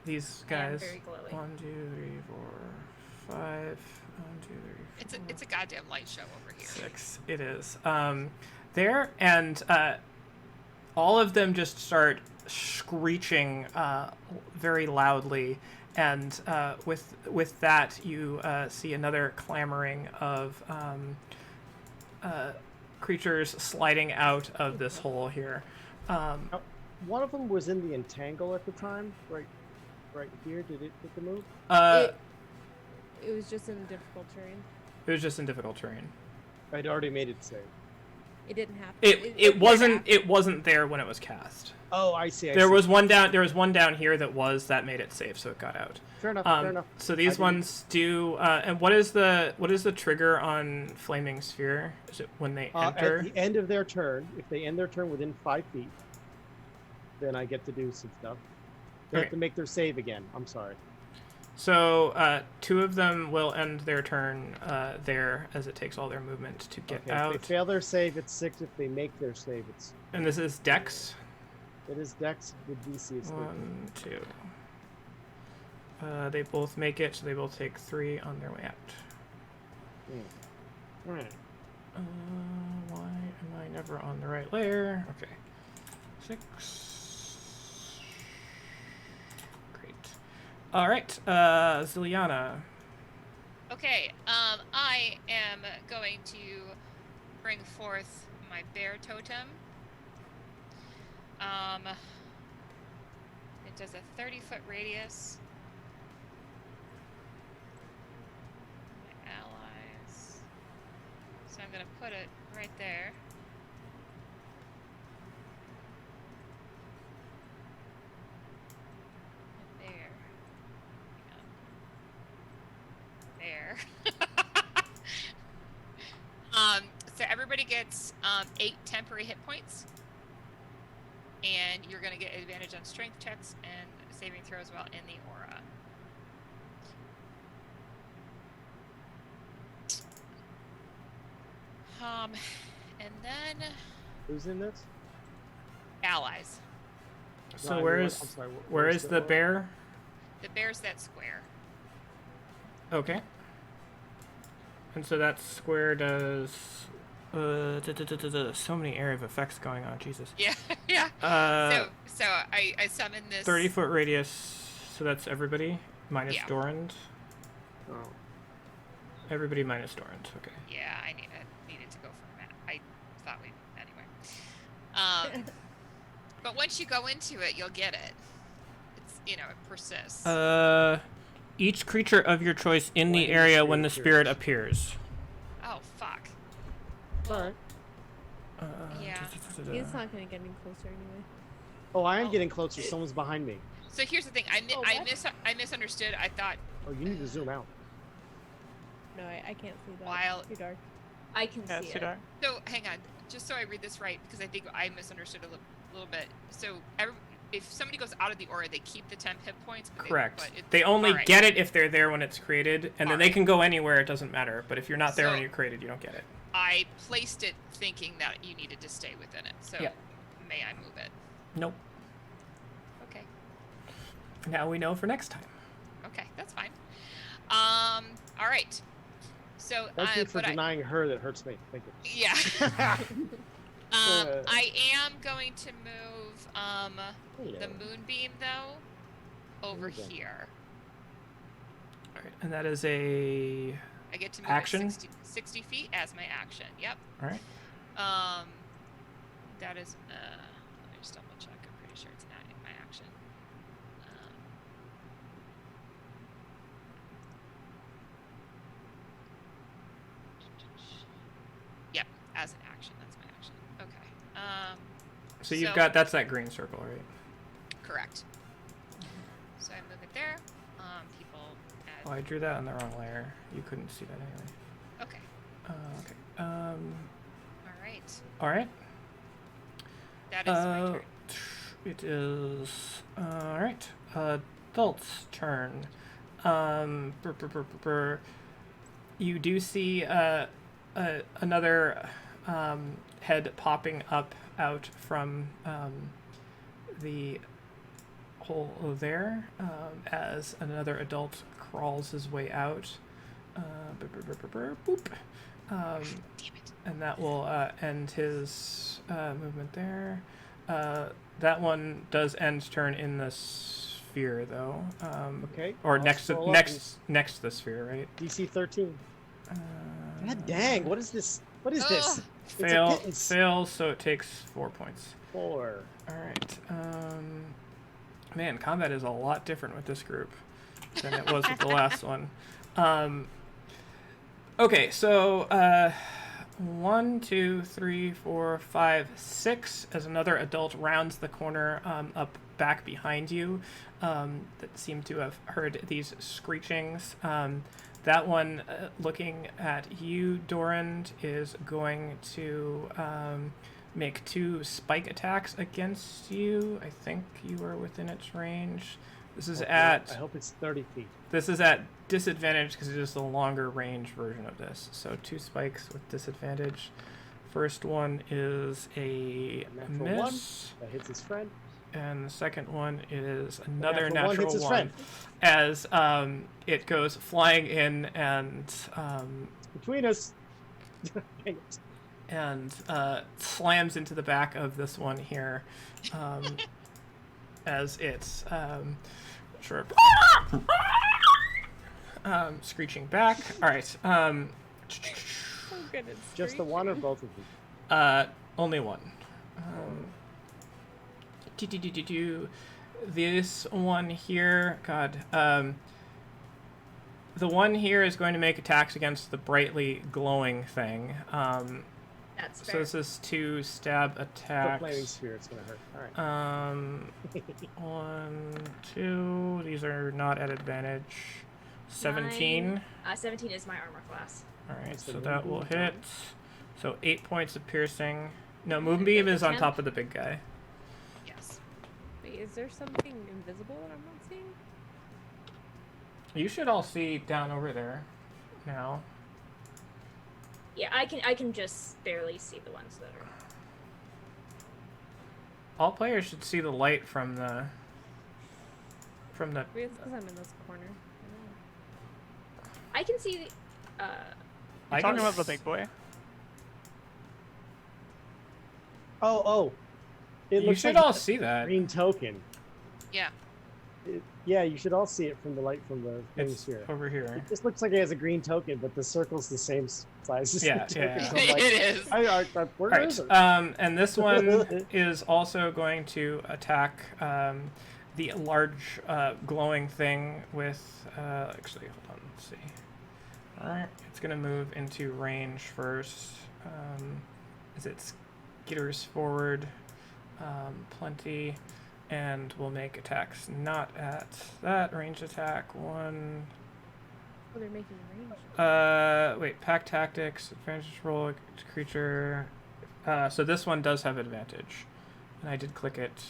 These I am guys. very glowy. 1, 2, 3, 4, 5. 1, 2, 3, 4. It's a goddamn light show over here. 6. It is. There, and all of them just start screeching very loudly, and with that you see another clamoring of creatures sliding out of this hole here. One of them was in the entangle at the time, right here. Did it get the move? It was just in difficult terrain. It was just in difficult terrain. I'd already made it save. It didn't happen. It wasn't there when it was cast. Oh, I see. There was one down here that made it safe, so it got out. Fair enough. Fair enough. So these ones do. And what is the trigger on Flaming Sphere? Is it when they enter? At the end of their turn, if they end their turn within 5 feet, then I get to do some stuff. They have Okay. to make their save again. I'm sorry. So 2 of them will end their turn there, as it takes all their movement to get Okay, out. If they fail their save, it's 6. If they make their save, it's... And this is Dex. It is Dex with DC is 13. 1, 2. They both make it, so they both take 3 on their way out. Right. Why am I never on the right layer? Okay. 6. Great. All right, Ziliana. Okay, I am going to bring forth my bear totem. It does a 30-foot radius. My allies. So I'm gonna put it right there. And there. There. So everybody gets 8 temporary hit points, and you're going to get advantage on strength checks and saving throws while in the aura. And then Who's in this? allies. So No, I mean, where I'm is sorry, where is the aura? bear? The bear's that square. Okay. And so that square does so many area of effects going on. Jesus. Yeah, yeah. So I summon this 30-foot radius. So that's everybody minus Yeah. Dorand. Oh. Everybody minus Dorand. Okay. Yeah, I needed to go for that. I thought we anyway. But once you go into it, you'll get it. It's it persists. Each creature of your choice in the When the area when the spirit spirit appears. Oh fuck. Alright. Yeah. He's not gonna get any closer anyway. Oh, I am Oh. getting closer. Someone's behind me. So here's the thing. Oh, what? I misunderstood. I thought Oh, you need to zoom out. No, I can't see that. While- Too dark. I can Yeah, see see it. that? so. Hang on, just so I read this right, because I think I misunderstood a little bit. So if somebody goes out of the aura, they keep the temp hit points. But Correct. But They only alright. get it if they're there when it's created, and then they Alright. can go anywhere. It doesn't matter. But if you're not there when So- you're created, you don't get it. I placed it thinking that you needed to stay within it. So Yeah. may I move it? Nope. Okay. Now we know for next time. Okay, that's fine. All right. So, Thank you for but denying her that hurts me. Thank you. yeah. I am going to move the Hello. moonbeam though over Okay. here. All right, and that is a I get to move action. it 60 feet as my action. Yep. All right. That is. Let me just double check. I'm pretty sure it's not in my action. Yep, as an action. That's my action. Okay. So you've got that's that green circle, right? Correct. So I move it there. People add. Oh, I drew that on the wrong layer. You couldn't see that anyway. Okay. Okay. All right. All right. That is my turn. It is all right. Adult's turn. You do see another head popping up out from the hole there as another adult crawls his way out. Boop. Damn it. And that will end his movement there. That one does end turn in the sphere, though. Okay. Or I'll next to scroll up and- next to the sphere, right? DC 13. Uh, God dang! What is this? What is this? Ugh. It's a Fail, pittance. fails, so it takes 4 points. 4. All right. Man, combat is a lot different with this group than it was with the last one. Okay, so 1, 2, 3, 4, 5, 6. As another adult rounds the corner up back behind you, that seem to have heard these screechings. That one, looking at you, Dorand, is going to make 2 spike attacks against you. I think you are within its range. This is I hope it's 30 feet. This is at disadvantage because it is the longer range version of this. So 2 spikes with disadvantage. First one is a Natural miss, That hits his friend. and the second one is another natural one hits his natural friend. one. As it goes flying in and Between us. Dang it. and slams into the back of this one here, as it's sort of screeching back. All right. Oh, good. It's Just the screeching. one or both of them? Only one. This one here, God. The one here is going to make attacks against the brightly glowing thing. That's So fair. this is 2 stab The attacks. flaming sphere, it's going to hurt. All right. 1, 2. These are not at advantage. 17. 17 is my armor class. All right, Nice, so the that will moonbeam hit. So 8 points of piercing. No, Moonbeam is on 10? top of the big guy. Yes. Wait, is there something invisible that I'm not seeing? You should all see down over there now. Yeah, I can just barely see the ones that are. All players should see the light from the. Maybe it's because I'm in this corner. I can see. I Talking can about the s- big boy. Oh. It You looks should like all a see that. green token. Yeah. Yeah, you should all see it from the light from the flaming It's sphere. over here. It just looks like it has a green token, but the circle's the same size as Yeah, the token. yeah. So I'm like, It is. where Right. is it? And this one is also going to attack the large glowing thing with. Actually, hold on. Let's see. All right, it's going to move into range first. As it skitters forward, plenty, and will make attacks not at that range attack. 1. Oh, they're making range. Wait, pack tactics, advantage roll creature. So this one does have advantage, and I did click it,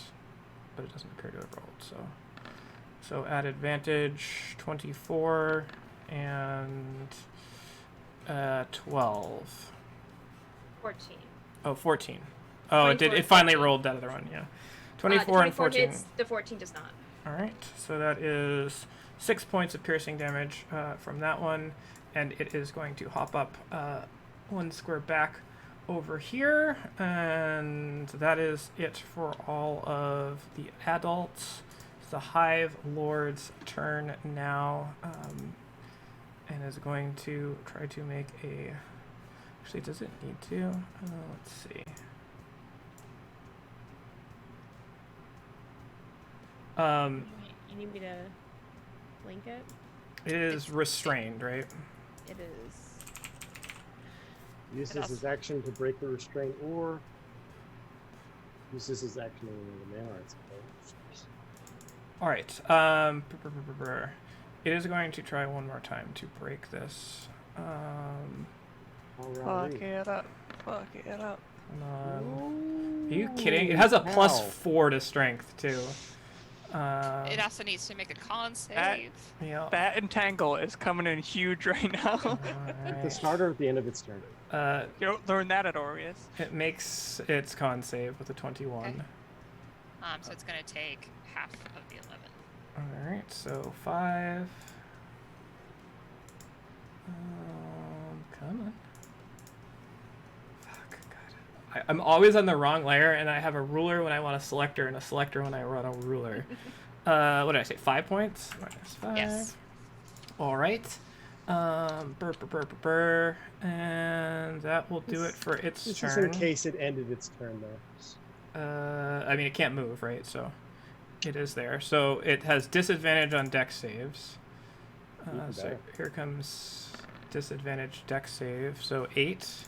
but it doesn't appear to have rolled. So add advantage 24 and 12. 14. Oh, 14. Oh, it did. 24 It finally 14. rolled that other one. Yeah, The 24 and 14. Hits, the 14 does not. All right, so that is 6 points of piercing damage from that one, and it is going to hop up 1 square back over here, and that is it for all of the adults. It's the Hive Lord's turn now, and is going to try to make a... Actually, does it need to? Let's see. You need me to link it? It is restrained, right? It is. Uses his action to break the restraint, or uses his action in the manner, I suppose. All right. It is going to try one more time to break this. Alright. Fuck it up. Fuck it up. Come on. Are you kidding? It has a +4 to strength too. It also needs to make a con save. Yeah. That entangle is coming in huge right now. At the start or at the end of its turn? You don't learn that at Orius. It makes its con save with a 21. Okay. So it's gonna take half of the 11. All right, so 5. Come on. Fuck, God. I'm always on the wrong layer, and I have a ruler when I want a selector, and a selector when I run a ruler. What did I say? 5 points? -5. Yes. All right. And that will do it for its This turn. is in case it ended its turn, though. I mean, it can't move, right? So it is there. So it has disadvantage on dex saves. So here comes disadvantage dex save. So 8.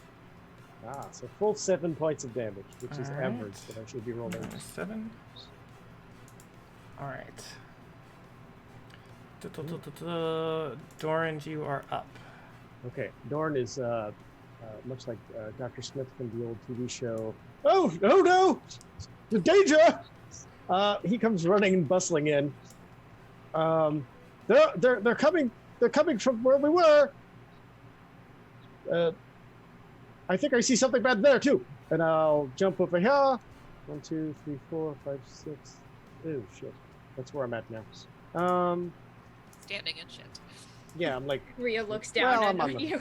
So full 7 points of damage, which is Alright. average, but I should be rolling. -7. All right. Doran, you are up. Okay, Dorn is much like Dr. Smith from the old TV show. Oh no! The danger! He comes running and bustling in. They're coming. They're coming from where we were. I think I see something bad there too. And I'll jump over here. 1, 2, 3, 4, 5, 6. Oh shit! That's where I'm at now. Standing and shit. Yeah, I'm like. Rhea looks down I'm on at the- you.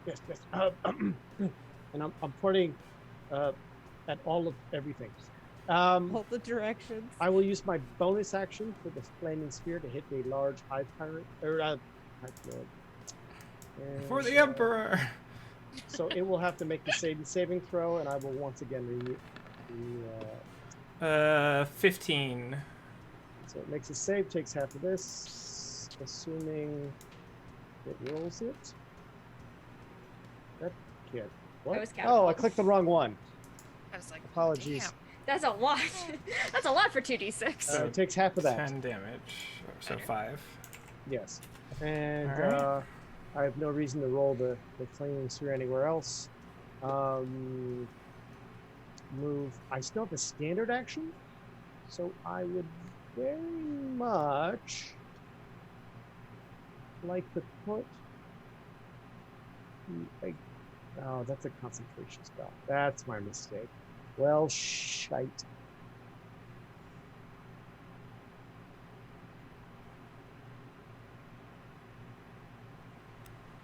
Yes. And I'm pointing at all of everything. All the directions. I will use my bonus action for the flaming sphere to hit a large hive pirate or Hive lord. And, For the Emperor! So it will have to make the saving throw, and I will once again 15. So it makes a save, takes half of this, assuming it rolls it. That can't. What? That was Oh, I catapult. clicked the wrong one. I was like, Apologies. damn. That's a lot. That's a lot for 2d6. So it takes half of that. 10 damage. So 5. Yes. And Alright. I have no reason to roll the flaming sphere anywhere else. Move. I still have a standard action, so I would very much like to put. Oh, that's a concentration spell. That's my mistake. Well, shite.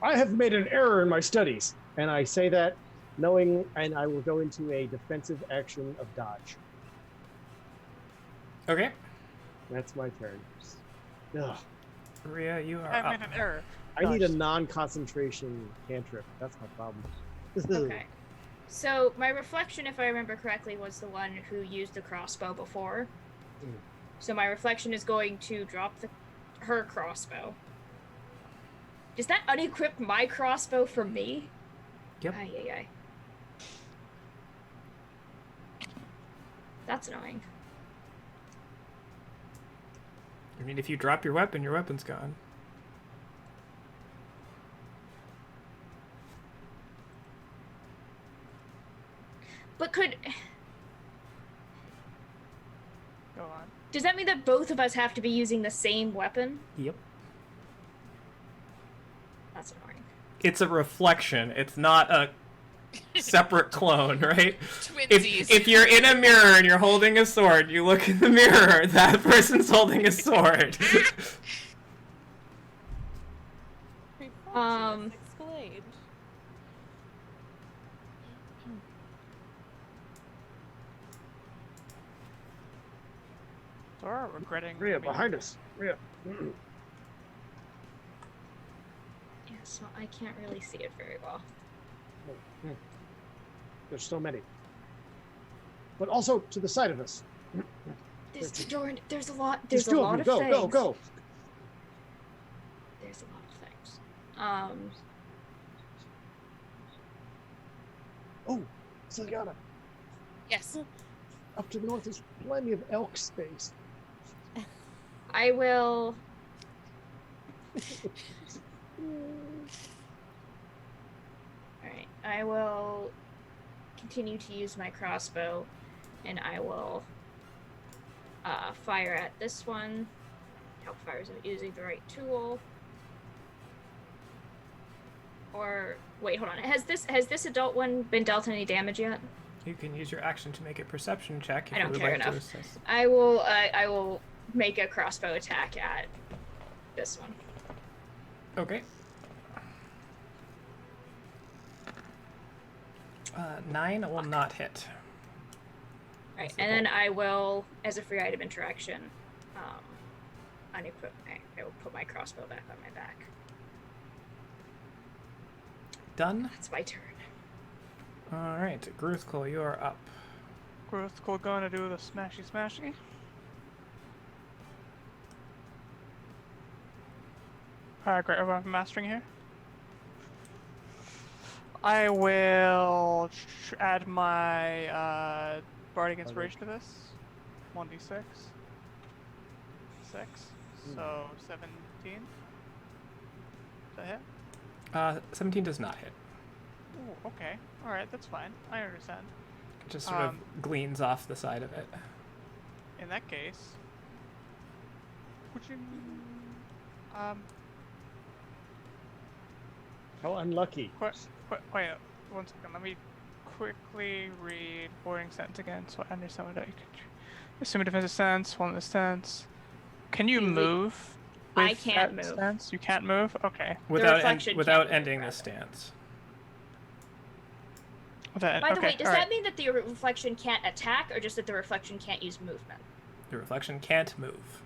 I have made an error in my studies, and I say that knowing, and I will go into a defensive action of dodge. Okay. That's my turn. Ugh. Rhea, you are I up. made an error. I need a non-concentration cantrip. That's my problem. Okay. So my reflection, if I remember correctly, was the one who used the crossbow before. Mm. So my reflection is going to drop her crossbow. Does that unequip my crossbow for me? Yep. Ay, ay, ay. That's annoying. I mean, if you drop your weapon's gone. But could... Go on. Does that mean that both of us have to be using the same weapon? Yep. That's annoying. It's a reflection. It's not a separate clone, right? Twinsies. If you're in a mirror and you're holding a sword, you look in the mirror, that person's holding a sword. Um, Explained. Zora regretting. Rhea, me- behind us. Rhea. yeah, so I can't really see it very well. There's so many. But also to the side of us. There's a lot. There's There's a two lot of of you. Go, things. go, go. There's a lot of things. Oh, Siliana. Yes. Up to the north is plenty of elk space. I will. Alright, I will continue to use my crossbow, and I will fire at this one. Hellfire isn't using the right tool. Or wait, hold on. Has this adult one been dealt any damage yet? You can use your action to make a perception check if I don't you would care like to enough. assess. I will make a crossbow attack at this one. Okay. 9 will not hit. Right, and then I will, as a free item interaction, I will put my crossbow back on my back. Done. That's my turn. All right, Gruthkul, you are up. Gruthkul gonna do the smashy smashy. Alright, great. Am I mastering here? I will add my Bardic Inspiration to this. 1d6. 6. So 17. Does that hit? 17 does not hit. Ooh, okay. Alright, that's fine. I understand. It just sort of gleans off the side of it. In that case, would you How unlucky. wait 1 second. Let me quickly read boarding sentence again so I understand what I could. Assume a defensive stance, one in the stance. Can you move? I with can't that move. Stance? You can't move? Okay. reflection Without can't move, ending the rather. stance. That, By the okay. way, does alright. that mean that the reflection can't attack, or just that the reflection can't use movement? The reflection can't move.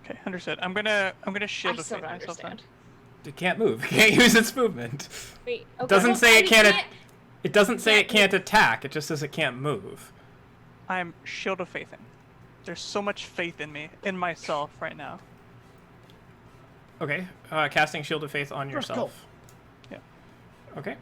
Okay, understood. I'm gonna shield I of still fate don't myself then. understand. It can't move. It can't use its movement. Wait, okay. Doesn't well, say I it mean, can't. It doesn't say it can't can't attack. It just says it can't move. I'm shield of faith in. There's so much faith in me, in myself right now. Okay. Casting Shield of Faith on Let's go. yourself. Yeah. Okay.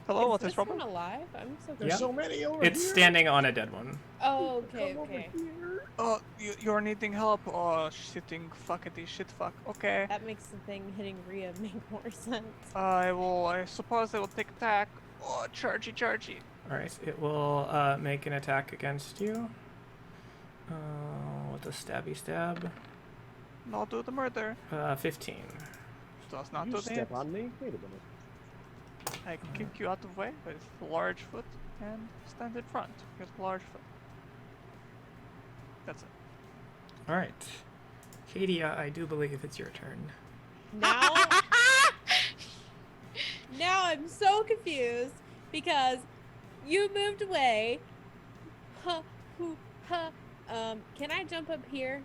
Hello, Is what's this this one problem? alive? I'm so There's Yeah. so many over It's here. standing on a dead one. Oh, okay, Come over okay. here. Oh, you're needing help? Oh, shitting fuckity shit fuck. Okay. That makes the thing hitting Rhea make more sense. I suppose I will take attack. Oh, chargy. All right. It will make an attack against you. With a stabby stab. Not do the murder. 15. Does not You do the step hit. on me? Wait a minute. I kick you out of the way with large foot and stand in front with large foot. That's it. All right. Kadia, I do believe it's your turn. Now, now I'm so confused because you moved away. Huh, who, huh. Can I jump up here?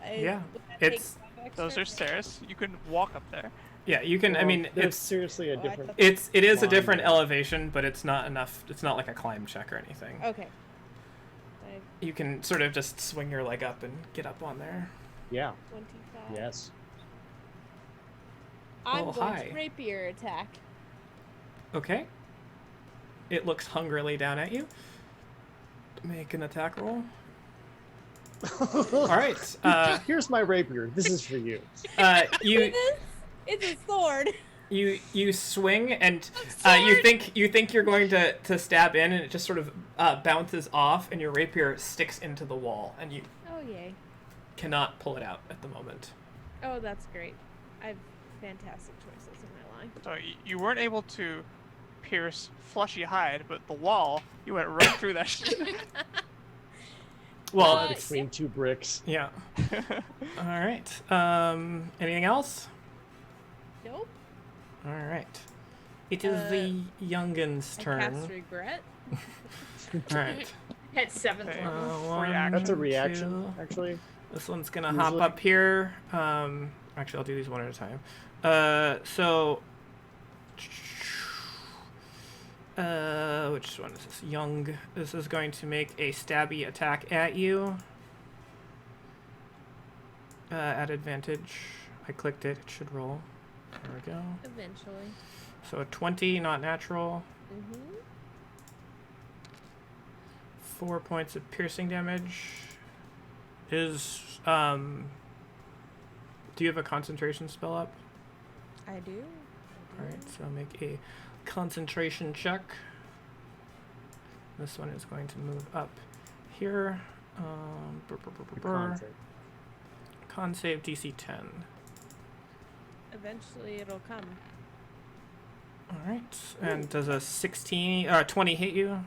Yeah, Would that it's- take 5 extra? Those are stairs. You can walk up there. Yeah, you can. I Well, mean, there's it's seriously a Oh, I different. thought- it is a Line different there. elevation, but it's not enough. It's not like a climb check or anything. Okay. You can sort of just swing your leg up and get up on there. Yeah. 25. Yes. I'm Oh, going hi. to rapier attack. Okay. It looks hungrily down at you. Make an attack roll. All right. Here's my rapier. This is for you. You It's a sword. you swing and you think you're going to stab in, and it just sort of bounces off, and your rapier sticks into the wall, and you Oh, yay. cannot pull it out at the moment. Oh, that's great. I have fantastic choices in my line. So you weren't able to pierce fleshy hide, but the wall, you went right through that shit. Well, Uh, it's, Between two bricks. yeah. All right. Anything else? Nope. All right. It is the youngin's I turn. cast regret. All right. At 7th Okay. level. One, That's a two. reaction, actually. This one's gonna Usually- hop up here. Actually, I'll do these one at a time. Which one is this? Young. This is going to make a stabby attack at you. At advantage. I clicked it. It should roll. There we go. Eventually. So a 20, not natural. Mm-hmm. 4 points of piercing damage. Is do you have a concentration spell up? I do. Alright, so make a concentration check. This one is going to move up here. Con save DC 10. Eventually it'll come. Alright, and does a 20 hit you? I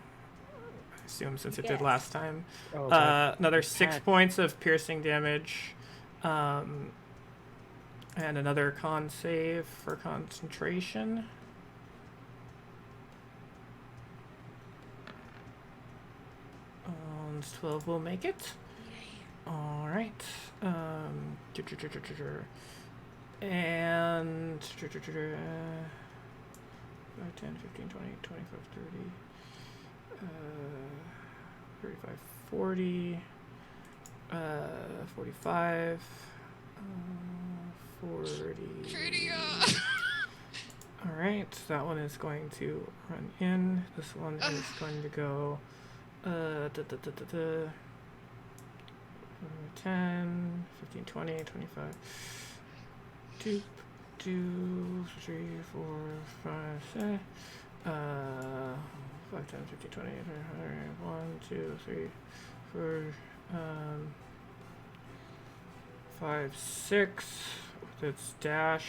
assume since it did Yes. last time. Oh, okay. Another 6 Attack. points of piercing damage. And another con save for concentration. And 12 will make it. Alright. And 5, 10, 15, 20, 25, 30, 35, 40, 45, 40. Alright, that one is going to run in. This one is going to go 10, 15, 20, 25, 2, 3, 4, 5, 6, 5, 10, 15, 20, 1, 2, 3, 4, 5, 6 with its dash.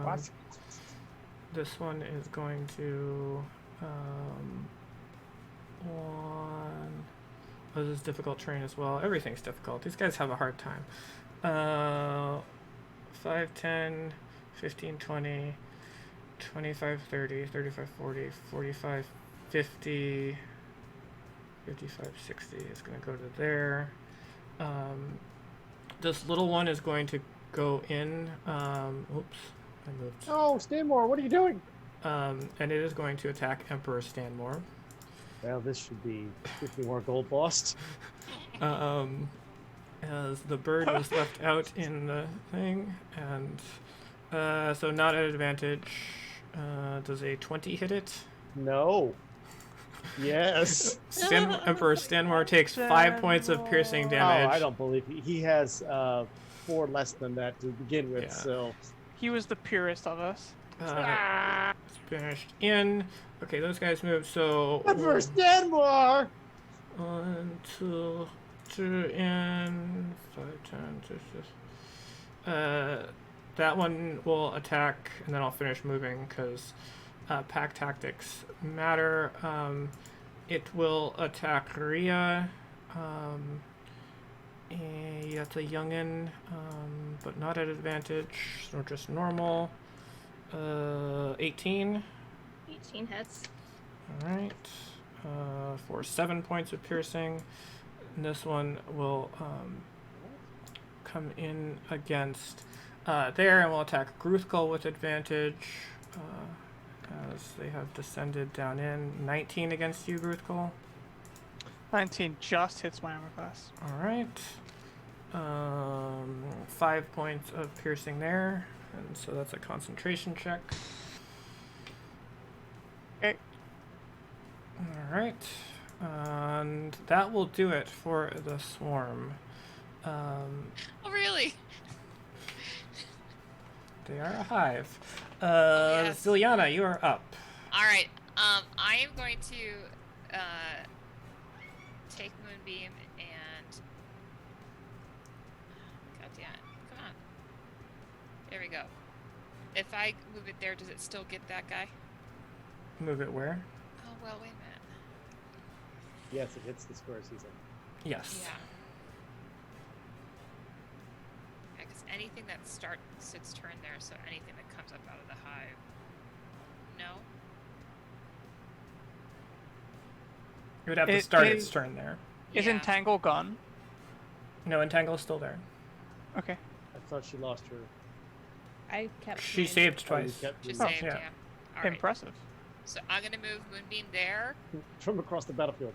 What? This one is going to one. Oh, this is difficult terrain as well. Everything's difficult. These guys have a hard time. 5, 10, 15, 20, 25, 30, 35, 40, 45, 50, 55, 60 is going to go to there. This little one is going to go in. Oops, I moved. Oh, Stanmore, what are you doing? And it is going to attack Emperor Stanmore. Well, this should be 50 more gold lost. As the bird was left out in the thing, and so not at advantage. Does a 20 hit it? No. Yes. Emperor Stanmore takes 5 points of piercing damage. Oh, I don't believe he has 4 less than that to begin with. Yeah. So He was the purest of us. It's finished in. Okay, those guys move. So Emperor Stanmore. 1, 2, 3, and 5, 10, 6. That one will attack, and then I'll finish moving because pack tactics matter. It will attack Ria. That's a youngin, but not at advantage, or just normal. 18. 18 hits. Alright. For 7 points of piercing. And this one will come in against there and will attack Gruthkul with advantage. As they have descended down in. 19 against you, Gruthkul. 19 just hits my armor class. Alright. 5 points of piercing there. And so that's a concentration check. Okay. Alright. And that will do it for the swarm. Oh, really? They are a hive. Yes. Ziliana, you are up. All right. I am going to take Moonbeam and. God damn it! Come on. There we go. If I move it there, does it still get that guy? Move it where? Oh well, wait a minute. Yes, it hits the squares he's in. Yes. Yeah. Because anything anything that starts its turn there, so anything that comes up out of the hive. No? It would have to start its turn there. Is Yeah. Entangle gone? No, Entangle is still there. Okay. I thought she lost her. I kept. She mine. saved Oh, you twice. kept She your- saved, yeah. yeah. All right. Impressive. So I'm gonna move Moonbeam there. from across the battlefield.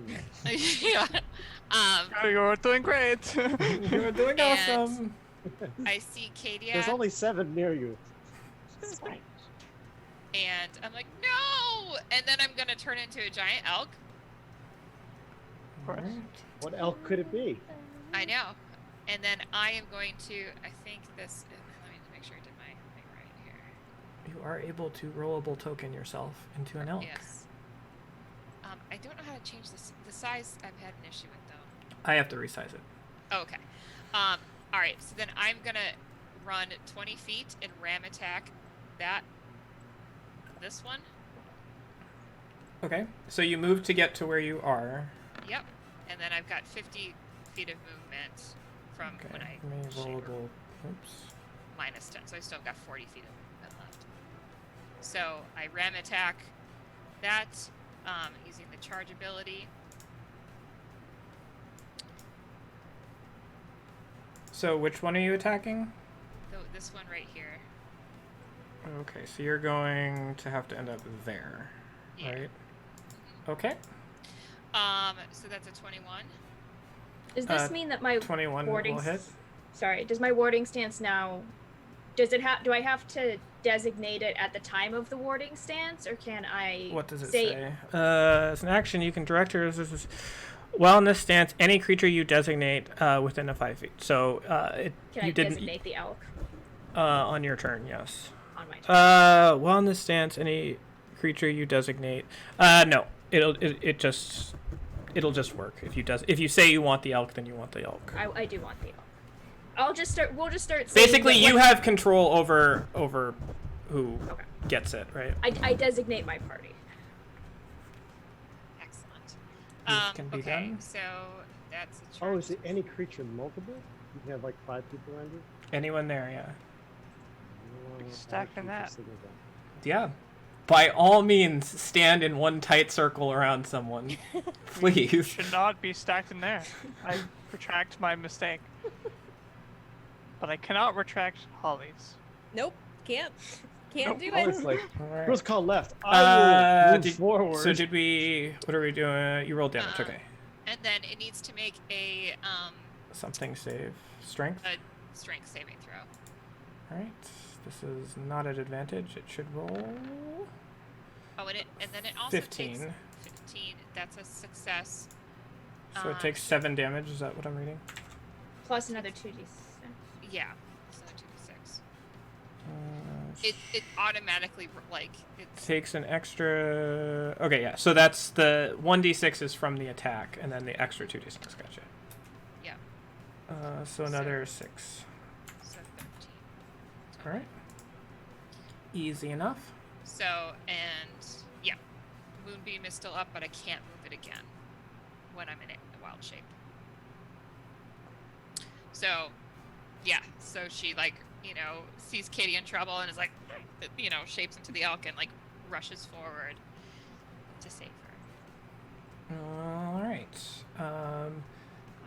Yeah. Oh, you're doing great. You're doing And- awesome. I see Kadia, There's only 7 near you. and I'm like, no! And then I'm gonna turn into a giant elk. course. Alright. What elk could it be? I know. And then I am going to, I think this, let me make sure I did my thing right here. You are able to rollable token yourself into an elk. Yes. I don't know how to change this. The size I've had an issue with though. I have to resize it. Oh, okay. All right. So then I'm gonna run 20 feet and ram attack this one. Okay. So you move to get to where you are. Yep. And then I've got 50 feet of movement from Okay. when I Give me shape her. rollable. Oops. Minus 10, so I still got 40 feet of movement left. So I ram attack that using the charge ability. So which one are you attacking? This one right here. Okay, so you're going to have to end up there, Yeah. right? Okay. So that's a 21. Does this mean that my 21 warding will hit. Sorry, does my warding stance now do I have to designate it at the time of the warding stance, or can I What does it say? As an action, you can direct your while in this stance, any creature you designate within a 5 feet. So Can you I didn't designate the elk on your turn, yes. on my turn? While in this stance, any creature you designate. No, it'll just work. If you say you want the elk, then you want the elk. I do want the elk. We'll just start saying Basically, that you have control over who Okay. gets it, right? I designate my party. Excellent. These can be Okay, done. so that's a Oh, charge. is it any creature multiple? You can have like 5 people around you? Anyone there, yeah. Oh, Stacking that. signal then. Yeah. By all means, stand in one tight circle around someone. Please. Should not be stacked in there. I retract my mistake. But I cannot retract Holly's. Nope. Can't do Oh, it. it's like, Alright. first call left. I will move forward. So did we... What are we doing? You rolled damage, okay. And then it needs to make a Something save. Strength? strength saving throw. Alright. This is not at advantage. It should roll... Oh, and then it also 15. takes 15. That's a success. So it takes 7 damage. Is that what I'm reading? Plus another 2d6. Yeah. So 2d6. Uh, It automatically it takes an extra... Okay, yeah. So that's the 1d6 is from the attack, and then the extra 2d6. Gotcha. Yeah. So another 6. So 13. All right. Easy enough. So and yeah, Moonbeam is still up, but I can't move it again when I'm in a wild shape. So yeah, so she sees Katie in trouble and is shapes into the elk and rushes forward to save her. All right.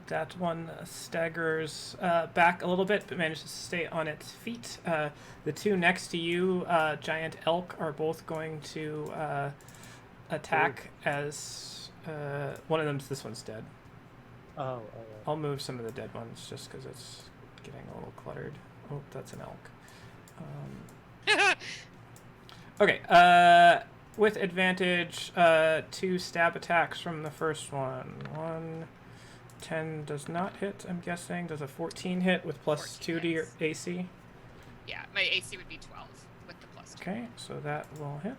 That one staggers back a little bit, but manages to stay on its feet. The two next to you, giant elk, are both going to attack as one of them's. This one's dead. Oh, I'll move some of the dead ones just because it's getting a little cluttered. Oh, that's an elk. Okay. With advantage, 2 stab attacks from the first one. 10 does not hit, I'm guessing. Does a 14 hit with plus 2 to your hits. AC? Yeah, my AC would be 12 with the plus 2. Okay, so that will hit.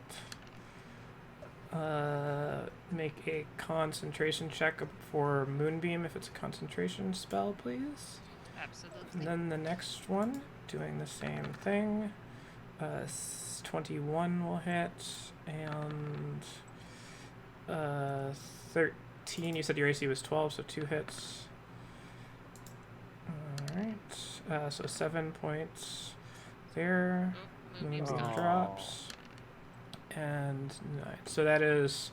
Make a concentration check for Moonbeam if it's a concentration spell, please. Absolutely. And then the next one, doing the same thing. 21 will hit, and 13. You said your AC was 12, so 2 hits. Alright. So 7 points there. Moonbeam's Moonbeam gone. drops. And 9. So that is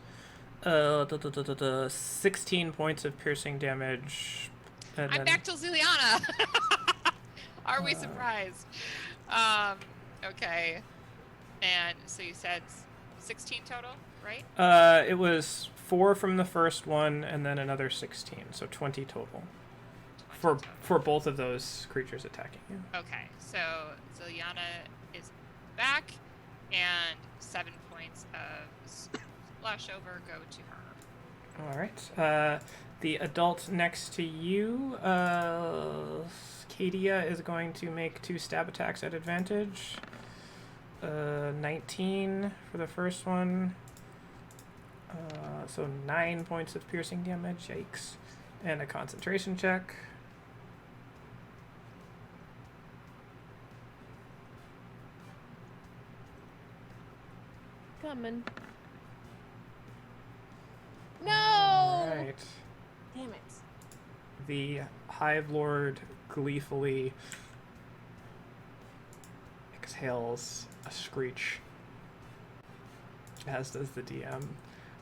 16 points of piercing damage. And I'm then, back to Zuliana. Are we surprised? Okay. And so you said 16 total, right? It was 4 from the first one, and then another 16, so 20 total. 20 For both of those creatures attacking you. Okay, so Zuliana is back, and 7 points of splash over go to her. All right. The adult next to you, Kadia, is going to make 2 stab attacks at advantage. 19 for the first one. So 9 points of piercing damage. Yikes. And a concentration check. Coming. No! All right. Damn it. The Hive Lord gleefully exhales a screech, as does the DM.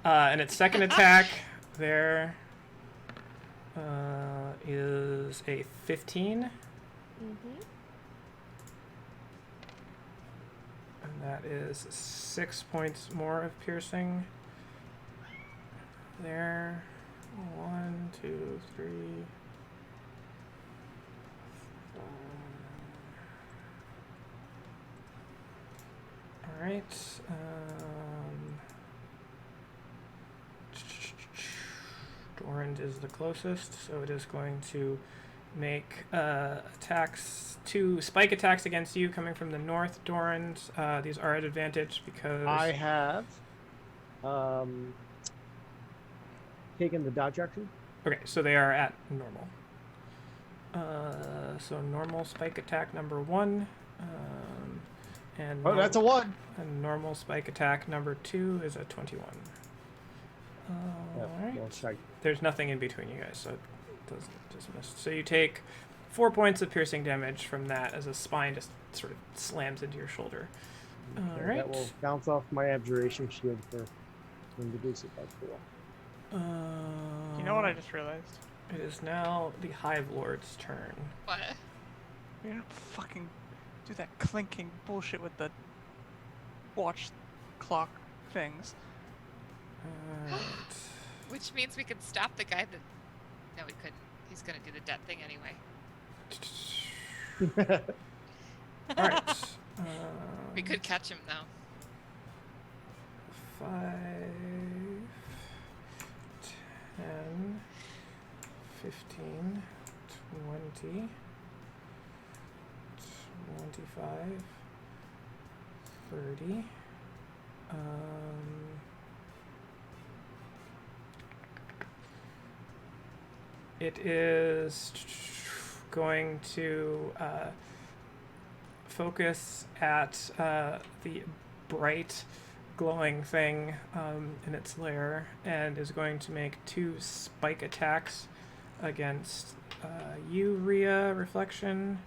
And its second attack there is a 15. Mm-hmm. And that is 6 points more of piercing. There. 1, 2, 3. 4. All right. Dorand is the closest, so it is going to make attacks, 2 spike attacks against you coming from the north, Dorand. These are at advantage because I have taken the dodge action. Okay, so they are at normal. So normal spike attack number 1, and That's a 1. and normal spike attack number 2 is a 21. Yep, Alright. well, strike. There's nothing in between you guys, so it doesn't dismiss. So you take 4 points of piercing damage from that as a spine just sort of slams into your shoulder. Okay, Alright. that will bounce off my abjuration shield for when to do so. That's cool. You know what I just realized? It is now the Hive Lord's turn. What? We don't fucking do that clinking bullshit with the watch clock things. Alright. Which means we could stop the guy that... No, we couldn't. He's gonna do the debt thing anyway. Alright. We could catch him though. 5, 10, 15, 20, 25, 30. It is going to focus at the bright glowing thing in its lair and is going to make 2 spike attacks against you, Rhea, Reflection,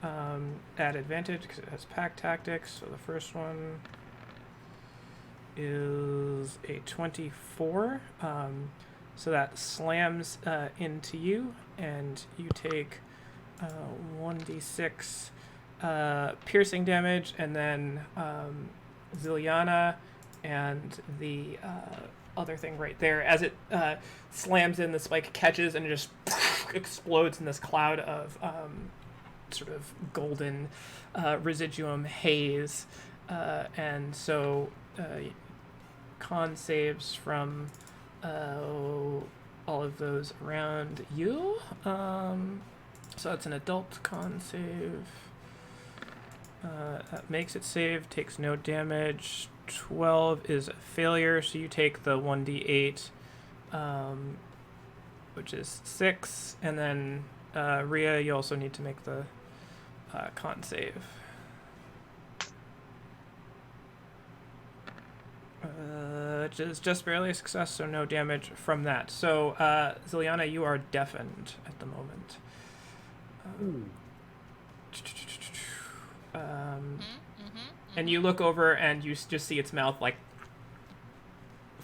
at advantage because it has pack tactics. So the first one is a 24. So that slams into you, and you take 1d6 piercing damage, and then Ziliana and the other thing right there, as it slams in, the spike catches and it just explodes in this cloud of sort of golden residuum haze. And so con saves from all of those around you. So it's an adult con save. That makes it save, takes no damage. 12 is a failure, so you take the 1d8, which is 6. And then, Rhea, you also need to make the con save. Which is just barely a success, so no damage from that. So, Ziliana, you are deafened at the moment. Ooh. And you look over and you just see its mouth like,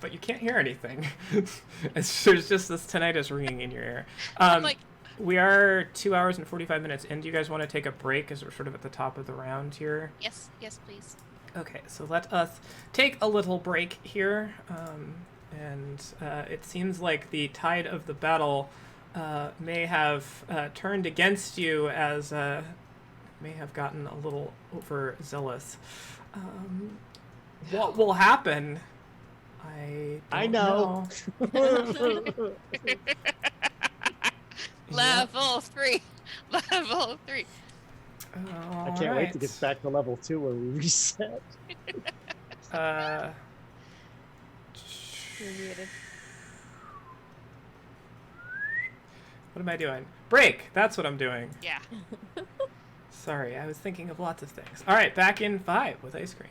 but you can't hear anything. There's just this tinnitus ringing in your ear. We are 2 hours and 45 minutes in. Do you guys want to take a break as we're sort of at the top of the round here? Yes, please. Okay, so let us take a little break here. It seems like the tide of the battle may have turned against you, as may have gotten a little overzealous. What will happen? I know. Level 3. Level 3. I can't wait to get back to level 2 where we reset. You're muted. What am I doing? Break! That's what I'm doing. Yeah. Sorry, I was thinking of lots of things. All right, back in 5 with ice cream.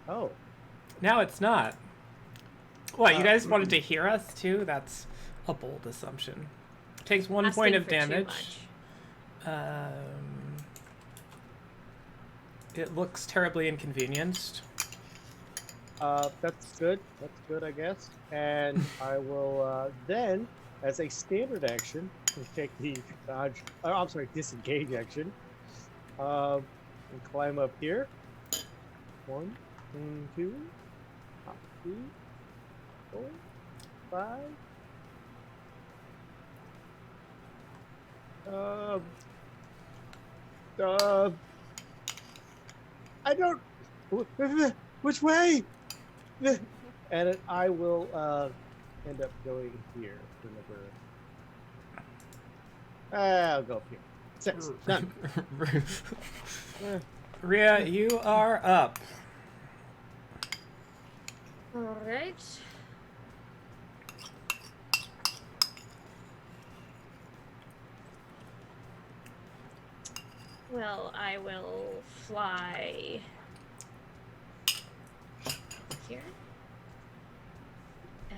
Oh. Now it's not. What, you guys wanted mm-mm. to hear us too? That's a bold assumption. Takes 1 Asking point of for too damage. much. It looks terribly inconvenienced. That's good. That's good, I guess. And I will then, as a standard action, take the dodge. I'm sorry, disengage action. And climb up here. 1, 2, 3, 4, 5. I don't. Which way? And I will end up going here. I'll go up here. 6. Done. Rhea, you are up. All right. Well, I will fly here.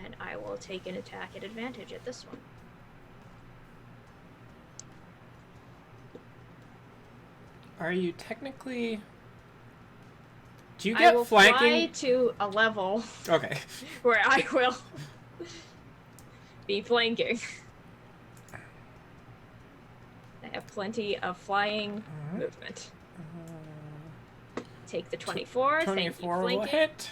And I will take an attack at advantage at this one. Are you technically... Do you I get will flanking? fly to a level Okay. where I will be flanking. I have plenty of flying movement. Take the 24. 24 Thank you, will flanking. hit.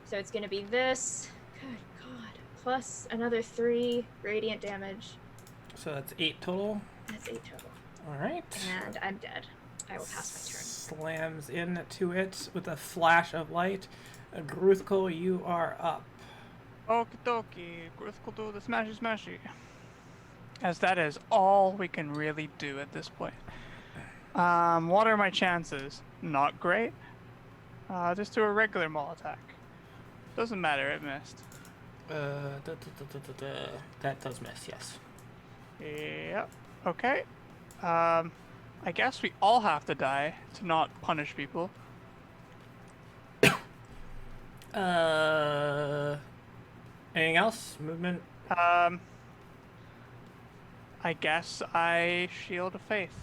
So it's going to be this. Good God. Plus another 3 radiant damage. So that's 8 total. That's 8 total. Alright. And I'm dead. I will pass my turn. Slams into it with a flash of light. Gruthkul, you are up. Okie dokie. Gruthkul do the smashy smashy. As that is all we can really do at this point. What are my chances? Not great. Just do a regular maul attack. Doesn't matter, it missed. That does miss, yes. Yep. Okay. I guess we all have to die to not punish people. Anything else? Movement? I guess I shield of faith.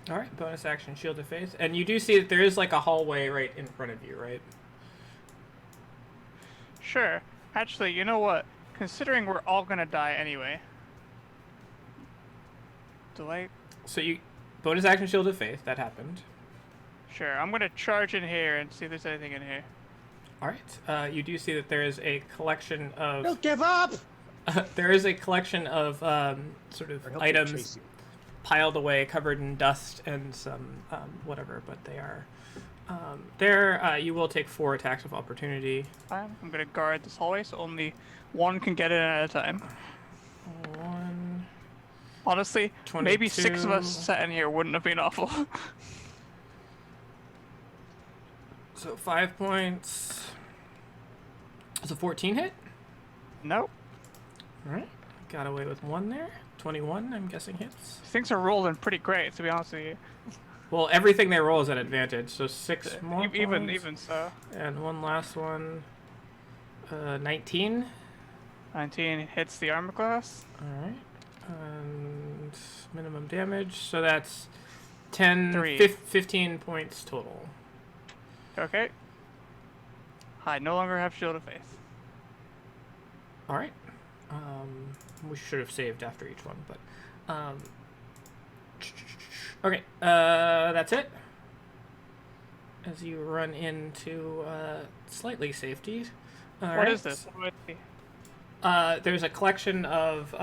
Alright, bonus action, shield of faith. And you do see that there is like a hallway right in front of you, right? Sure. Actually, you know what? Considering we're all gonna die anyway. Do I? So you... Bonus action, shield of faith, that happened. Sure, I'm gonna charge in here and see if there's anything in here. Alright, you do see that there is a collection of... Don't give up! there is a collection of sort of items piled away, covered in dust and some whatever, but they are there. You will take 4 attacks of opportunity. Fine. I'm gonna guard this hallway so only one can get in at a time. 1, Honestly, 22. maybe 6 of us sat in here wouldn't have been awful. So 5 points. Does a 14 hit? Nope. Alright, got away with 1 there. 21, I'm guessing hits. Things are rolling pretty great, to be honest with you. Well, everything they roll is at advantage, so 6 more points. Even so. And one last one. 19. 19 hits the armor class. Alright. And minimum damage, so that's 10, 15 points total. Okay. I no longer have Shield of Faith. Alright. We should have saved after each one, but... okay, that's it. As you run into slightly safety. What is this? What do I see? There's a collection of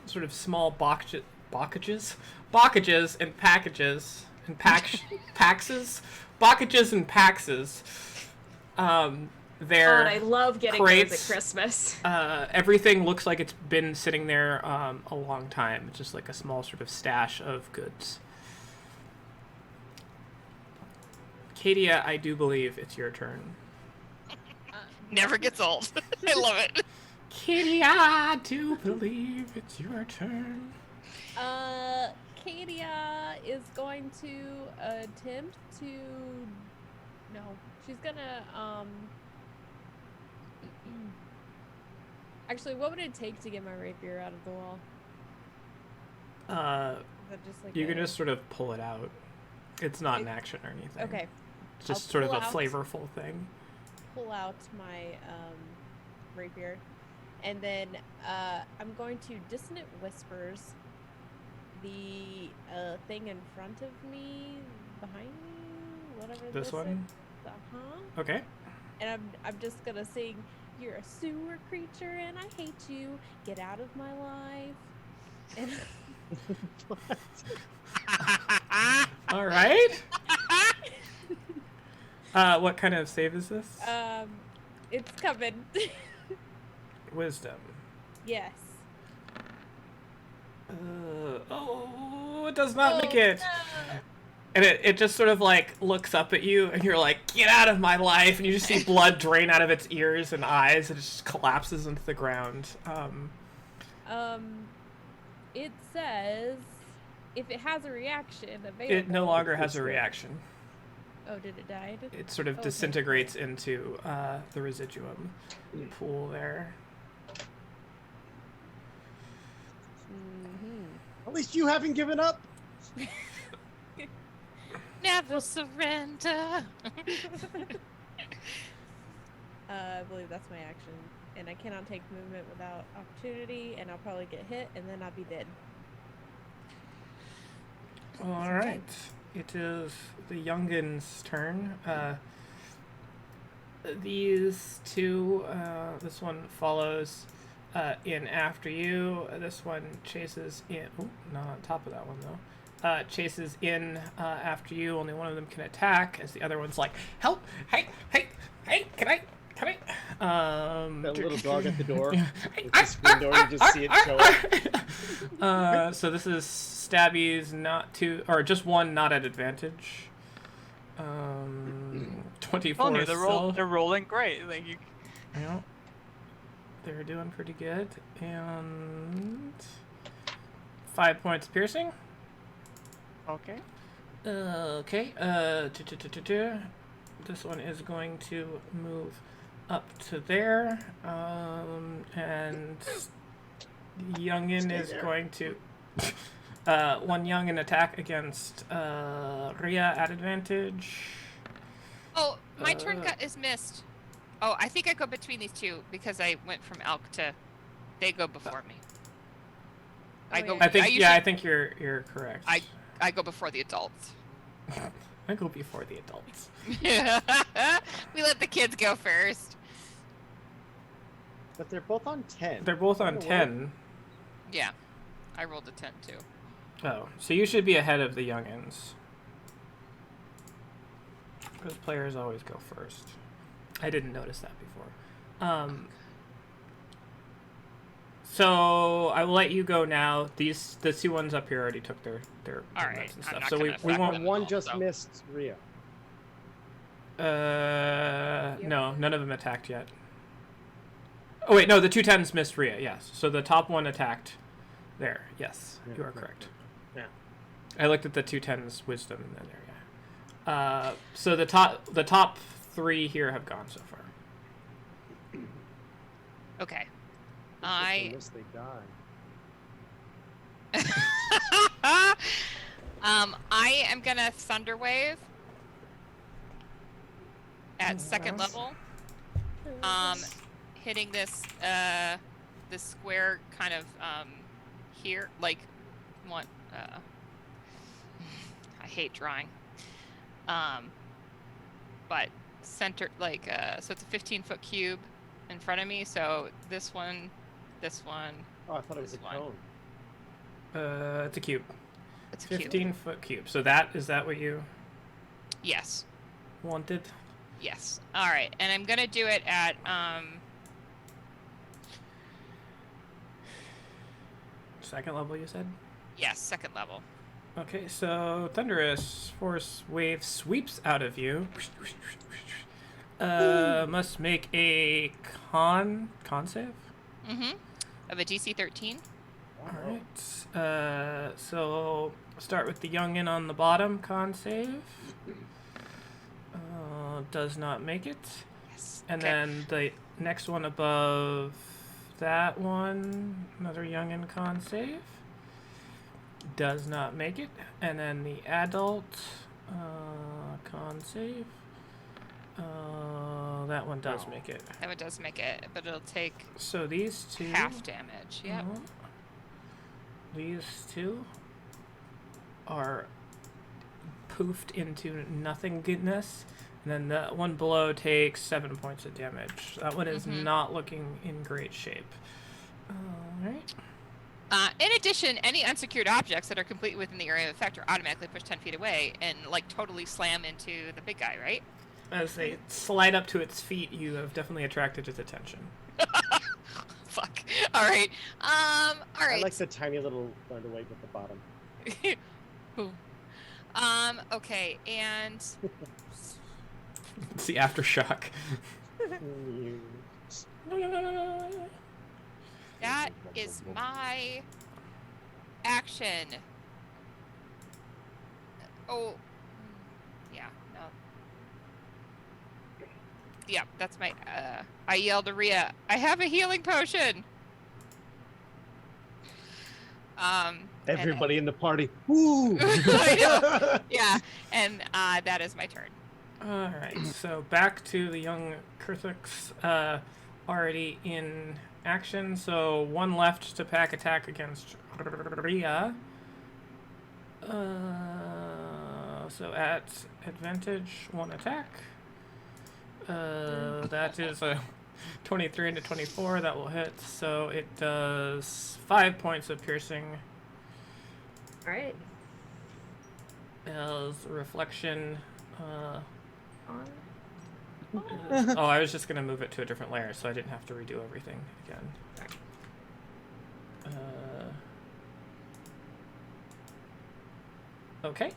sort of small bockages and packages and paxes, bockages and paxes. They're God, I love getting crates. those at Christmas. Everything looks like it's been sitting there a long time. It's just like a small sort of stash of goods. Katia, I do believe it's your turn. Never gets old. I love it. Katia, I do believe it's your turn. Katia is going to attempt to She's gonna Actually, what would it take to get my rapier out of the wall? Is that just like You can just sort of pull it out. It's not an action or anything. Okay. It's just I'll sort of pull a out- flavorful thing. Pull out my rapier, and then I'm going to dissonant whispers the thing in front of me, behind me, whatever This one? Uh-huh. Okay. And I'm just gonna sing, "You're a sewer creature and I hate you. Get out of my life." And All right. What kind of save is this? it's coming. Wisdom. Yes. It does not make it. No. And it just sort of like looks up at you, and you're like, "Get out of my life!" And you just see blood drain out of its ears and eyes, and it just collapses into the ground. It says if it has a reaction available. It no longer has a reaction. Oh, did it die? It sort of Okay. disintegrates into the residuum pool there. At least you haven't given up. Never surrender. I believe that's my action, and I cannot take movement without opportunity, and I'll probably get hit, and then I'll be dead. All right. It is the youngin's turn. These two, this one follows in after you. This one chases in. Oh, not on top of that one though. Chases in after you. Only one of them can attack, as the other one's like, "Help! Hey! Can I?" That little dog at the door. Hey, It's a screen door. You just see it show up. So this is stabbies, not two, or just one, not at advantage. 24. Funny, still. they're rolling great. Like you. Yeah. They're doing pretty good. And 5 points piercing. Okay. Okay. This one is going to move up to there. And youngin Stay is there. going to one youngin attack against Rhea at advantage. Oh, my turn is missed. Oh, I think I go between these two because I went from elk to. They go before me. Oh, I go. yeah. I think usually, I think you're correct. I go before the adults. I go before the adults. We let the kids go first. But they're both on 10. They're both on Oh, wow. 10. Yeah, I rolled a 10 too. Oh, so you should be ahead of the youngins. Because players always go first. I didn't notice that before. So I will let you go now. The two ones up here already took their All movements right, and I'm stuff. not So we gonna affect won't. them. One all, just so- missed Rio. No, none of them attacked yet. Oh wait, no, the 2 10s missed Rhea. Yes, so the top one attacked. There, yes, Yeah, you are yeah, correct. yeah. I looked at the 2 10s wisdom and then there. Yeah. So the top 3 here have gone so far. Okay. Unless they die. I am gonna thunder wave at second level. Hitting this this square kind of here, like what? I hate drawing. But center, like so it's a 15-foot cube in front of me. So this one. Oh, I thought it was a This one. cone. It's a cube. It's a cube. 15-foot cube. So is that what you Yes. wanted? Yes. All right, and I'm gonna do it at Second level, you said? yes, second level. Okay, so Thunderous Force Wave sweeps out of you. Must make a con save. Mm-hmm. Of a DC 13. Alright. So start with the youngin on the bottom, con save. Does not make it. Yes. And Okay. then the next one above that one, another youngin' con save. Does not make it. And then the adult con save. That one does make it. That one does make it, but it'll take So these two. half damage. Yep. These two are poofed into nothingness. And then the one below takes 7 points of damage. That one is not looking in great shape. Alright. In addition, any unsecured objects that are completely within the area of effect are automatically pushed 10 feet away and like totally slam into the big guy, right? As they slide up to its feet, you have definitely attracted its attention. Fuck. All right. All right. I like the tiny little learn to wave at the bottom. Boom. Okay, and It's the aftershock. that is my action. Oh, yeah, no. Yeah, that's my, I yelled to Rhea, I have a healing potion! Everybody in the party. Woo! I know. Yeah, and that is my turn. Alright, so back to the young Kurthix, already in action. So one left to pack attack against Rhea. So at advantage, one attack. That is a 23 into 24, that will hit. So it does 5 points of piercing. Alright. As reflection. On. Oh, I was just gonna move it to a different layer, so I didn't have to redo everything again. Okay.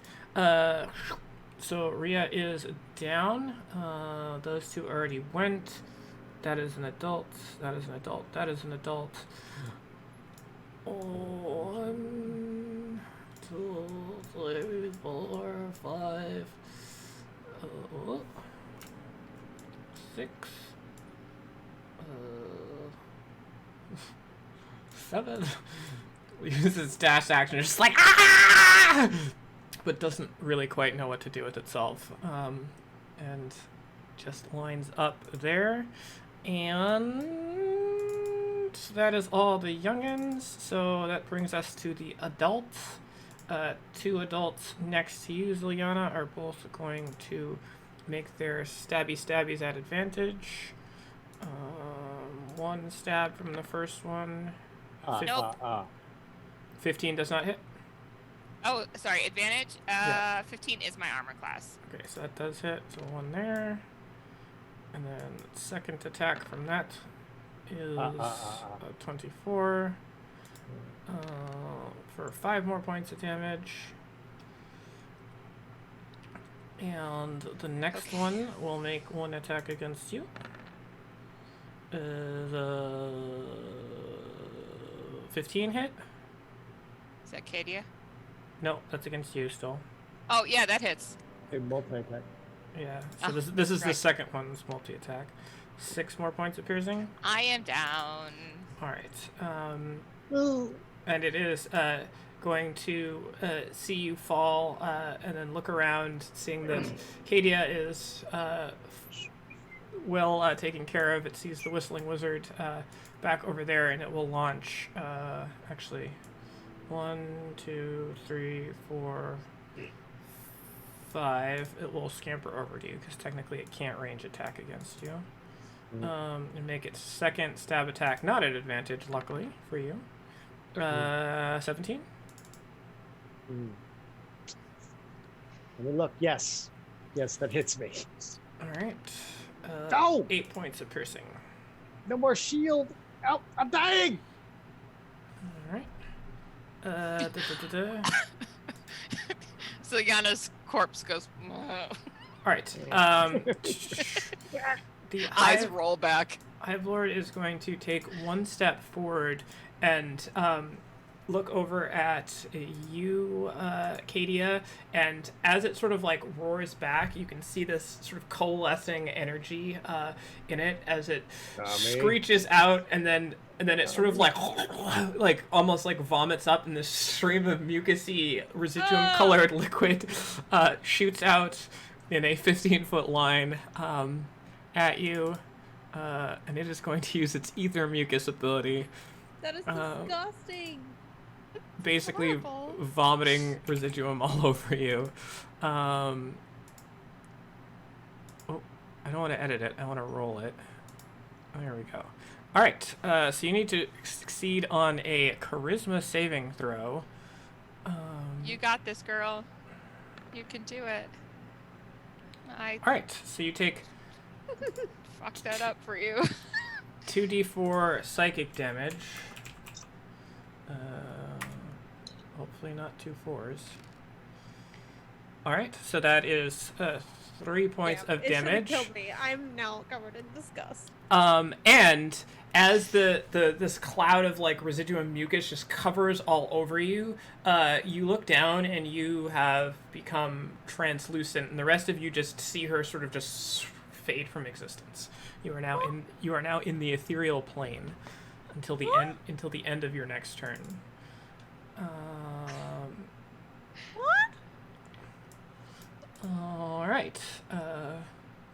So Rhea is down. Those two already went. That is an adult. That is an adult. That is an adult. 1, 2, 3, 4, 5. 6. 7. Uses dash action, just like ah! But doesn't really quite know what to do with itself. And just lines up there. And that is all the youngins. So that brings us to the adults. 2 adults next to you, Ziliana, are both going to make their stabbies at advantage. 1 stab from the first one. 15 does not hit. Oh, sorry, advantage. Yeah. 15 is my armor class. Okay, so that does hit. So 1 there. And then second attack from that is 24. For 5 more points of damage. And the next one will make 1 attack against you. The 15 hit? Is that Cadia? No, that's against you still. Oh, yeah, that hits. A multi-attack. Yeah, so this is the right. second one's multi-attack. 6 more points of piercing. I am down. Alright, and it is going to see you fall and then look around, seeing that Cadia is well taken care of. It sees the Whistling Wizard back over there, and it will launch, actually, 1, 2, 3, 4, 5. It will scamper over to you, because technically it can't range attack against you. And make its second stab attack, not at advantage, luckily for you. 17? Let me look. Yes. Yes, that hits me. Alright. No! 8 points of piercing. No more shield. Ow, I'm dying! Alright. So Yana's corpse goes. Alright. The Eyes roll back. Hive Lord is going to take 1 step forward and look over at you, Cadia, and as it sort of like roars back, you can see this sort of coalescing energy in it as it screeches out, and then it sort of like almost like vomits up, and this stream of mucusy residuum colored liquid shoots out in a 15-foot line at you, and it is going to use its ether mucus ability. That is disgusting. Basically Horrible. vomiting residuum all over you. Oh, I don't want to edit it. I want to roll it. There we go. All right. So you need to succeed on a charisma saving throw. You got this, girl. You can do it. I All right. So you take fucked that up for you. 2d4 psychic damage. Hopefully not 2 4s. All right. So that is 3 points of damage. It killed me. I'm now covered in disgust. And as this cloud of like residuum mucus just covers all over you, you look down and you have become translucent, and the rest of you just see her sort of just fade from existence. You are now in the ethereal plane until the end of your next turn. What? All right.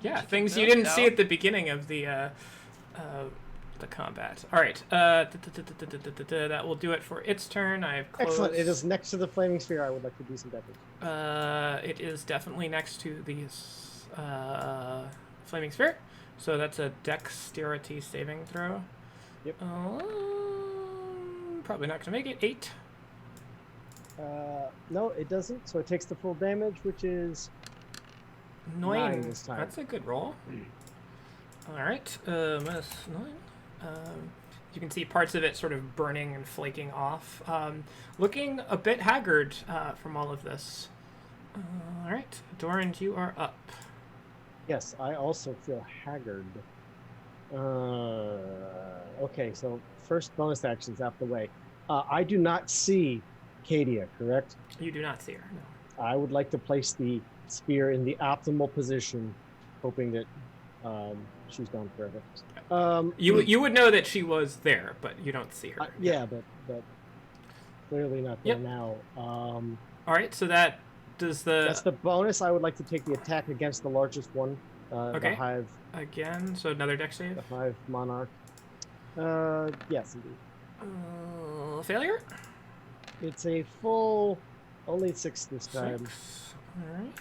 Yeah, She things can you move, didn't see though. at the beginning of the combat. All right. That will do it for its turn. I've closed. Excellent. It is next to the flaming sphere. I would like to do some damage. It is definitely next to the flaming sphere. So that's a dexterity saving throw. Yep. Probably not gonna make it. 8. No, it doesn't. So it takes the full damage, which is 9 this time. That's a good roll. All right, minus 9. You can see parts of it sort of burning and flaking off, looking a bit haggard from all of this. All right, Doran, you are up. Yes, I also feel haggard. Okay, so first bonus actions out the way. I do not see Cadia, correct? You do not see her. No. I would like to place the spear in the optimal position, hoping that she's gone forever. You would know that she was there, but you don't see her. Yeah, but clearly not there Yep. now. All right, so that does the That's the bonus. I would like to take the attack against the largest one, Okay. the Hive, again. So another dex save. the Hive Monarch. Yes, indeed. Failure. It's a full, only 6 this time. 6. All right.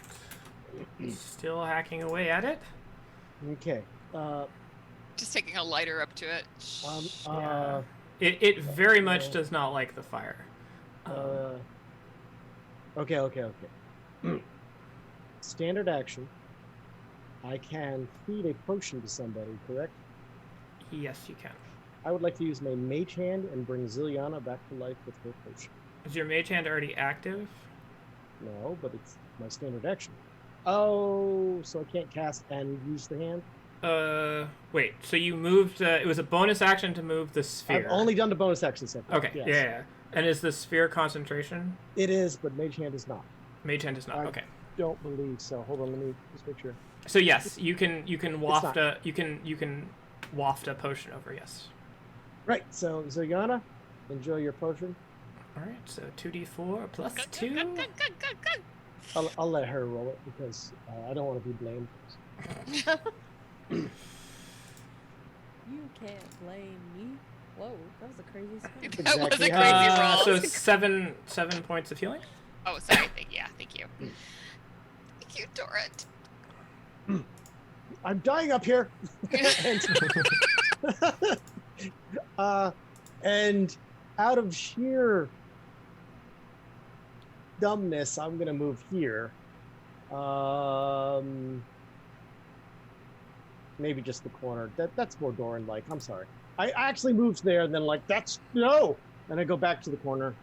Still hacking away at it. Okay. Just taking a lighter up to it. Yeah. It very much does not like the fire. Okay. Standard action. I can feed a potion to somebody, correct? Yes, you can. I would like to use my mage hand and bring Ziliana back to life with her potion. Is your mage hand already active? No, but it's my standard action. Oh, so I can't cast and use the hand? Wait. So you moved. It was a bonus action to move the sphere. I've only done the bonus action separate. Okay. Yes. Yeah. And is the sphere concentration? It is, but mage hand is not. Mage hand is not. I- Okay. Don't believe so. Hold on, let me just make sure. So yes, you can waft not. you can waft a potion over. Yes. Right. So Ziliana, enjoy your potion. All right. So 2d4 plus 2. I'll let her roll it because I don't want to be blamed. You can't blame me. Whoa, that was a crazy spell. That was a Exactly. crazy roll. So 7 points of healing. Oh, sorry. Thank you. Thank you, Doran. I'm dying up here. And out of sheer dumbness, I'm gonna move here. Maybe just the corner. That's more Doran-like. I'm sorry. I actually moved there, and then no. And I go back to the corner.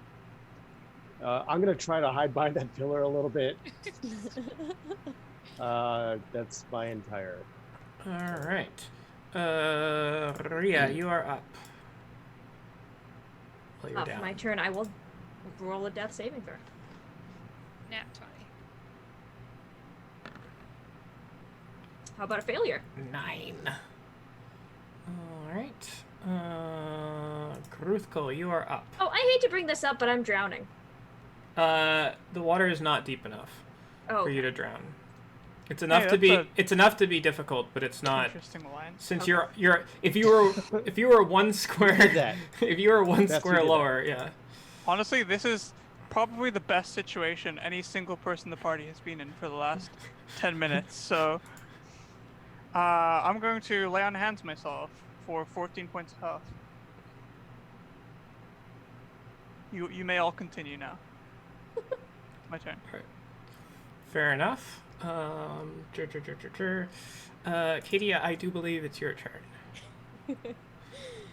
I'm gonna try to hide behind that pillar a little bit. That's my entire. All right. Ria, you are up. while you're For down. my turn, I will roll a death saving throw. Nat 20. How about a failure? 9. All right. Kruthko, you are up. Oh, I hate to bring this up, but I'm drowning. The water is not deep enough Oh, for you to drown. It's enough to that's be. a- It's enough to be difficult, but it's not. Interesting line. Since Okay. you're if you were one square did that. if you were one That's who square did that. lower, yeah. Honestly, this is probably the best situation any single person in the party has been in for the last 10 minutes. So, I'm going to lay on hands myself for 14 points of health. You may all continue now. My turn. Fair enough. Katie, I do believe it's your turn.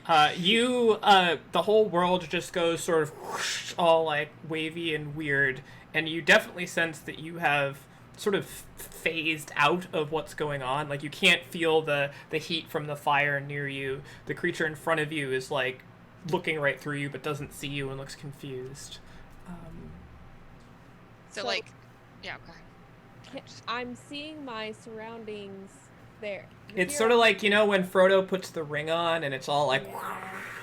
The whole world just goes sort of whoosh, all like wavy and weird, and you definitely sense that you have sort of phased out of what's going on. Like you can't feel the heat from the fire near you. The creature in front of you is like looking right through you but doesn't see you and looks confused. So like, yeah, go ahead. I'm seeing my surroundings there. It's Here sort of like, you know, when Frodo puts the ring on and it's all like,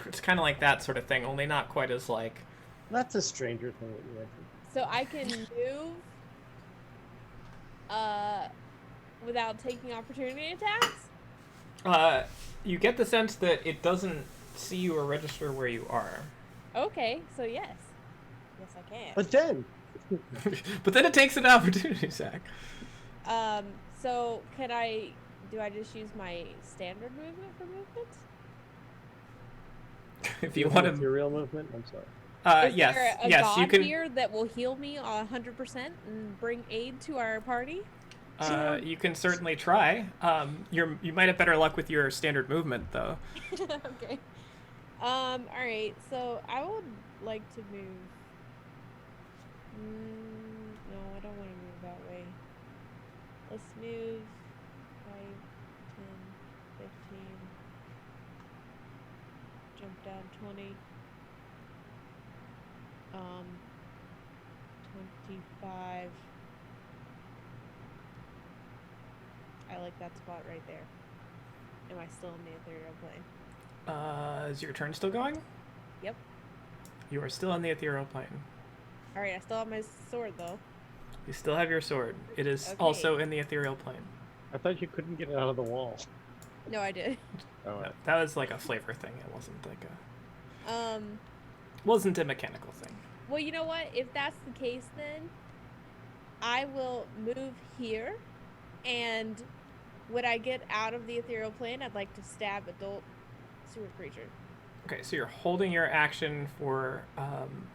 it's kind of like that sort of thing, only not quite as like. That's a Stranger Thing that you read. So I can move without taking opportunity attacks? You get the sense that it doesn't see you or register where you are. Okay, so yes. Yes, I can. But then, But then it takes an opportunity, Zach. So do I just use my standard movement for movement? If you want your to. real movement, I'm sorry. Is Yes, there a yes, god you can. here that will heal me 100% and bring aid to our party? You can certainly try. You might have better luck with your standard movement, though. Okay. Alright, so I would like to move. No, I don't want to move that way. Let's move 5, 10, 15. Jump down 20. 25. I like that spot right there. Am I still in the ethereal plane? Is your turn still going? Yep. You are still in the ethereal plane. Alright, I still have my sword though. You still have your sword. It is Okay. also in the ethereal plane. I thought you couldn't get it out of the wall. No, I did. Oh, No, that was like a flavor thing. It wasn't like a. Wasn't a mechanical thing. Well, you know what? If that's the case, then I will move here, and when I get out of the ethereal plane, I'd like to stab adult sewer creature. Okay, so you're holding your action for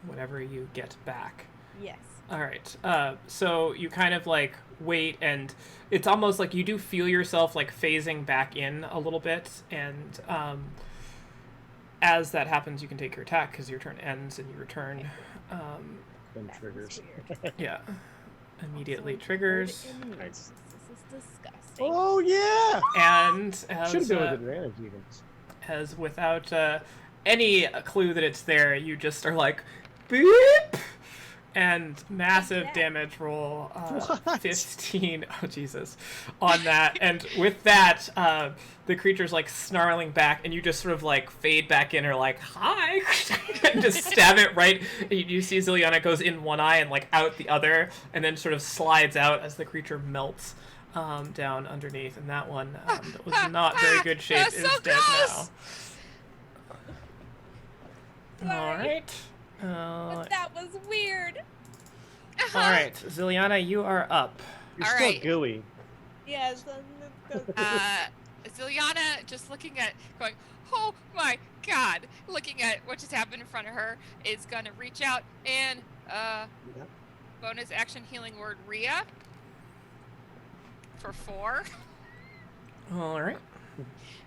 whenever you get back. Yes. All right. So you kind of like wait, and it's almost like you do feel yourself like phasing back in a little bit, and as that happens, you can take your attack because your turn ends and you return. then That triggers. was Yeah, immediately Also, triggers. word in Nice. This is disgusting. Oh yeah! And Should as, have been with advantage even. as without any clue that it's there, you just are like, beep! And massive that? damage roll, What? 15, oh Jesus, on that. And with that, the creature's like snarling back, and you just sort of like fade back in, or like, hi, and just stab it right. You see Ziliana goes in one eye and like out the other, and then sort of slides out as the creature melts down underneath. And that one that was not very good shape That's is so dead gross! now. All Sorry. right. But that was weird. All right, Ziliana, you are up. You're All still right. gooey. Yes. Let's go. Ziliana just looking at, going, oh my god, looking at what just happened in front of her, is gonna reach out and Yep. bonus action healing word Rhea for 4. All right.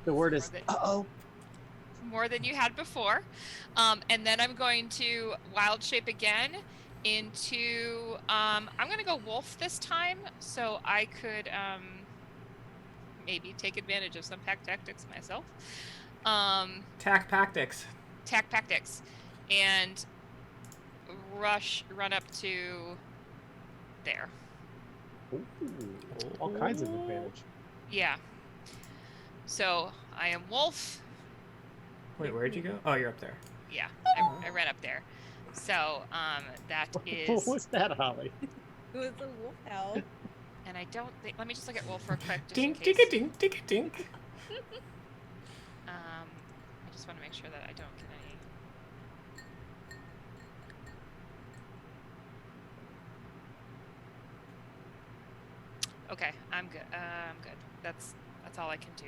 The word is More than- uh-oh. more than you had before. And then I'm going to wild shape again into, I'm going to go wolf this time, so I could maybe take advantage of some pack tactics myself. Tack tactics. Tack tactics. and run up to there. Ooh, all kinds of advantage. Yeah. So I am wolf. Wait, where'd you go? Oh, you're up there. Yeah, I ran up there. So that is. What was that, Holly? It was a wolf owl. And I don't think. Let me just look at wolf real quick. Just Dink, in dink, case. a dink, dink, a dink. I just want to make sure that I don't get any. Okay, I'm good. I'm good. That's all I can do.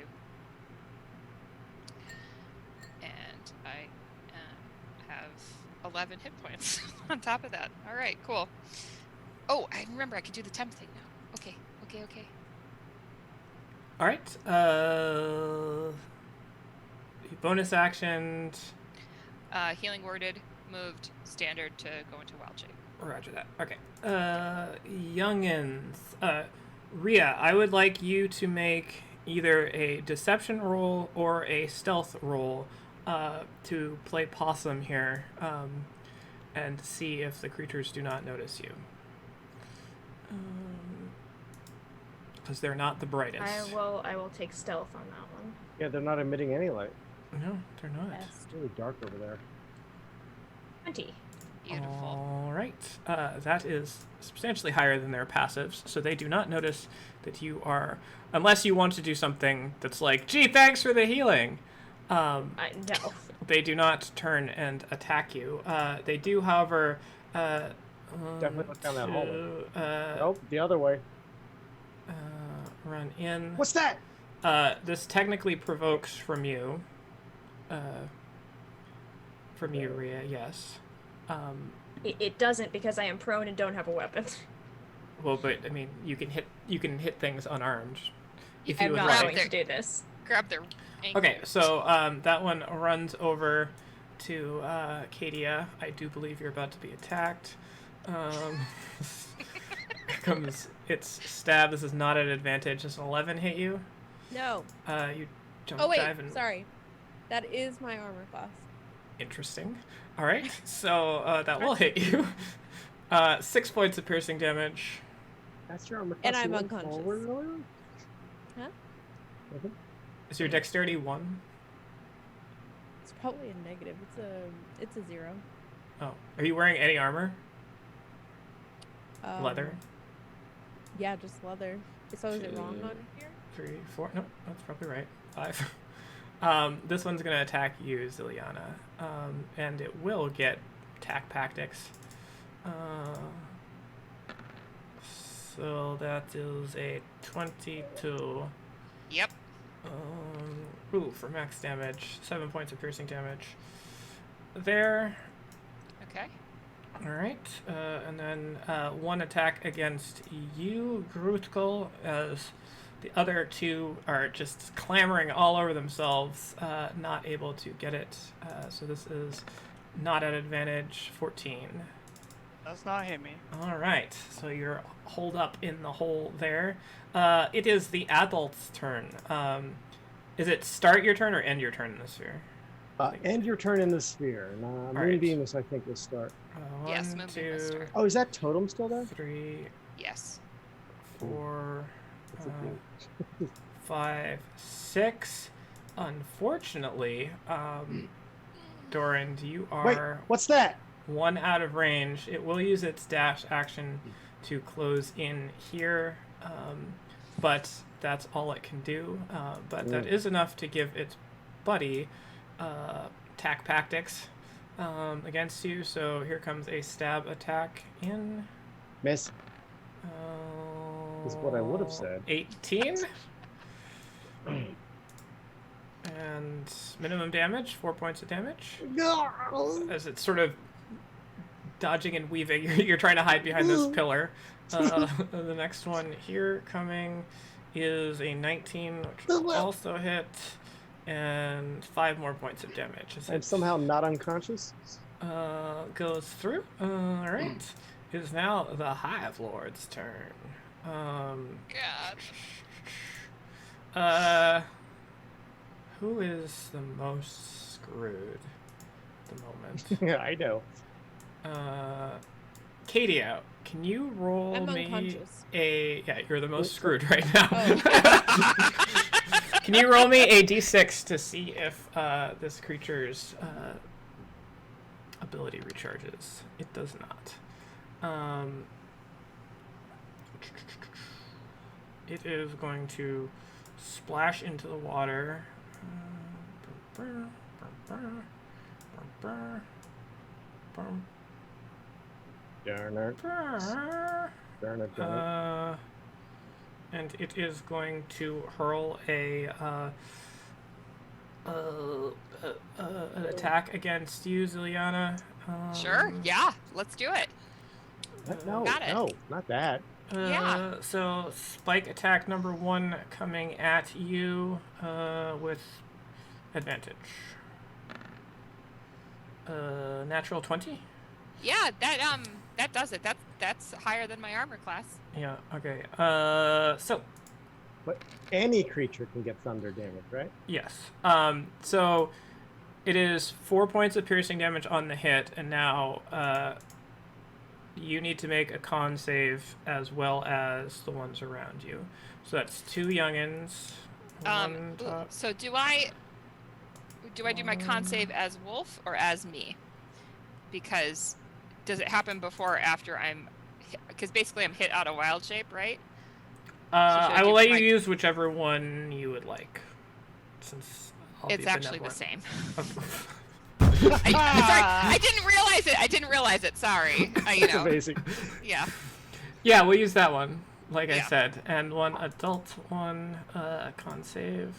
And I have 11 hit points on top of that. All right, cool. Oh, I remember I can do the temp thing now. Okay. All right. Bonus action. Healing worded, moved, standard to go into wild shape. Roger that. Okay. Youngins. Rhea, I would like you to make either a deception roll or a stealth roll to play possum here and see if the creatures do not notice you. Because they're not the brightest. I will take stealth on that one. Yeah, they're not emitting any light. No, they're not. It's really dark over there. 20. Beautiful. All right. That is substantially higher than their passives, so they do not notice that you are, unless you want to do something that's like, gee, thanks for the healing. No. They do not turn and attack you. They do, however, Definitely look down that hallway. uh, Nope, the other way. run in. What's that? This technically provokes from you. From you, Rhea, yes. It doesn't because I am prone and don't have a weapon. Well, but I mean, you can hit things unarmed. If I'm you would not like. going to do this. Grab their ankles. Okay, so that one runs over to Kadia. I do believe you're about to be attacked. Comes its stab. This is not an advantage. Does an 11 hit you? No. You jump, Oh wait, dive, and sorry. That is my armor class. interesting. All right, so that will hit you. 6 points of piercing damage. That's your armor. And class. I'm You went unconscious. forward earlier? Huh? Mhm. Is your dexterity 1? It's probably a negative. It's a 0. Oh, are you wearing any armor? Leather? Yeah, just leather. So is it wrong 2, on here? 3, 4. No, that's probably right. 5. This one's gonna attack you, Ziliana, and it will get tactics. So that is a 22. Yep. For max damage, 7 points of piercing damage. There. Okay. All right, and then one attack against you, Grutkel, as the other two are just clamoring all over themselves, not able to get it. So this is not at advantage, 14. Does not hit me. All right, so you're holed up in the hole there. It is the adult's turn. Is it start your turn or end your turn in the sphere? End your turn in the sphere. right. Moonbeam is, I think, will start. Yes, 1, Moonbeam will 2, start. Oh, is that totem still there? 3, Yes. 4, That's a 5, 6. Unfortunately, Doran, you Wait, are what's that? 1 out of range. It will use its dash action to close in here, but that's all it can do. But that is enough to give its buddy tactics against you. So here comes a stab attack in. Miss. Is what I would have said. 18. And minimum damage, 4 points of damage. As it's sort of dodging and weaving, you're trying to hide behind this pillar. The next one here coming is a 19, which will also hit, and 5 more points of damage. As I'm it, somehow not unconscious. goes through. All right. It is now the Hive Lord's turn. God. Who is the most screwed? a moment. Yeah, I know. Katia, can you roll I'm me unconscious. yeah, you're the most screwed right now. Oh. Can you roll me a d6 to see if this creature's ability recharges? It does not. It is going to splash into the water. Darn it. Darn it. And it is going to hurl an attack against you, Ziliana. Sure. Yeah. Let's do it. No, Got it. no, not that. Yeah. So spike attack number 1 coming at you with advantage. Natural 20? Yeah. That does it. That's higher than my armor class. Yeah, okay. So But any creature can get thunder damage, right? yes. So it is 4 points of piercing damage on the hit, and now you need to make a con save as well as the ones around you. So that's 2 youngins. One top. So do I do my con save as Wolf or as me? Because does it happen before or after I'm? Because basically I'm hit out of wild shape, right? I will let you use whichever one you would like, since It's actually the same. same. Sorry, I didn't realize it. Sorry. That's amazing. Yeah. Yeah, we'll use that one, like I Yeah. said, and one adult, one con save.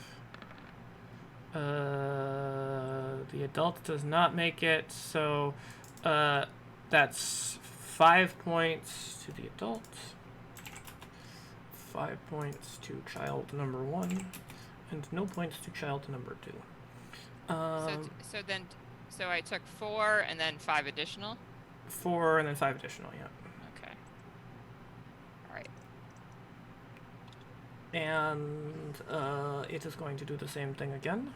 The adult does not make it, so that's 5 points to the adult, 5 points to child number 1, and no points to child number 2. So I took 4 and then 5 additional. 4 and then 5 additional, yeah. Okay. All right. And it is going to do the same thing again.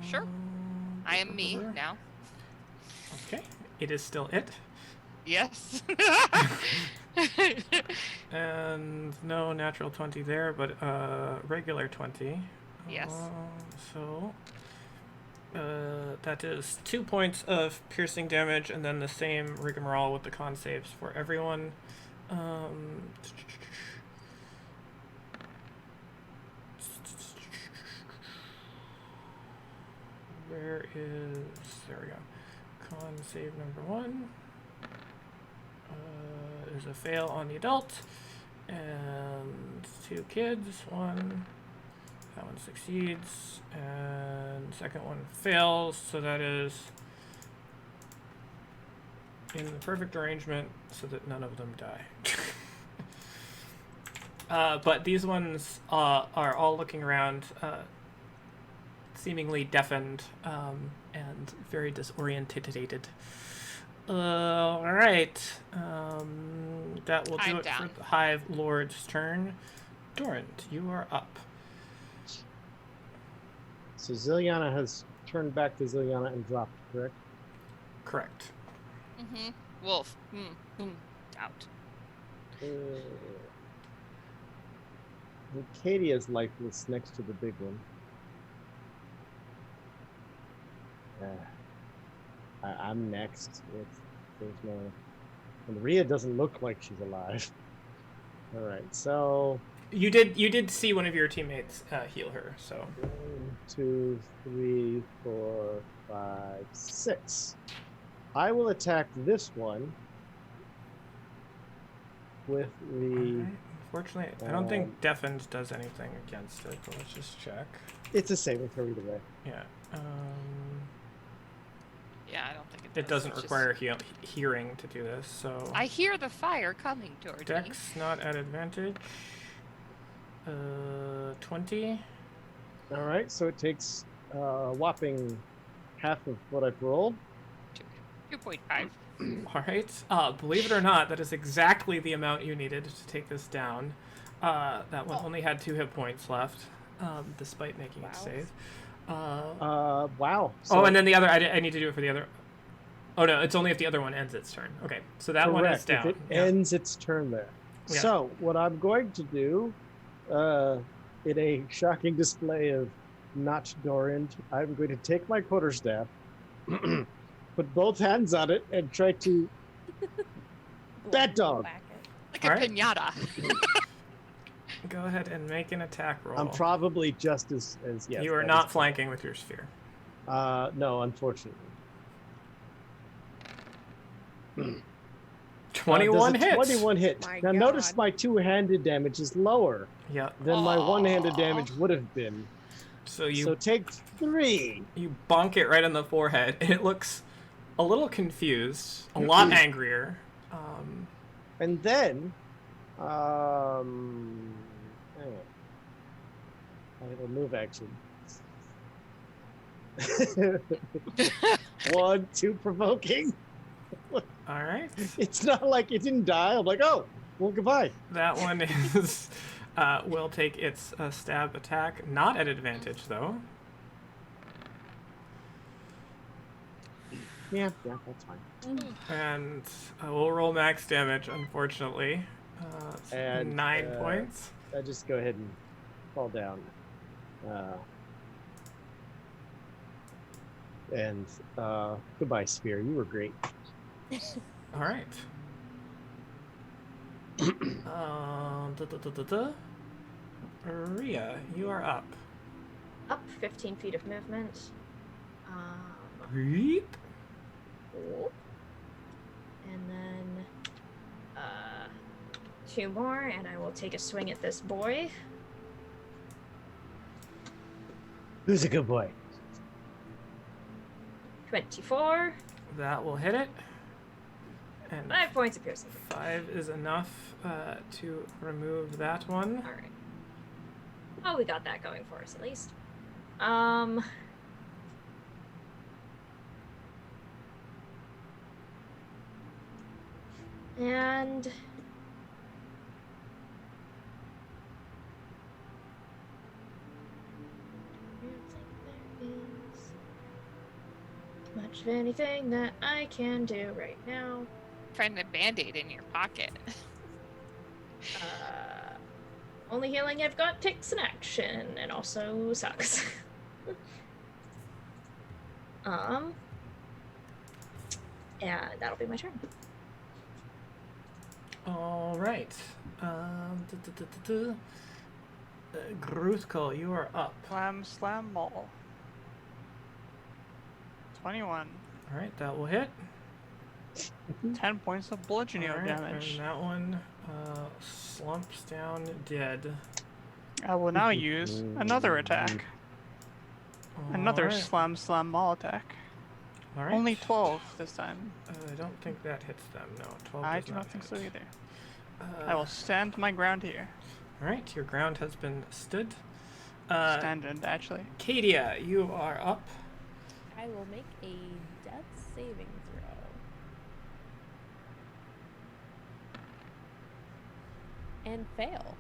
Sure. I am me now. Okay, it is still it. Yes. And no natural 20 there, but regular 20. Yes. So that is 2 points of piercing damage, and then the same rigmarole with the con saves for everyone. Where is... There we go. Con save number 1 is a fail on the adult, and 2 kids. That one succeeds, and second one fails, so that is in the perfect arrangement so that none of them die. But these ones are all looking around, seemingly deafened and very disorientated. All right. That will do I'm it down. for the Hive Lord's turn. Dorant, you are up. So Ziliana has turned back to Ziliana and dropped, correct? Correct. Mm-hmm. Wolf. Out. Katie is lifeless next to the big one. I'm next. There's no... And Rhea doesn't look like she's alive. All right, so... You did see one of your teammates heal her, so... 1, 2, 3, 4, 5, 6. I will attack this one with the... Alright. Unfortunately, I don't think deafened does anything against it, but let's just check. It's a saving throw either way. Yeah. Yeah, I don't think it does. It doesn't It's require hearing to do this, so... I hear the fire coming toward me. Dex not at advantage. 20. All right, so it takes whopping half of what I've rolled. 2.5. All right. Believe it or not, that is exactly the amount you needed to take this down. That one only had 2 hit points left, despite making it save. Wow. Oh, and then the other, I need to do it for the other. Oh no, it's only if the other one ends its turn. Okay, so that one is correct, down. if it Yeah. ends its turn there. Yeah. So what I'm going to do, in a shocking display of not Dorian, I'm going to take my quarterstaff, put both hands on it, and try to Bad dog. Whack it. Like All a right. pinata. Go ahead and make an attack roll. I'm probably just as yes. You are that not is- flanking with your sphere. No, unfortunately. 21 does a hits. 21 hit. My Now notice God. my two-handed damage is lower Yep. than my one-handed Aw. damage would have been. So you So take 3. you bonk it right on the forehead, and it looks a little confused, a lot angrier. And then, hang on. I have a move action. 1, 2 provoking. All right. It's not like it didn't die. I'm like, oh, well, goodbye. That one is will take its stab attack, not at advantage though. Yeah, that's fine. And we'll roll max damage, unfortunately. And, 9 points. I just go ahead and fall down. And goodbye, Spear. You were great. All right. Rhea, you are up. Up 15 feet of movement. Reep. Cool. And then 2 more, and I will take a swing at this boy. Who's a good boy? 24. That will hit it. And 5 points of piercing. 5 is enough to remove that one. Alright. Oh, we got that going for us at least. And I don't think there is much of anything that I can do right now. Find a band-aid in your pocket. Only healing I've got takes an action and also sucks. And that'll be my turn. All right. Gruthkul, you are up. Slam ball. 21. All right, that will hit. 10 points of bludgeoning All right, damage. and that one slumps down dead. I will now use another attack. Another All right. slam ball attack. All right. Only 12 this time. I don't think that hits them. No, 12 I does do not think so hit. either. I will stand my ground here. All right, your ground has been stood. Standard, actually. Kadia, you are up. I will make a death saving throw. And fail.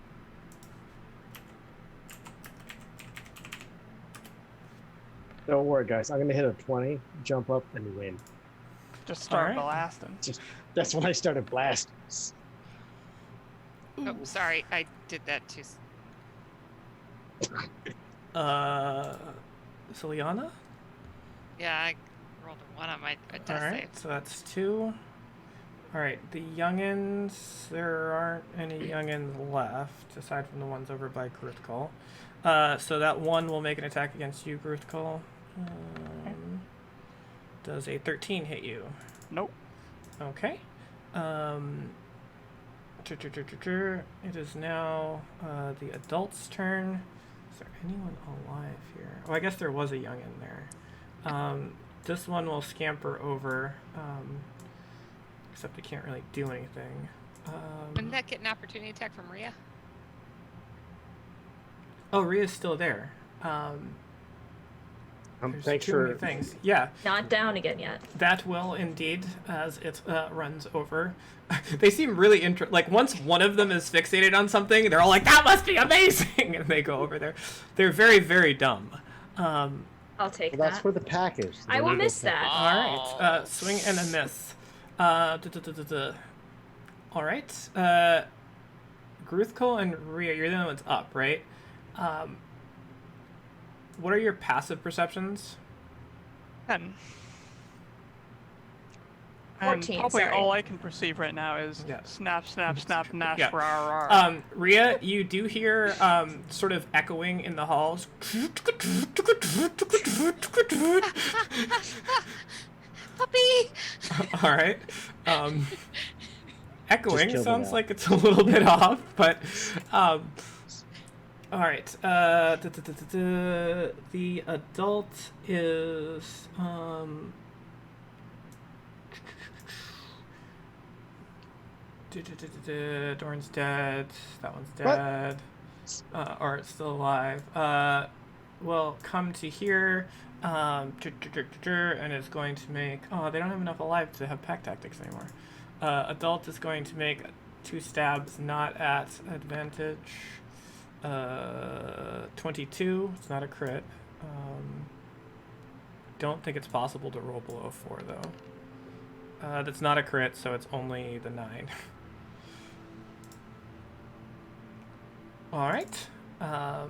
Don't worry, guys. I'm going to hit a 20, jump up, and win. Just start Alright. blasting. That's when I started blasting. Oh, sorry, I did that too. Celiana? Yeah, I rolled a 1 on my All death right, save. so that's 2. All right, the youngins, there aren't any youngins left, aside from the ones over by Gruthkul. So that one will make an attack against you, Gruthkul. Does a 13 hit you? Nope. Okay. It is now the adult's turn. Is there anyone alive here? Oh, I guess there was a youngin there. This one will scamper over, except it can't really do anything. Wouldn't that get an opportunity attack from Rhea? Oh, Rhea's still there. There's Thanks too many for things. Yeah, Not down again yet. that will indeed, as it runs over. They seem really like once one of them is fixated on something, they're all like, "That must be amazing," and they go over there. They're very, very dumb. I'll take Well, that's that. for the package. I will miss that. All right. Swing and a miss. All right. Gruthko and Rhea, you're the only ones up, right? What are your passive perceptions? 10. 14, And probably sorry. all I can perceive right now is Yeah. snap, snap, snap, nash, Yeah. rah, rah. Rhea, you do hear sort of echoing in the halls. Puppy! All right. Echoing kill the sounds gnat. like it's a little bit off, but all right. The adult is Dorn's dead. That one's dead. Or it's still alive. Will come to here. And is going to make. Oh, they don't have enough alive to have pack tactics anymore. Adult is going to make 2 stabs, not at advantage. 22. It's not a crit. Don't think it's possible to roll below 4 though. That's not a crit, so it's only the 9. All right. Are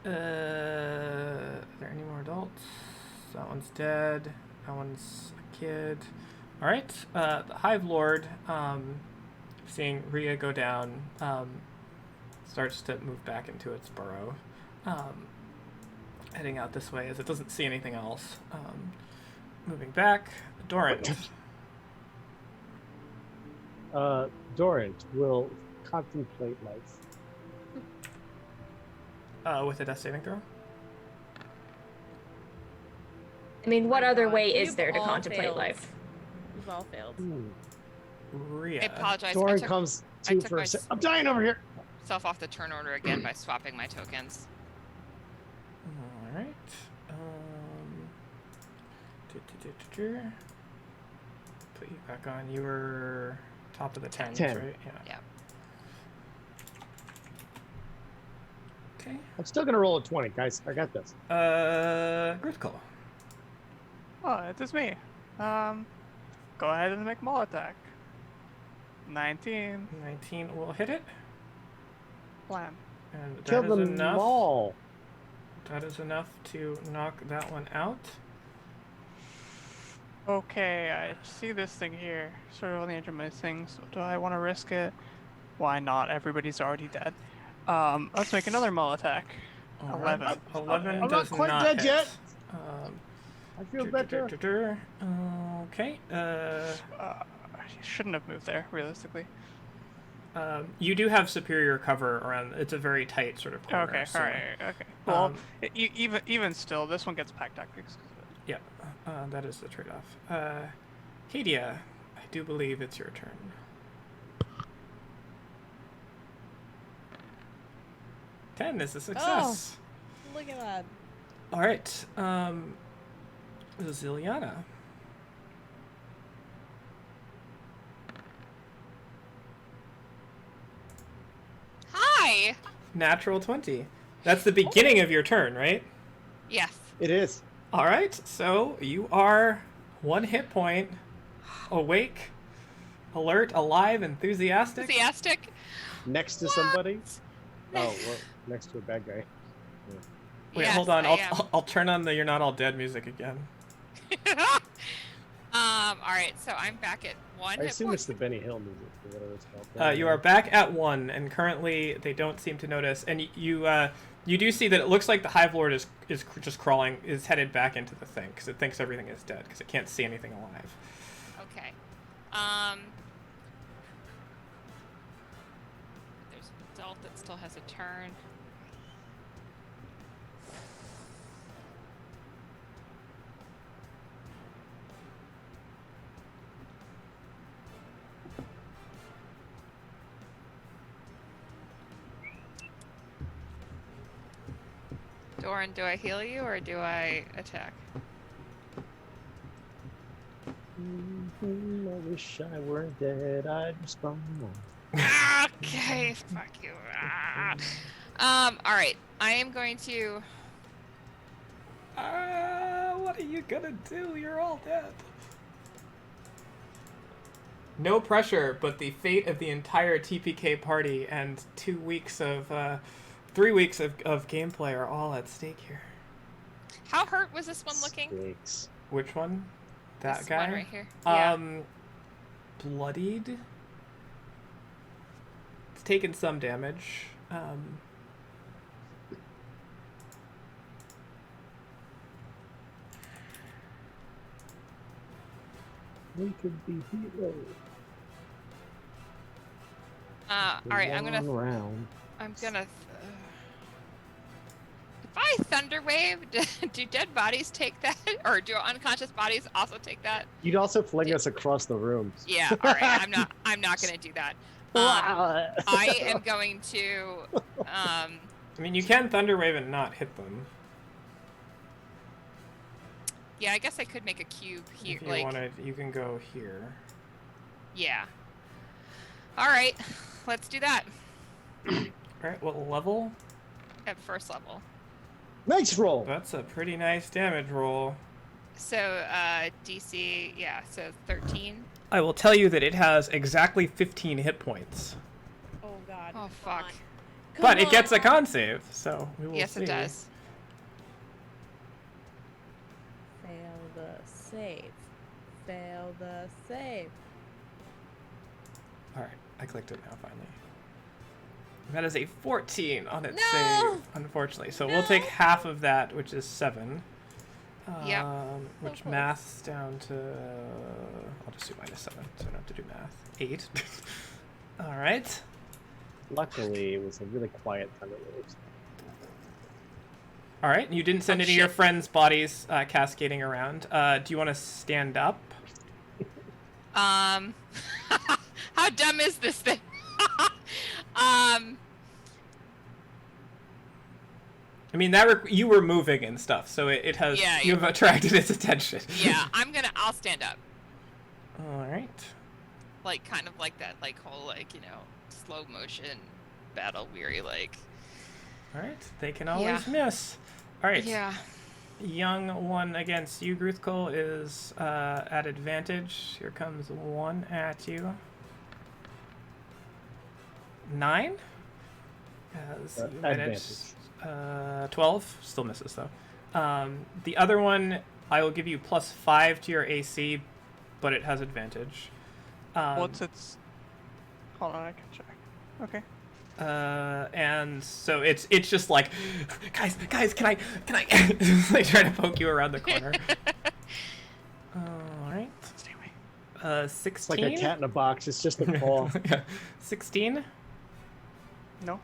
there any more adults? That one's dead. That one's a kid. All right. The Hive Lord, seeing Rhea go down, starts to move back into its burrow, heading out this way as it doesn't see anything else. Moving back, Doran. Doran will contemplate life. With a death saving throw. I mean, what My other God, way is you've there to all contemplate failed. life? We've all failed. Rhea. I apologize. Doran I comes I to took first. my- I'm dying over here. myself off the turn order again by swapping my tokens. All right. Put you back on. You were top of the 10s, 10. right? Yeah. Yeah. Okay. I'm still gonna roll a 20, guys. I got this. Gruthko. Oh, it is me. Go ahead and make maul attack. 19. 19 will hit it. Plan. And Kill that is them enough. all. That is enough to knock that one out. Okay, I see this thing here. Sort of on the edge of my things. Do I want to risk it? Why not? Everybody's already dead. Let's make another maul attack. All right. 11. 11 I'm not does quite not dead hit. yet. I feel better. Okay. I shouldn't have moved there, realistically. You do have superior cover around. It's a very tight sort of corner. Okay, so, alright, okay. Well, um, even still, this one gets pack tactics. Yeah, that is the trade-off. Kadia, I do believe it's your turn. Ten is a success. Look at that. All right. Ziliana. Hi! Natural 20. That's the beginning of your turn, right? Yes. It is. All right. So you are 1 hit point, awake, alert, alive, enthusiastic. Enthusiastic. Next to somebody. Oh, well, next to a bad guy. Wait, Yes, hold on. I am. I'll turn on the "You're Not All Dead" music again. Alright, so I'm back at 1 I hit assume point. it's the Benny Hill music or whatever it's called. You are back at 1, and currently they don't seem to notice. And you do see that it looks like the Hive Lord is just crawling, is headed back into the thing because it thinks everything is dead because it can't see anything alive. Okay. There's an adult that still has a turn. Doran, do I heal you or do I attack? I wish I weren't dead. I'd respond. Okay, fuck you. Alright. I am going to What are you gonna do? You're all dead. No pressure, but the fate of the entire TPK party and 2 weeks of, 3 weeks of gameplay are all at stake here. How hurt was this one looking? Stakes. Which one? That This guy? one right here. Yeah. Bloodied. It's taken some damage. We could be heroes. All right, I'm gonna. Round. If I thunder wave, do dead bodies take that, or do unconscious bodies also take that? You'd also fling us across the room. Yeah. All right. I'm not gonna do that. I am going to. I mean, you can Thunderwave and not hit them. Yeah, I guess I could make a cube here. If you like, wanted, you can go here. yeah. All right, let's do that Alright, what level? at first level. Nice roll. That's a pretty nice damage roll. So DC, yeah, so 13. I will tell you that it has exactly 15 hit points. Oh god. Oh fuck. But it gets a con save, so we will Yes, see. it does. Fail the save. Fail the save. Alright, I clicked it now finally. That is a 14 on its No! save, unfortunately. So we'll take half of that, which is 7. Yep. Which close. maths down to... I'll just do -7, so I don't have to do math. 8. Alright. Luckily, it was a really quiet thunder wave. Alright, you didn't send Oh, any of your shit. friends' bodies cascading around. Do you want to stand up? How dumb is this thing? I mean, that you were moving and stuff, so it has... Yeah, You've attracted its attention. Yeah, I'll stand up. Alright. Like, kind of like that, like, whole, like, you know, slow motion, battle weary, like. Alright, they can always miss. Alright. Yeah. Young one against you, Gruthkul, is at advantage. Here comes one at you. 9? As you managed. 12. Still misses, though. The other one, I will give you +5 to your AC, but it has advantage. What's its? Hold on, I can check. Okay. And so it's just like, guys, can I? They try to poke you around the corner. All right. Stay away. 16. It's like a cat in a box. It's just a paw. Yeah. 16. No.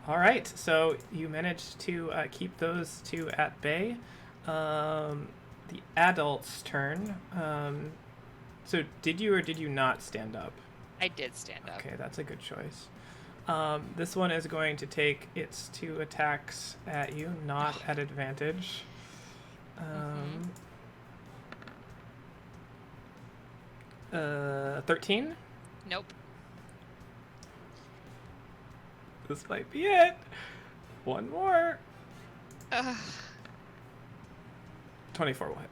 All right. So you managed to keep those two at bay. The adult's turn. So did you or did you not stand up? I did stand up. Okay, that's a good choice. This one is going to take its 2 attacks at you, not at advantage. 13? Nope. This might be it. One more. Ugh. 24 will hit.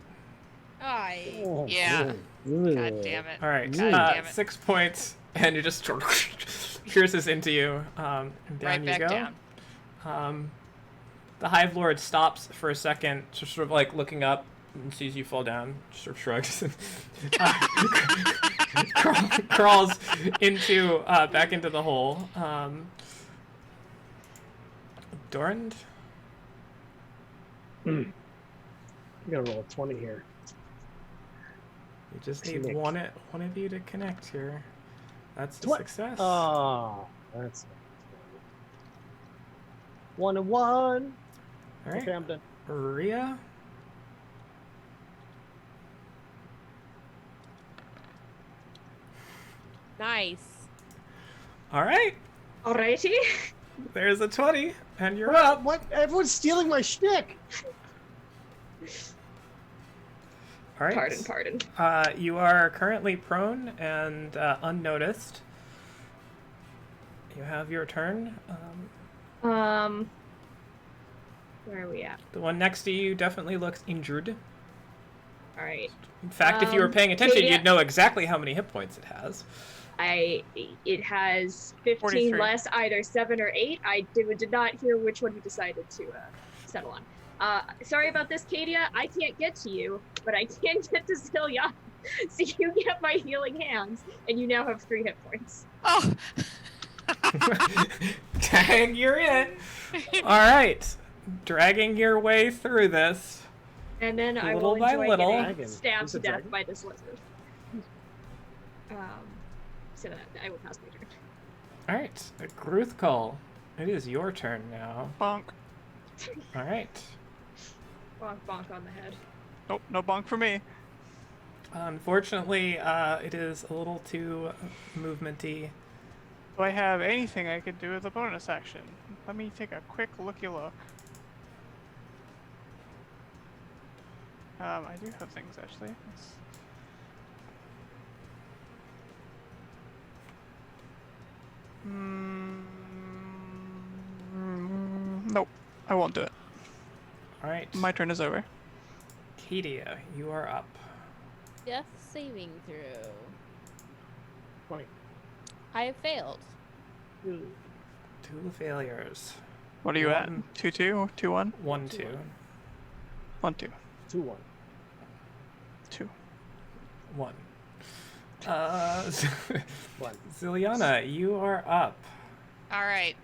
I. Oh, Yeah. good. God damn it. All right, God damn it. 6 points, and it just pierces into you, and down Right you back go. down. The Hive Lord stops for a second, just sort of like looking up and sees you fall down, sort of shrugs, and crawls into back into the hole. Dorand? I'm gonna roll a 20 here. You just need Connect. one of you to connect here. That's a What? success. Oh, that's 1 and 1. All right, Okay, I'm done. Rhea. Nice. All right, Alrighty. there's a 20, and you're up. What? Everyone's stealing my shtick. All right. Pardon. You are currently prone and unnoticed. You have your turn. Where Where are we at? The one next to you definitely looks injured. All right. In fact, if you were paying attention, Kadia, you'd know exactly how many hit points it has. It has 15 43. less, either 7 or 8. I did not hear which one you decided to settle on. Sorry about this, Kadia. I can't get to you, but I can get to Zilia. So you get my healing hands, and you now have 3 hit points. Oh. Dang, you're in. All right, dragging your way through this. And then I Little will by enjoy little. getting Dragon. stabbed Who's to a death dragon? by this lizard. So that I will pass my turn. All right, Gruthkull, it is your turn now. Bonk. All right. Bonk bonk on the head. Nope, no bonk for me. Unfortunately, it is a little too movementy. Do I have anything I could do with a bonus action? Let me take a quick looky look. I do have things actually. Nope, I won't do it. All right, My turn is over. Kadia, you are up. Death saving throw. 20. I have failed. Ooh. 2 failures. What are you at? One. 2-2? 2-1? 1, 2. 1-2. 2-1. 2. 1. 1. Ziliana, you are up. All right.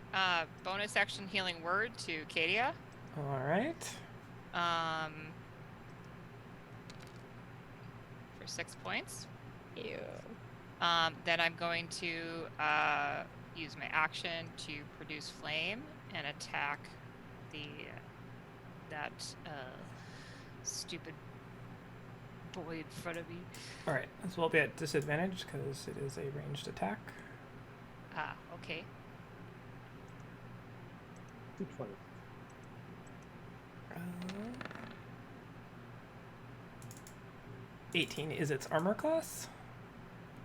Bonus action healing word to Kadia. All right. For 6 points. Ew. Then I'm going to use my action to produce flame and attack that stupid boy in front of me. All right. This will be at disadvantage because it is a ranged attack. Ah, okay. 220. 18 is its armor class.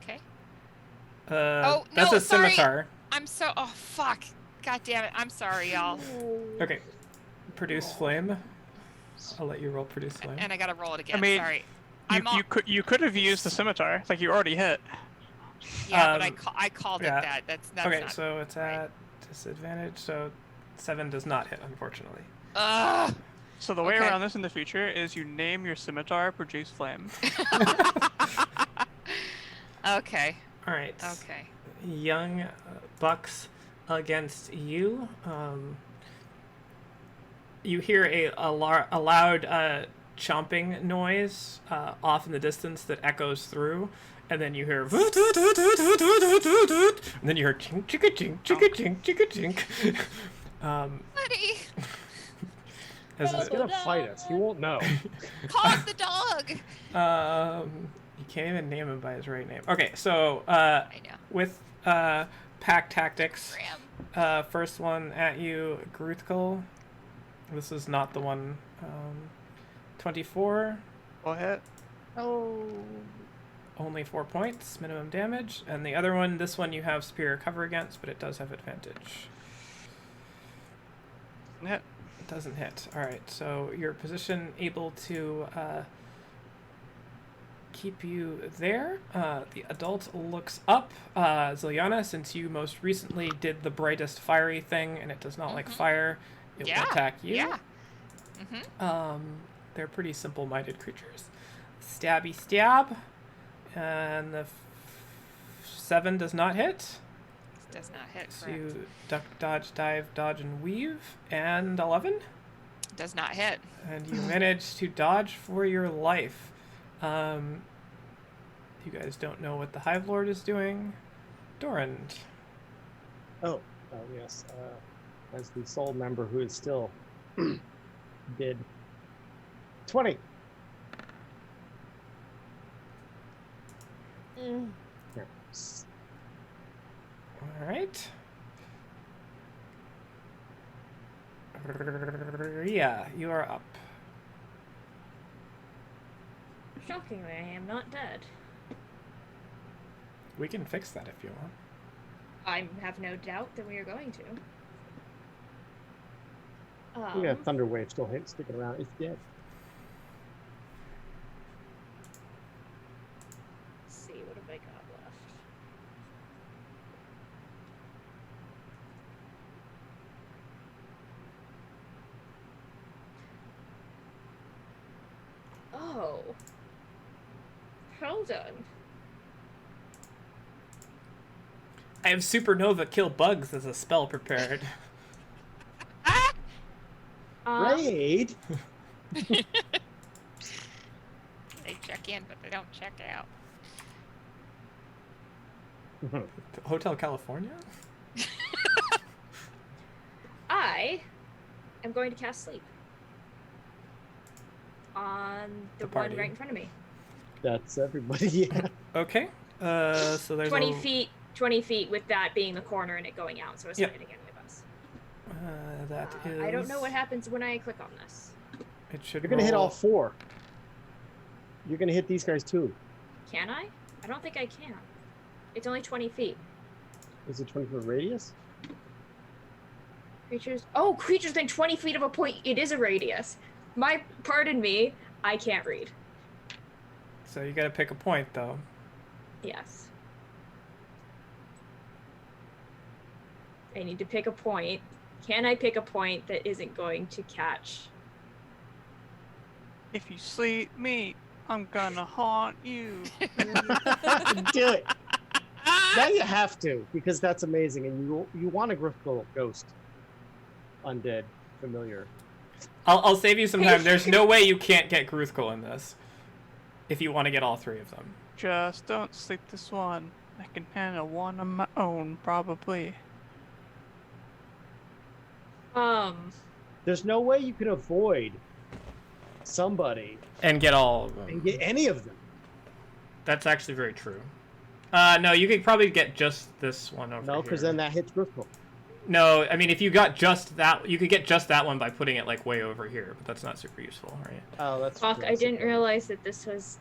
Okay. That's no, a sorry. scimitar. I'm so. Oh fuck. God damn it. I'm sorry, y'all. Okay. Produce flame. I'll let you roll produce flame. And I gotta roll it again. I mean, sorry. You could have used the scimitar, like you already hit. Yeah, but Um, I called yeah. it that. That's Okay, not so it's right. at disadvantage. So 7 does not hit, unfortunately. Ugh. So the way Okay. around this in the future is you name your scimitar produce flame. Okay. All right. Okay. Young bucks against you. You hear a loud chomping noise off in the distance that echoes through, and then you hear and then you hear chink chicka chink chicka chink chicka chink. Buddy, As He's gonna fight us. He won't know. call the dog. you can't even name him by his right name. Okay, so I know. with pack tactics, Graham. first one at you, Gruthkull. This is not the one. 24, Will hit. Oh. only 4 points, minimum damage. And the other one, this one you have superior cover against, but it does have advantage. Hit. It doesn't hit. Alright, so your position able to keep you there. The adult looks up. Ziliana, since you most recently did the brightest fiery thing and it does not like fire, it will attack you. Yeah. They're pretty simple-minded creatures. Stabby stab. And the 7 does not hit. Does not hit. So Correct. you duck, dodge, dive, dodge, and weave. And 11. Does not hit. And you manage to dodge for your life. You guys don't know what the Hive Lord is doing. Dorand. Oh, yes. As the sole member who is still did 20. Mm. Yeah. All right. Yeah, you are up. Shockingly, I am not dead. We can fix that if you want. I have no doubt that we are going to. We got Thunder Wave still sticking around. It's dead. Let's see, what have I got left? Oh. Hold on. I have Supernova Kill Bugs as a spell prepared. Raid? They check in, but they don't check out. Hotel California? I am going to cast Sleep on the party. one right in front of me. That's everybody, yeah. Okay. So there's 20 feet, 20 feet with that being the corner and it going out, so it's not hitting any of us. That is... I don't know what happens when I click on this. It should You're going to hit all 4. You're going to hit these guys too. Can I? I don't think I can. It's only 20 feet. Is it 20 foot radius? Creatures. Oh, creatures within 20 feet of a point. It is a radius. Pardon me. I can't read. So you gotta pick a point, though. Yes. I need to pick a point. Can I pick a point that isn't going to catch? If you sleep me, I'm gonna haunt you. Do it. Now you have to, because that's amazing, and you want a Griffle Ghost undead familiar. I'll save you some time. There's no way you can't get Gruthkul in this. If you want to get all 3 of them. Just don't sleep this one. I can handle one on my own, probably. There's no way you can avoid somebody And get all of them. and get any of them. That's actually very true. No, you could probably get just this one over here. No, because then that hits Griffle. No, I mean, if you got just that, you could get just that one by putting it, like, way over here, but that's not super useful, right? Oh, that's Fuck, true. I didn't realize that this was...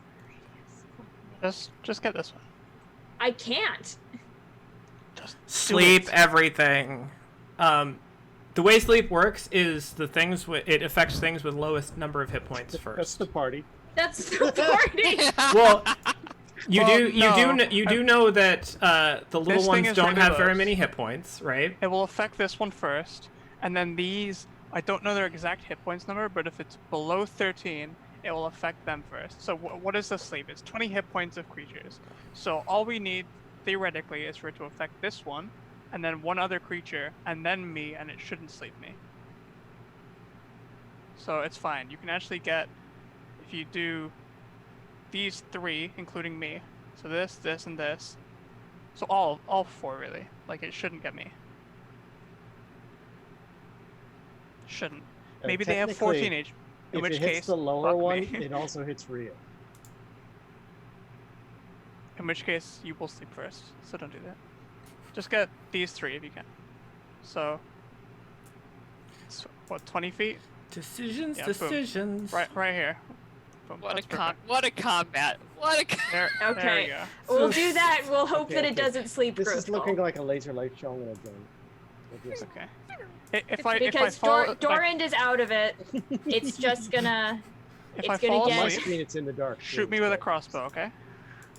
Just get this one. I can't. Just Sleep everything. The way sleep works is it affects things with lowest number of hit points That's first. the party. That's the party. Well, you Well, do know that the little This thing ones is don't have very ridiculous. many hit points, right? It will affect this one first, and then these, I don't know their exact hit points number, but if it's below 13, it will affect them first. So what is the sleep? It's 20 hit points of creatures. So all we need, theoretically, is for it to affect this one, and then one other creature, and then me, and it shouldn't sleep me. So it's fine. You can actually get, if you do these 3, including me, so this, and this, so all 4 really, like it shouldn't get me. Shouldn't. Maybe they have 14 technically, H. In If which it hits case, the lower fuck one, me. it also hits Rhea. In which case, you will sleep first, so don't do that. Just get these 3 if you can. So, it's, what, 20 feet? Decisions, Yeah, boom. decisions. Right here. Boom, What a that's perfect. what a combat! What a There we Okay. go. We'll do that. We'll hope Okay, that it okay. doesn't sleep This is Gruthkul. looking like a laser light show. I'm gonna join. We'll just- Okay. If I Because fall, Dorand is out of it. It's just gonna... if it's I gonna fall On get- my asleep, screen, it's in the dark. shoot me with a crossbow, okay?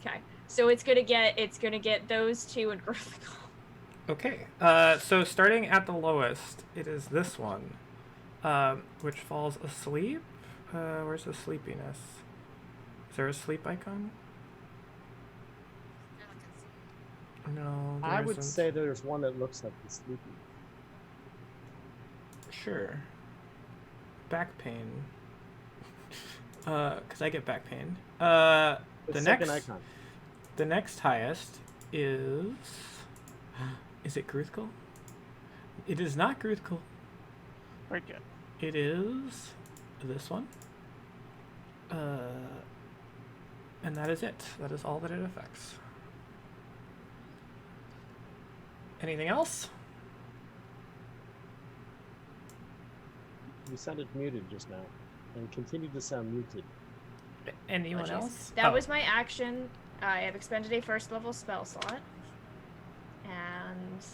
Okay. So it's gonna get those 2 and Gruthkul. Okay, so starting at the lowest, it is this one, which falls asleep. Where's the sleepiness? Is there a sleep icon? No, there I would isn't. say there's one that looks like the sleepy. Sure. Back pain. Cause I get back pain. The second next, icon. the next highest is. Is it Gruthkul? It is not Gruthkul. Very good. It is this one. And that is it. That is all that it affects. Anything else? You sounded muted just now, and continue to sound muted. Anyone Oh, jeez. else? That Oh. was my action. I have expended a 1st level spell slot. And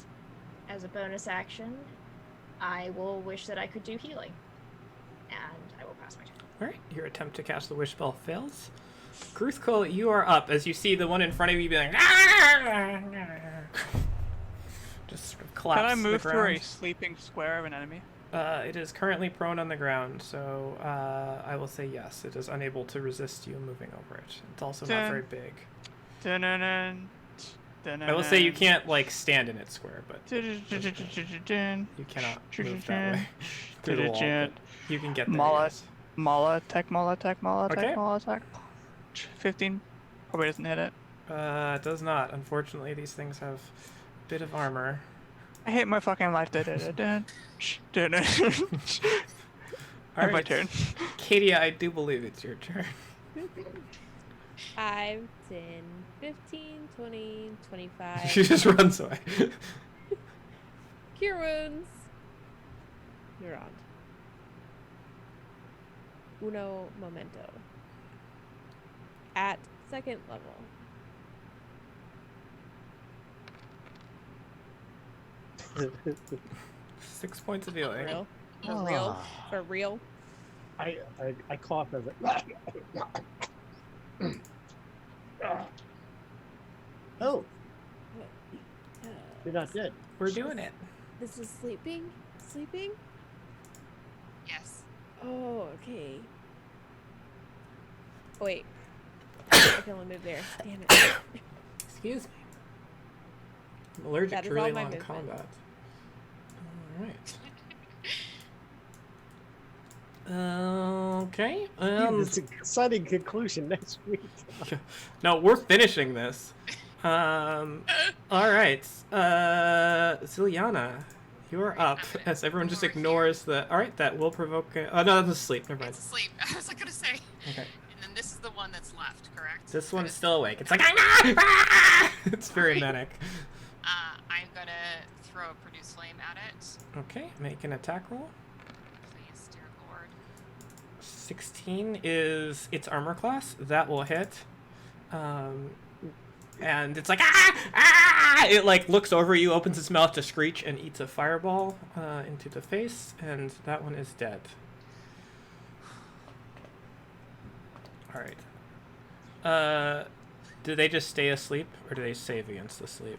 as a bonus action, I will wish that I could do healing. And I will pass my turn. Alright, your attempt to cast the wish spell fails. Gruthkul, you are up as you see the one in front of you be like, just sort of collapse Can I to the move through ground. a sleeping square of an enemy? It is currently prone on the ground, so I will say yes. It is unable to resist you moving over it. It's also not very big. Dun-dun-dun, I will say you can't, like, stand in its square, but dun-dun-dun. you cannot move that way through the wall. But you can get there. Mala, Yes. Mala attack, Mala attack, Mala attack, Okay. Mala attack. 15. Probably doesn't hit it. It does not. Unfortunately, these things have a bit of armor. I hate my fucking life. Dun-dun-dun. Dun-dun-dun. All My right, turn. Katia, I do believe it's your turn. 5, 10, 15, 20, 25. She just runs away. Cure wounds. You're on. Uno momento. At second level. I 6 points of healing. Real? For real? For real? I cough as oh, you're not dead. We're doing it. This is sleeping? Sleeping? Yes. Oh, okay. Oh, wait. I can only move there. Damn it. Excuse me. I'm allergic That to is really all my long movement. combat. Alright. Okay. It's an exciting conclusion next week. No, we're finishing this. Alright. Zilyana, you're up as everyone just ignores the. Alright, that will provoke. Oh, no, that's asleep. Never mind. It's asleep. I was gonna say. Okay. And then this is the one that's left, correct? This one's still awake. It's like. Ah! It's very manic. I'm gonna throw a produce flame at it. Okay, make an attack roll. Please, dear Lord. 16 is its armor class. That will hit. And it's like, ah! Ah! It like looks over you, opens its mouth to screech, and eats a fireball into the face, and that one is dead. Alright. Do they just stay asleep, or do they save against the sleep?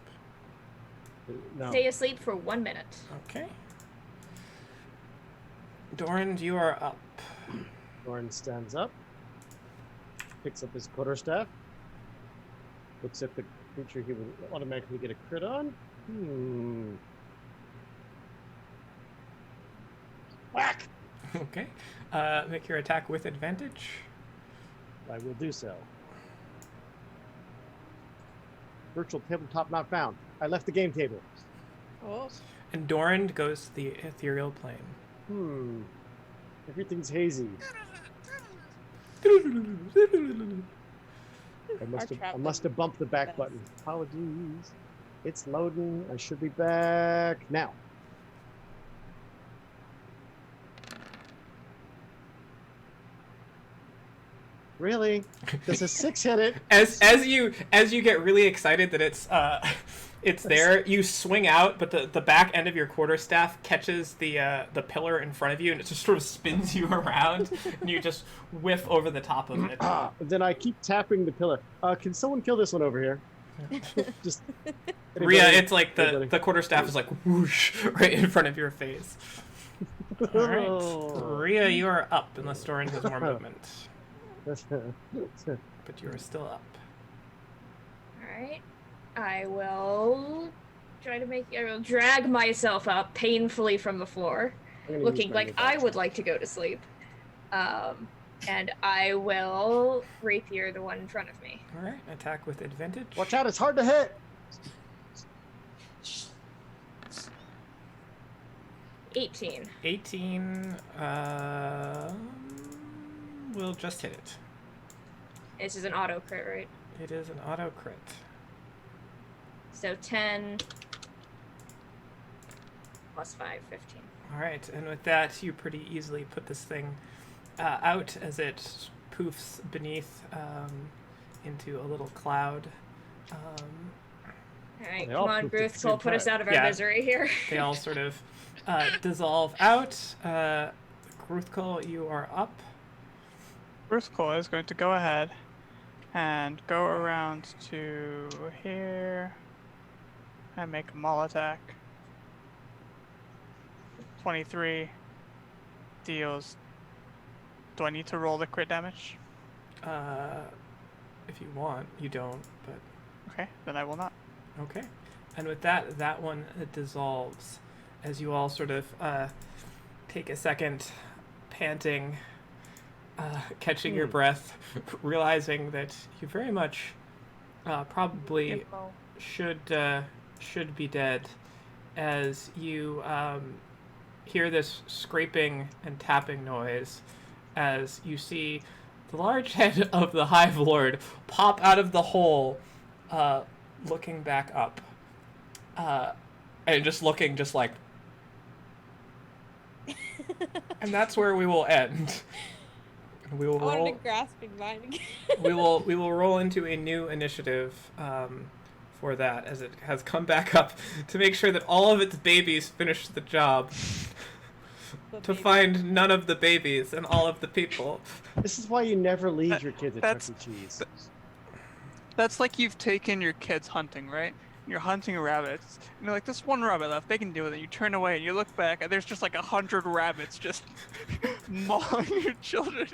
No. Stay asleep for 1 minute. Okay. Doran, you are up. Doran stands up, picks up his quarterstaff, looks at the creature he would automatically get a crit on. Whack! Okay. Make your attack with advantage. I will do so. Virtual tabletop not found. I left the game table. Oh. And Doran goes to the ethereal plane. Everything's hazy. I must have bumped the back button. Apologies. It's loading. I should be back now. Really? Does a 6 hit it? As you get really excited that it's there, you swing out, but the back end of your quarterstaff catches the pillar in front of you, and it just sort of spins you around, and you just whiff over the top of it. Then I keep tapping the pillar. Can someone kill this one over here? Just Rhea, it's like anybody? the quarterstaff is like whoosh right in front of your face. All right, Rhea, you are up unless Doran has more movement, but you are still up. Alright. I will drag myself up painfully from the floor, looking like I would like to go to sleep. And I will rapier the one in front of me. All right, attack with advantage. Watch out, it's hard to hit. 18. 18 will just hit it. This is an auto crit, right? It is an auto crit. So 10 plus 5, 15. All right, and with that, you pretty easily put this thing out as it poofs beneath into a little cloud. Alright, They come all on, pooped at the Bruce, same put us time. out of our Yeah. misery here. They all sort of dissolve out. Gruthkul, you are up. Bruthkul is going to go ahead and go around to here and make a maul attack. 23 deals. Do I need to roll the crit damage? If you want, you don't, but Okay, then I will not. okay. And with that, that one dissolves as you all sort of take a second, panting, catching your breath, realizing that you very much probably should be dead, as you hear this scraping and tapping noise, as you see the large head of the Hive Lord pop out of the hole, looking back up, and just looking just like. And that's where we will end. We will I wanted roll. to grasping mine again. we will roll into a new initiative for that, as it has come back up to make sure that all of its babies finish the job. To find none of the babies and all of the people. This is why you never leave your kids at Chuck That's- E. Cheese. That's like you've taken your kids hunting, right? You're hunting rabbits, and you're like, "There's one rabbit left. They can do it." And you turn away, and you look back, and there's just like 100 rabbits just mauling your children.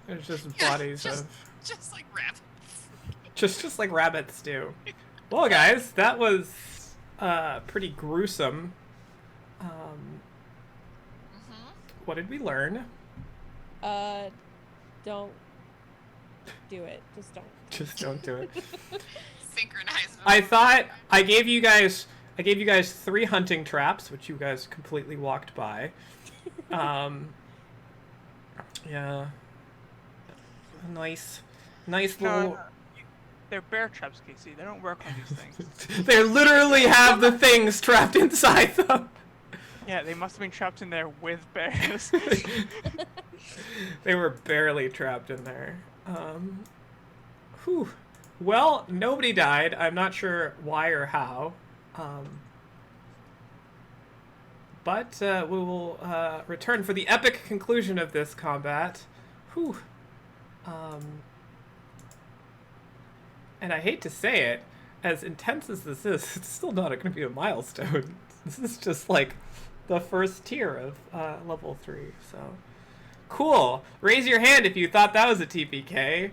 There's just Yeah, bodies just- of Just like rabbits. just like rabbits do. Well, guys, that was pretty gruesome. What did we learn? Don't do it. Just don't. Just don't do it. Synchronize. I thought I gave you guys 3 hunting traps, which you guys completely walked by. Yeah. Nice little. No, they're bear traps, Casey. They don't work on these things. They literally have the things trapped inside them. Yeah, they must have been trapped in there with bears. They were barely trapped in there. Whew. Well, nobody died. I'm not sure why or how. But we will return for the epic conclusion of this combat. Whew. And I hate to say it, as intense as this is, it's still not going to be a milestone. This is just like the first tier of level 3. So cool. Raise your hand if you thought that was a TPK.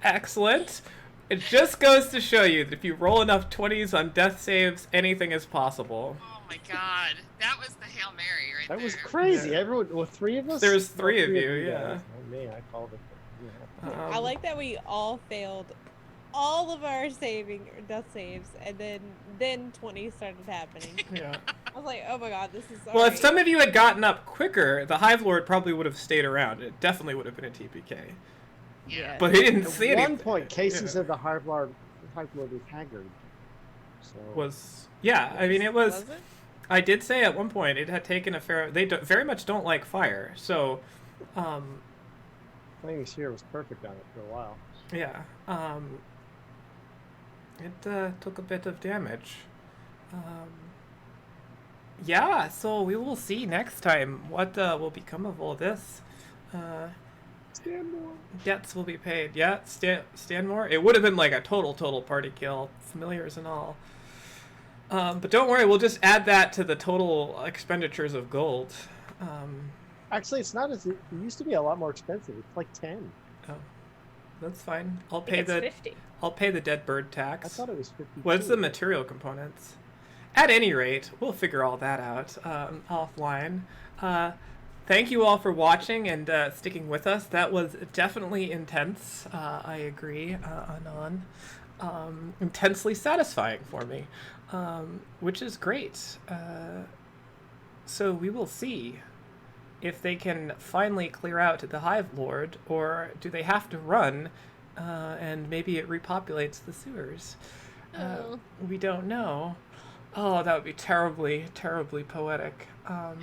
Excellent. It just goes to show you that if you roll enough 20s on death saves, anything is possible. Oh my god, that was the Hail Mary right That there. was crazy. Yeah. Everyone, well, 3 of us? There's No, 3 of you, guys. yeah. Oh, me, I called it. Yeah. I like that we all failed all of our death saves, and then 20 started happening. Yeah. I was like, oh my god, this is so Well, if some of you had gotten up quicker, the Hive Lord probably would have stayed around. It definitely would have been a TPK. Yeah. But he didn't At see one anything. point, Casey Yeah. said the Hive Lord was haggard. So I mean, it was. it? I did say at one point it had taken a fair. They very much don't like fire, so, Flaming Sphere was perfect on it for a while. yeah. It took a bit of damage. Yeah, so we will see next time what will become of all this. Stanmore. Debts will be paid. Yeah, Stanmore. It would have been like a total party kill, familiars and all. But don't worry, we'll just add that to the total expenditures of gold. Actually, it's not as it used to be. A lot more expensive. It's like 10. Oh, that's fine. I think it's 50. I'll pay the dead bird I tax. thought it was 50. What's the material components? At any rate, we'll figure all that out offline. Thank you all for watching and sticking with us. That was definitely intense. I agree. Anon. Intensely satisfying for me, which is great. So we will see if they can finally clear out the Hive Lord, or do they have to run, and maybe it repopulates the sewers. Oh. We don't know. Oh, that would be terribly poetic. Well,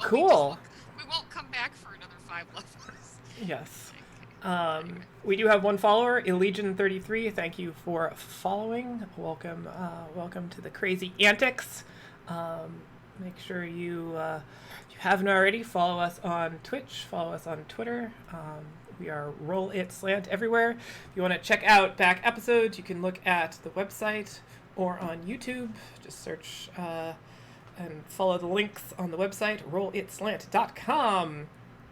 Cool. We won't come back for another 5 levels. Yes. We do have one follower, Illegion33. Thank you for following. Welcome, welcome to the crazy antics. Make sure you, if you haven't already, follow us on Twitch, follow us on Twitter. We are Roll It Slant everywhere. If you want to check out back episodes, you can look at the website or on YouTube. Just search and follow the links on the website, rollitslant.com.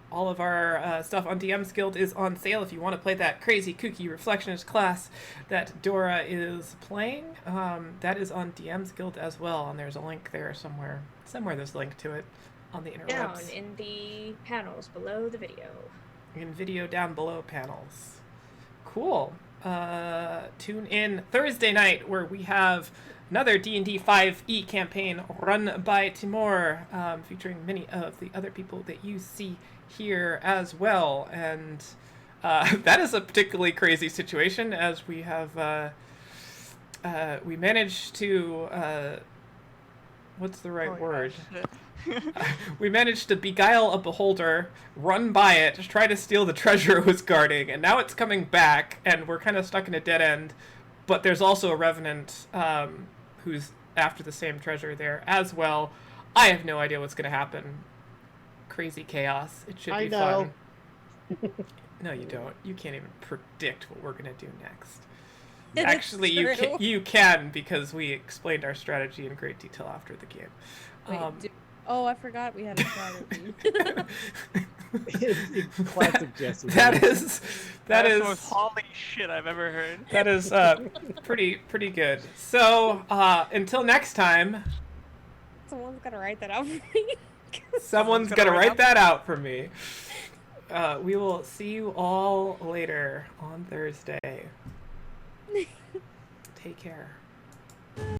All of our stuff on DM's Guild is on sale if you want to play that crazy, kooky Reflectionist class that Dora is playing. That is on DM's Guild as well, and there's a link there somewhere. Somewhere there's a link to it on the interwebs. Down in the panels below the video. In video down below panels. Cool. Tune in Thursday night where we have another D&D 5e campaign run by Timur, featuring many of the other people that you see here as well. And that is a particularly crazy situation, as we have we managed to what's the right word? We managed to beguile a beholder, run by it, try to steal the treasure it was guarding, and now it's coming back, and we're kind of stuck in a dead end. But there's also a revenant who's after the same treasure there as well. I have no idea what's going to happen. Crazy chaos. It should be fun. No, you don't. You can't even predict what we're going to do next. Actually, you can, because we explained our strategy in great detail after the game. Wait, I forgot we had a strategy. Classic Jesse. That is the most holy shit I've ever heard. That is pretty good. So until next time, Someone's gonna write that out for me. someone's gonna write that out for me. We will see you all later on Thursday. Take care.